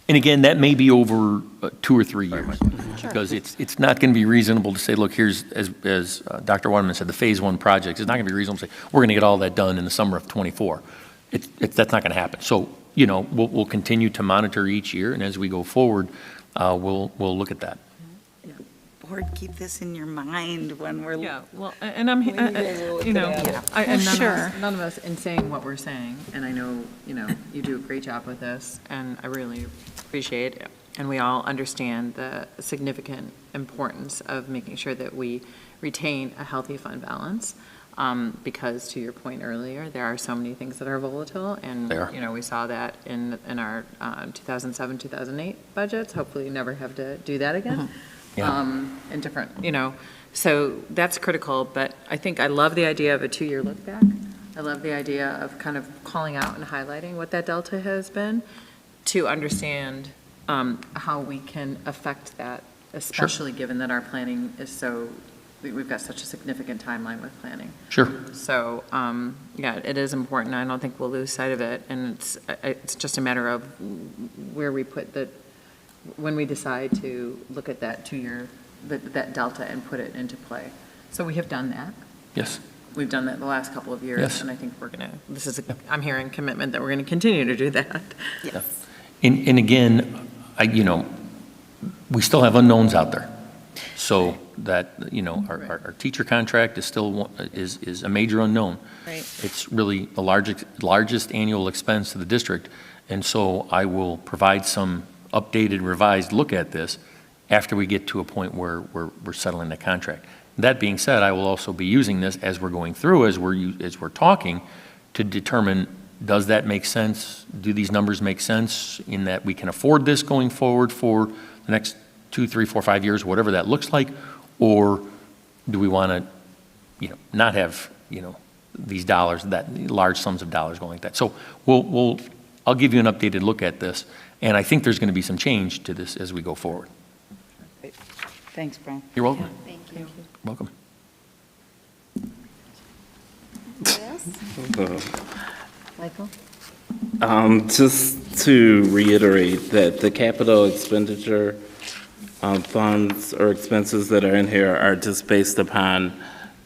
And again, that may be over 2 or 3 years. Because it's not going to be reasonable to say, look, here's, as Dr. Waterman said, the phase one projects, it's not going to be reasonable to say, we're going to get all that done in the summer of '24. That's not going to happen. So, you know, we'll continue to monitor each year, and as we go forward, we'll look at that. Board, keep this in your mind when we're. Yeah, well, and I'm, you know, and none of us in saying what we're saying, and I know, you know, you do a great job with this, and I really appreciate it. And we all understand the significant importance of making sure that we retain a healthy fund balance. Because to your point earlier, there are so many things that are volatile, and, you know, we saw that in our 2007, 2008 budgets. Hopefully you never have to do that again. And different, you know, so that's critical, but I think I love the idea of a 2-year look back. I love the idea of kind of calling out and highlighting what that delta has been to understand how we can affect that, especially given that our planning is so, we've got such a significant timeline with planning. Sure. So, yeah, it is important. I don't think we'll lose sight of it, and it's just a matter of where we put when we decide to look at that 2-year, that delta and put it into play. So we have done that. Yes. We've done that the last couple of years. Yes. And I think we're going to, I'm hearing commitment that we're going to continue to do that. Yes. And again, you know, we still have unknowns out there. So that, you know, our teacher contract is still, is a major unknown. Right. It's really the largest annual expense to the district. And so I will provide some updated, revised look at this after we get to a point where we're settling the contract. That being said, I will also be using this as we're going through, as we're talking, to determine, does that make sense? Do these numbers make sense in that we can afford this going forward for the next 2, 3, 4, 5 years, whatever that looks like? Or do we want to, you know, not have, you know, these dollars, that large sums of dollars going like that? So I'll give you an updated look at this. And I think there's going to be some change to this as we go forward. Thanks, Brian. You're welcome. Thank you. Welcome. Michael? Just to reiterate that the capital expenditure funds or expenses that are in here are just based upon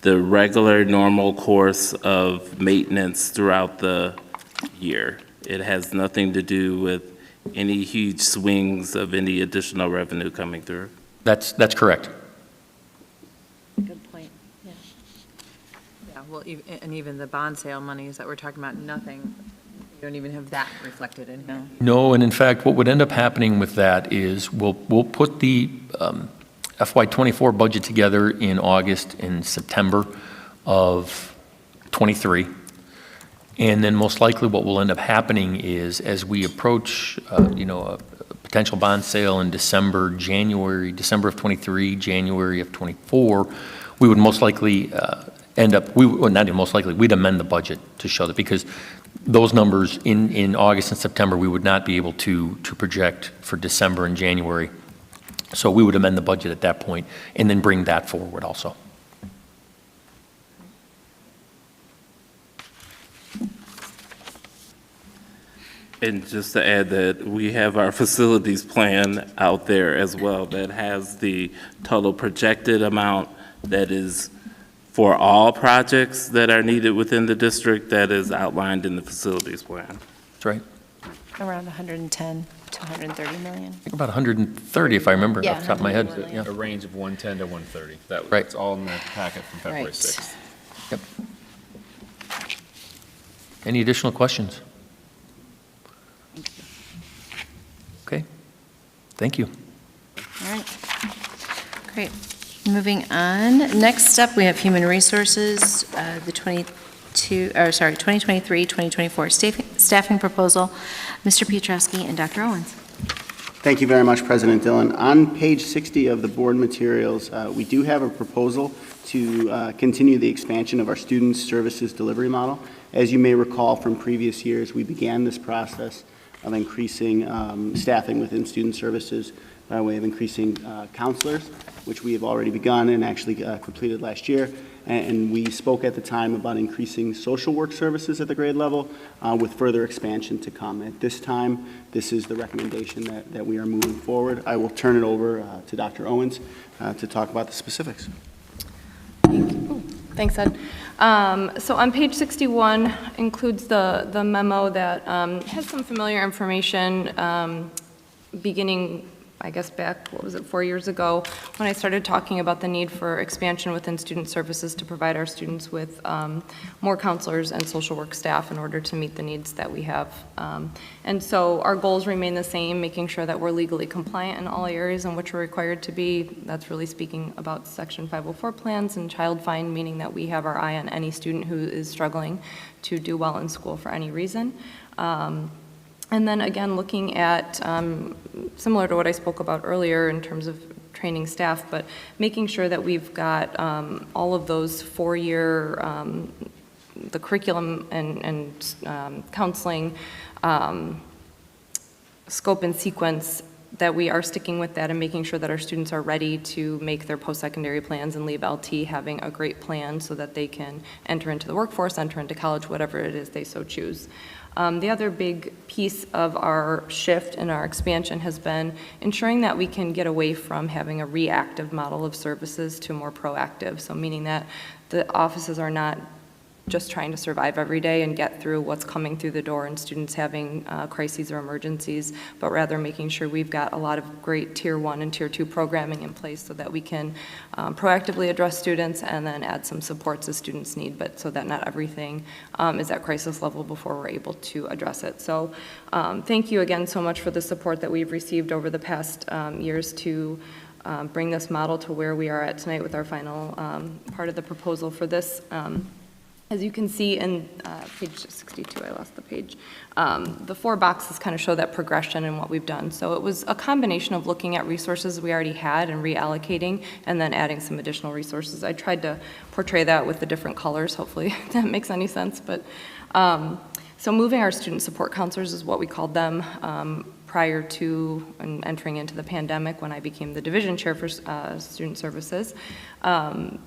the regular, normal course of maintenance throughout the year. It has nothing to do with any huge swings of any additional revenue coming through. That's correct. Good point, yeah. Yeah, well, and even the bond sale monies that we're talking about, nothing, you don't even have that reflected in here. No, and in fact, what would end up happening with that is we'll put the FY24 budget together in August and September of '23. And then most likely what will end up happening is as we approach, you know, a potential bond sale in December of '23, January of '24, we would most likely we'd amend the budget to show that, because those numbers in August and September, we would not be able to project for December and January. So we would amend the budget at that point and then bring that forward also. And just to add that we have our facilities plan out there as well that has the total projected amount that is for all projects that are needed within the district that is outlined in the facilities plan. That's right. Around 110 to 130 million. I think about 130, if I remember off the top of my head. Yeah. A range of 110 to 130. Right. That's all in the packet from February Right. 6th. Yep. Any additional questions? Okay. Thank you. All right. Great. Moving on. Next up, we have Human Resources, the 2023-2024 staffing proposal. Mr. Piotrowski and Dr. Owens. Thank you very much, President Dillon. On page 60 of the board materials, we do have a proposal to continue the expansion of our student services delivery model. As you may recall from previous years, we began this process of increasing staffing within student services by way of increasing counselors, which we have already begun and actually completed last year. And we spoke at the time about increasing social work services at the grade level with further expansion to come. At this time, this is the recommendation that we are moving forward. I will turn it over to Dr. Owens to talk about the specifics. Thanks, Ed. So on page 61 includes the memo that has some familiar information beginning, I guess back, 4 years ago, when I started talking about the need for expansion within student services to provide our students with more counselors and social work staff in order to meet the needs that we have. And so our goals remain the same, making sure that we're legally compliant in all areas in which we're required to be. That's really speaking about Section 504 plans and child find, meaning that we have our eye on any student who is struggling to do well in school for any reason. And then again, looking at, similar to what I spoke about earlier in terms of training staff, but making sure that we've got all of those four-year, the curriculum and counseling scope and sequence, that we are sticking with that and making sure that our students are ready to make their post-secondary plans and leave LT having a great plan so that they can enter into the workforce, enter into college, whatever it is they so choose. The other big piece of our shift and our expansion has been ensuring that we can get away from having a reactive model of services to more proactive. So meaning that the offices are not just trying to survive every day and get through what's coming through the door and students having crises or emergencies, but rather making sure we've got a lot of great Tier 1 and Tier 2 programming in place so that we can proactively address students and then add some supports as students need, but so that not everything is at crisis level before we're able to address it. So thank you again so much for the support that we've received over the past years to bring this model to where we are at tonight with our final part of the proposal for this. As you can see in page 62, I lost the page, the four boxes kind of show that progression and what we've done. So it was a combination of looking at resources we already had and reallocating and then adding some additional resources. I tried to portray that with the different colors, hopefully that makes any sense. But so moving our student support counselors is what we called them prior to entering into the pandemic when I became the division chair for student services.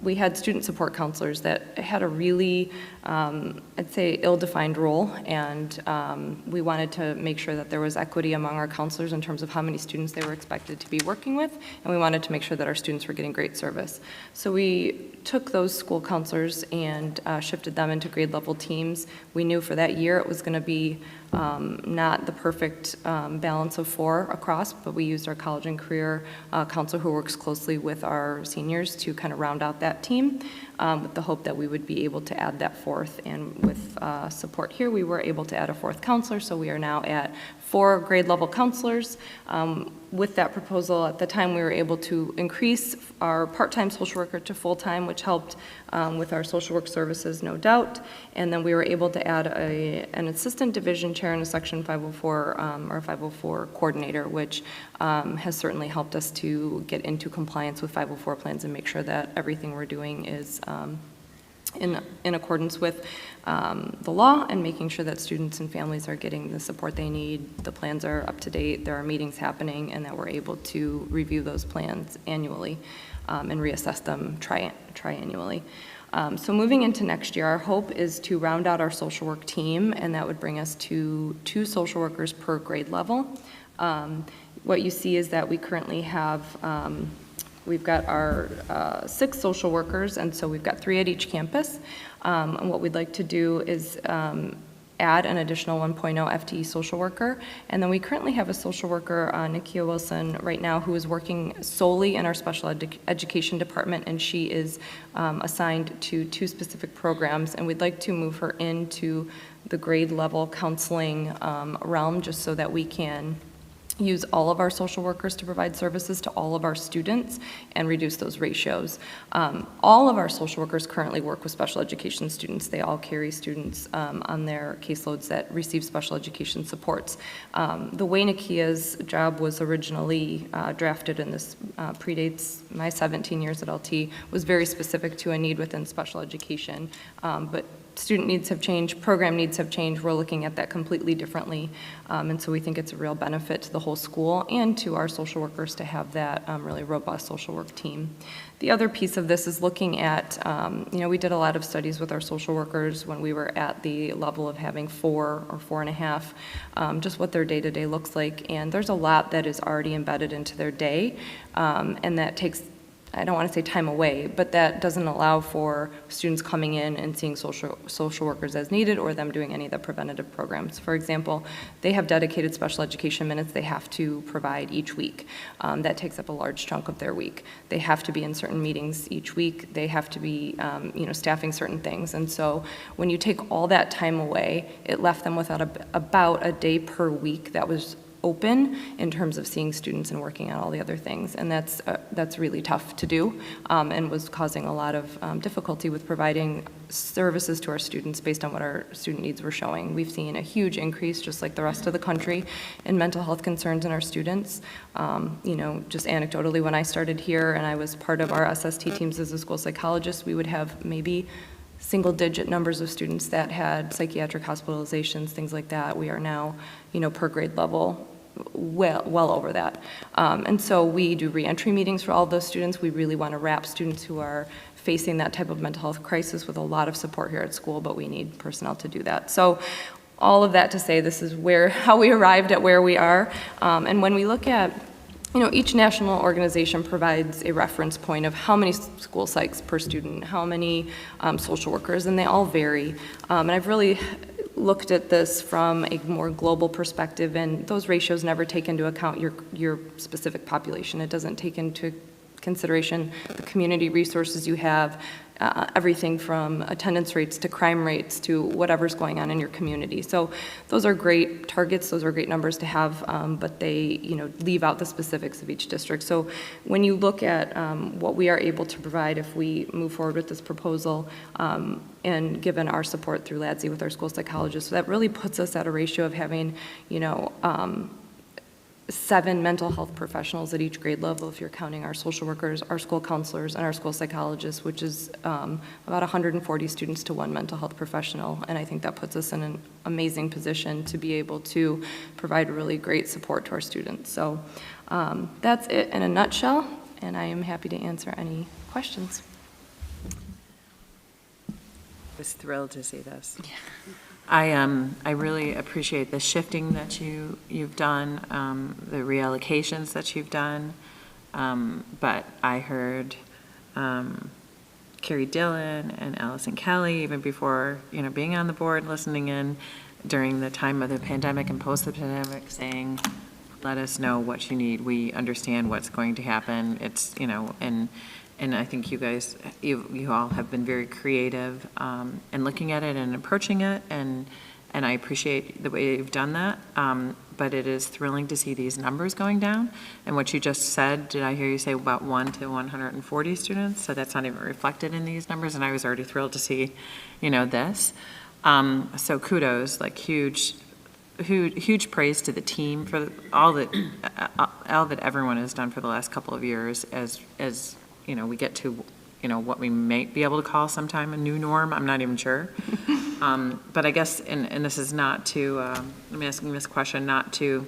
We had student support counselors that had a really, I'd say, ill-defined role, and we wanted to make sure that there was equity among our counselors in terms of how many students they were expected to be working with, and we wanted to make sure that our students were getting great service. So we took those school counselors and shifted them into grade level teams. We knew for that year it was going to be not the perfect balance of 4 across, but we used our college and career counselor who works closely with our seniors to kind of round out that team with the hope that we would be able to add that 4th. And with support here, we were able to add a 4th counselor, so we are now at 4 grade level counselors. With that proposal, at the time, we were able to increase our part-time social worker to full-time, which helped with our social work services, no doubt. And then we were able to add an assistant division chair and a Section 504 or 504 coordinator, which has certainly helped us to get into compliance with 504 plans and make sure that everything we're doing is in accordance with the law and making sure that students and families are getting the support they need, the plans are up to date, there are meetings happening, and that we're able to review those plans annually and reassess them triannually. So moving into next year, our hope is to round out our social work team, and that would bring us to 2 social workers per grade level. What you see is that we currently have We've got our 6 social workers, and so we've got 3 at each campus. And what we'd like to do is add an additional 1.0 FTE social worker. And then we currently have a social worker, Nikia Wilson, right now, who is working solely in our special education department, and she is assigned to 2 specific programs. And we'd like to move her into the grade level counseling realm, just so that we can use all of our social workers to provide services to all of our students and reduce those ratios. All of our social workers currently work with special education students. They all carry students on their caseloads that receive special education supports. The way Nikia's job was originally drafted, and this predates my 17 years at LT, was very specific to a need within special education. But student needs have changed, program needs have changed. We're looking at that completely differently. And so we think it's a real benefit to the whole school and to our social workers to have that really robust social work team. The other piece of this is looking at, we did a lot of studies with our social workers when we were at the level of having 4 or 4.5, just what their day-to-day looks like. And there's a lot that is already embedded into their day, and that takes, I don't want to say time away, but that doesn't allow for students coming in and seeing social workers as needed, or them doing any of the preventative programs. For example, they have dedicated special education minutes they have to provide each week. That takes up a large chunk of their week. They have to be in certain meetings each week. They have to be, staffing certain things. And so when you take all that time away, it left them without about a day per week that was open in terms of seeing students and working on all the other things. And that's really tough to do, and was causing a lot of difficulty with providing services to our students based on what our student needs were showing. We've seen a huge increase, just like the rest of the country, in mental health concerns in our students. Just anecdotally, when I started here and I was part of our SST teams as a school psychologist, we would have maybe single-digit numbers of students that had psychiatric hospitalizations, things like that. We are now, per grade level, well over that. And so we do reentry meetings for all of those students. We really want to wrap students who are facing that type of mental health crisis with a lot of support here at school, but we need personnel to do that. So all of that to say, this is how we arrived at where we are. And when we look at, each national organization provides a reference point of how many school psychs per student, how many social workers, and they all vary. And I've really looked at this from a more global perspective, and those ratios never take into account your specific population. It doesn't take into consideration the community resources you have, everything from attendance rates to crime rates to whatever's going on in your community. So those are great targets, those are great numbers to have, but they leave out the specifics of each district. So when you look at what we are able to provide if we move forward with this proposal, and given our support through LADSI with our school psychologists, that really puts us at a ratio of having 7 mental health professionals at each grade level, if you're counting our social workers, our school counselors, and our school psychologists, which is about 140 students to 1 mental health professional. And I think that puts us in an amazing position to be able to provide really great support to our students. So that's it in a nutshell, and I am happy to answer any questions. I was thrilled to see this. Yeah. I really appreciate the shifting that you've done, the reallocations that you've done. But I heard Carrie Dillon and Allison Kelly, even before being on the board, listening in during the time of the pandemic and post the pandemic, saying, "Let us know what you need. We understand what's going to happen." It's and I think you guys, you all have been very creative in looking at it and approaching it, and I appreciate the way you've done that. But it is thrilling to see these numbers going down. And what you just said, did I hear you say about 1 to 140 students? So that's not even reflected in these numbers, and I was already thrilled to see, this. So kudos, like huge praise to the team for all that everyone has done for the last couple of years as we get to, what we may be able to call sometime a new norm. I'm not even sure. But I guess, and this is not to, I'm asking this question not to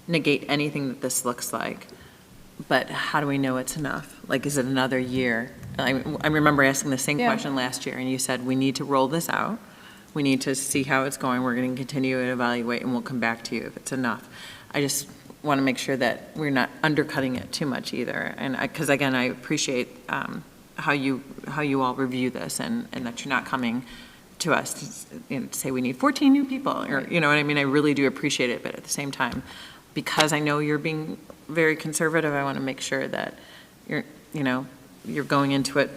negate anything that this looks like, but how do we know it's enough? Like, is it another year? I remember asking the same question last year, and you said, we need to roll this out. We need to see how it's going. We're going to continue to evaluate, and we'll come back to you if it's enough. want to make sure that we're not undercutting it too much either. And because again, I appreciate how you all review this and that you're not coming to us to say we need 14 new people, or, you know what I mean? I really do appreciate it, but at the same time, because I know you're being very conservative, I want to make sure that you're going into it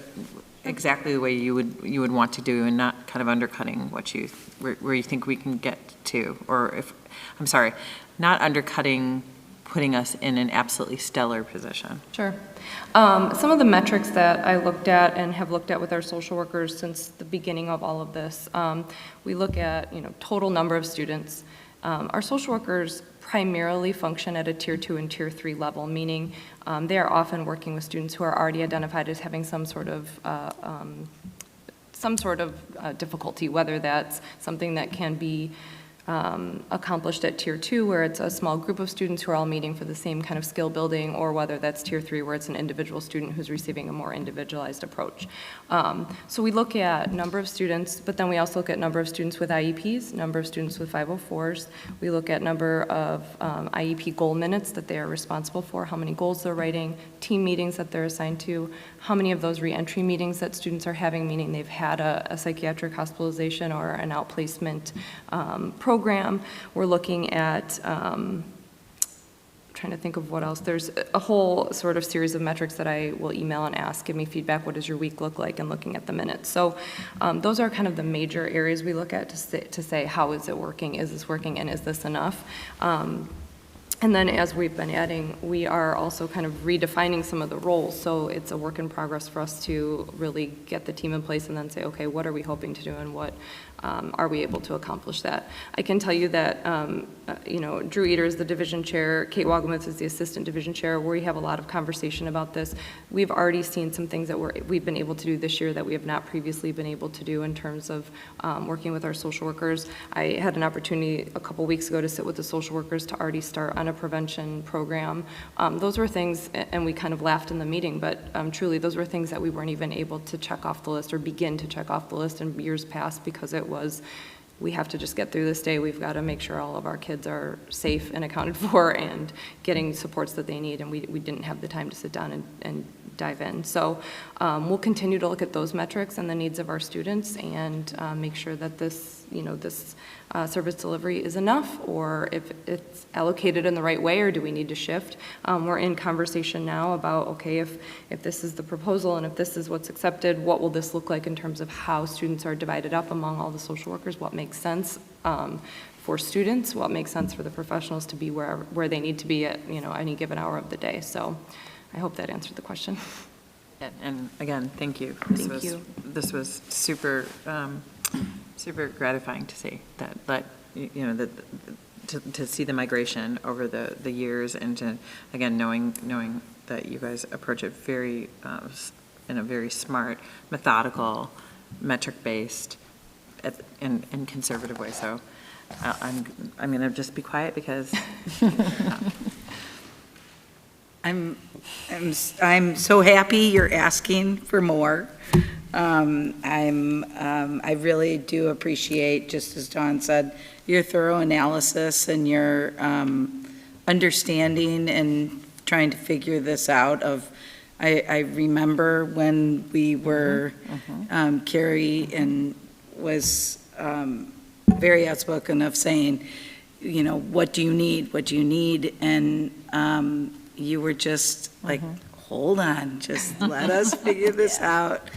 exactly the way you would want to do, and not kind of undercutting where you think we can get to, or not undercutting, putting us in an absolutely stellar position. Sure. Some of the metrics that I looked at and have looked at with our social workers since the beginning of all of this, we look at, total number of students. Our social workers primarily function at a Tier 2 and Tier 3 level, meaning they are often working with students who are already identified as having some sort of difficulty, whether that's something that can be accomplished at Tier 2, where it's a small group of students who are all meeting for the same kind of skill building, or whether that's Tier 3, where it's an individual student who's receiving a more individualized approach. So we look at number of students, but then we also look at number of students with IEPs, number of students with 504s. We look at number of IEP goal minutes that they are responsible for, how many goals they're writing, team meetings that they're assigned to, how many of those reentry meetings that students are having, meaning they've had a psychiatric hospitalization or an outplacement program. We're looking at, trying to think of what else. There's a whole sort of series of metrics that I will email and ask, give me feedback, what does your week look like, and looking at the minutes. So those are kind of the major areas we look at to say how is it working, is this working, and is this enough? And then as we've been adding, we are also kind of redefining some of the roles. So it's a work in progress for us to really get the team in place and then say, okay, what are we hoping to do, and what are we able to accomplish that? I can tell you that, Drew Eater is the division chair, Kate Wogemuth is the assistant division chair. We have a lot of conversation about this. We've already seen some things that we've been able to do this year that we have not previously been able to do in terms of working with our social workers. I had an opportunity a couple weeks ago to sit with the social workers to already start on a prevention program. Those were things, and we kind of laughed in the meeting, but truly those were things that we weren't even able to check off the list or begin to check off the list in years past, because it was, we have to just get through this day. We've got to make sure all of our kids are safe and accounted for and getting supports that they need, and we didn't have the time to sit down and dive in. So we'll continue to look at those metrics and the needs of our students and make sure that this service delivery is enough, or if it's allocated in the right way, or do we need to shift. We're in conversation now about, okay, if this is the proposal and if this is what's accepted, what will this look like in terms of how students are divided up among all the social workers, what makes sense for students, what makes sense for the professionals to be where they need to be at any given hour of the day. So I hope that answered the question. And again, thank you. This was super, super gratifying to see that to see the migration over the years, and to, again, knowing that you guys approach it very, in a very smart, methodical, metric-based, and conservative way. So I'm going to just be quiet because. I'm so happy you're asking for more. I really do appreciate, just as Dawn said, your thorough analysis and your understanding and trying to figure this out. I remember when we were, Carrie and was very outspoken of saying, what do you need? What do you need? And you were just like, hold on, just let us figure this out.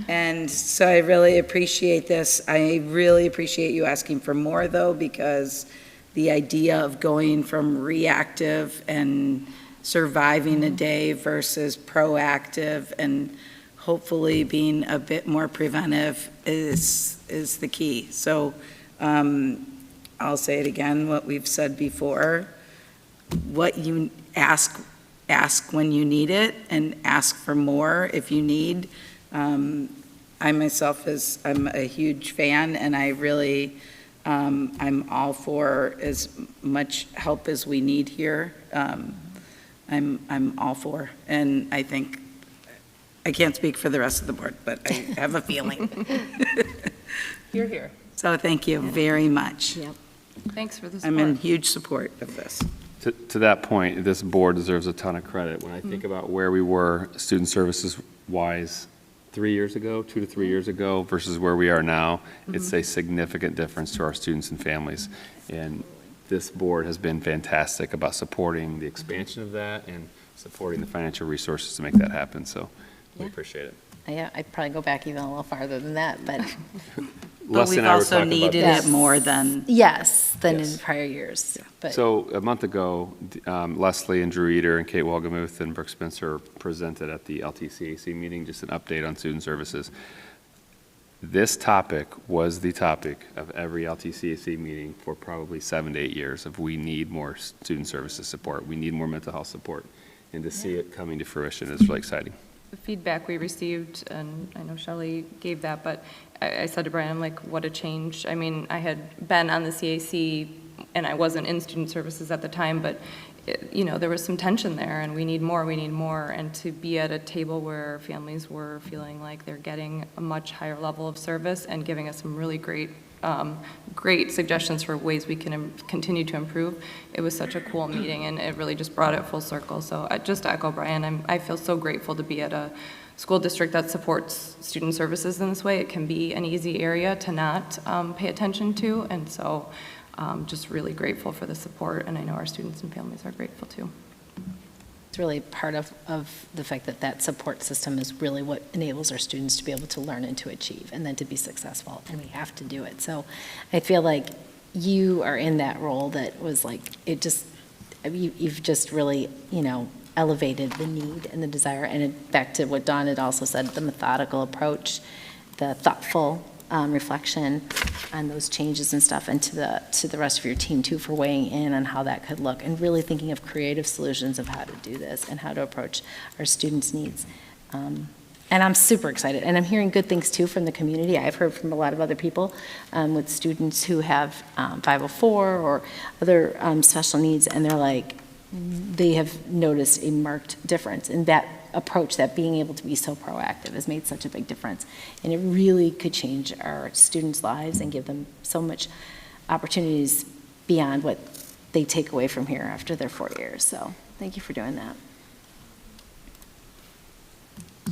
And so I really appreciate this. I really appreciate you asking for more, though, because the idea of going from reactive and surviving a day versus proactive and hopefully being a bit more preventive is the key. So I'll say it again, what we've said before. What you ask when you need it, and ask for more if you need. I myself I'm a huge fan, and I really, I'm all for as much help as we need here. I'm all for, and I think, I can't speak for the rest of the board, but I have a feeling. You're here. So thank you very much. Thanks for the support. I'm in huge support of this. To that point, this board deserves a ton of credit. When I think about where we were student services wise 3 years ago, 2 to 3 years ago, versus where we are now, it's a significant difference to our students and families. And this board has been fantastic about supporting the expansion of that and supporting the financial resources to make that happen. So we appreciate it. Yeah, I'd probably go back even a little farther than that, but. But we've also needed it more than. Yes, than Yes. in prior years. But So a month ago, Leslie and Drew Eater and Kate Wolgemuth and Brooke Spencer presented at the LTCAC meeting, just an update on student services. This topic was the topic of every LTCAC meeting for probably 7 to 8 years of we need more student services support. We need more mental health support. And to see it coming to fruition is really exciting. The feedback we received, and I know Shelley gave that, but I said to Brian, I'm like, what a change. I mean, I had been on the CAC, and I wasn't in student services at the time, but, you know, there was some tension there, and we need more, and to be at a table where families were feeling like they're getting a much higher level of service and giving us some really great suggestions for ways we can continue to improve. It was such a cool meeting, and it really just brought it full circle. So just to echo Brian, I feel so grateful to be at a school district that supports student services in this way. It can be an easy area to not pay attention to, and so just really grateful for the support, and I know our students and families are grateful too. it's really part of the fact that that support system is really what enables our students to be able to learn and to achieve and then to be successful, and we have to do it. So I feel like you are in that role that was like, you've just really, elevated the need and the desire, and back to what Dawn had also said, the methodical approach, the thoughtful reflection on those changes and stuff, and to the rest of your team too for weighing in on how that could look and really thinking of creative solutions of how to do this and how to approach our students' needs. And I'm super excited, and I'm hearing good things too from the community. I've heard from a lot of other people with students who have 504 or other special needs, and they're like, they have noticed a marked difference in that approach, that being able to be so proactive has made such a big difference. And it really could change our students' lives and give them so much opportunities beyond what they take away from here after their 4 years. So thank you for doing that.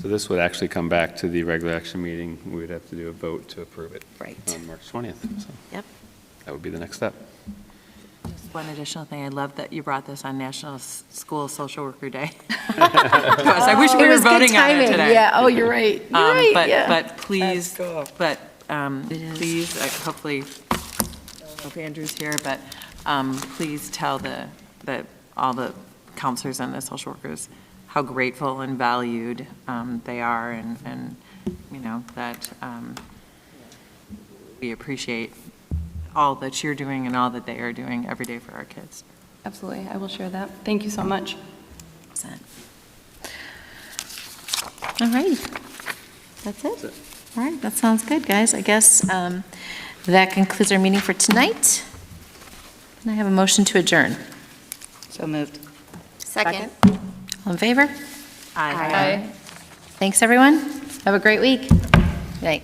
So this would actually come back to the regular action meeting. We would have to do a vote to approve it. Right. On March 20th. So Yep. that would be the next step. Just one additional thing, I love that you brought this on National School Social Worker Day. I wish we were voting on it today. Yeah, oh, you're right. You're right, yeah. But please, please, hopefully, I don't know if Andrew's here, but please tell all the counselors and the social workers how grateful and valued they are, and that we appreciate all that you're doing and all that they are doing every day for our kids. Absolutely, I will share that. Thank you so much. All right. That's it. All right, that sounds good, guys. I guess that concludes our meeting for tonight. And I have a motion to adjourn. So moved. Second. All in favor? Aye. Thanks, everyone. Have a great week. Good night.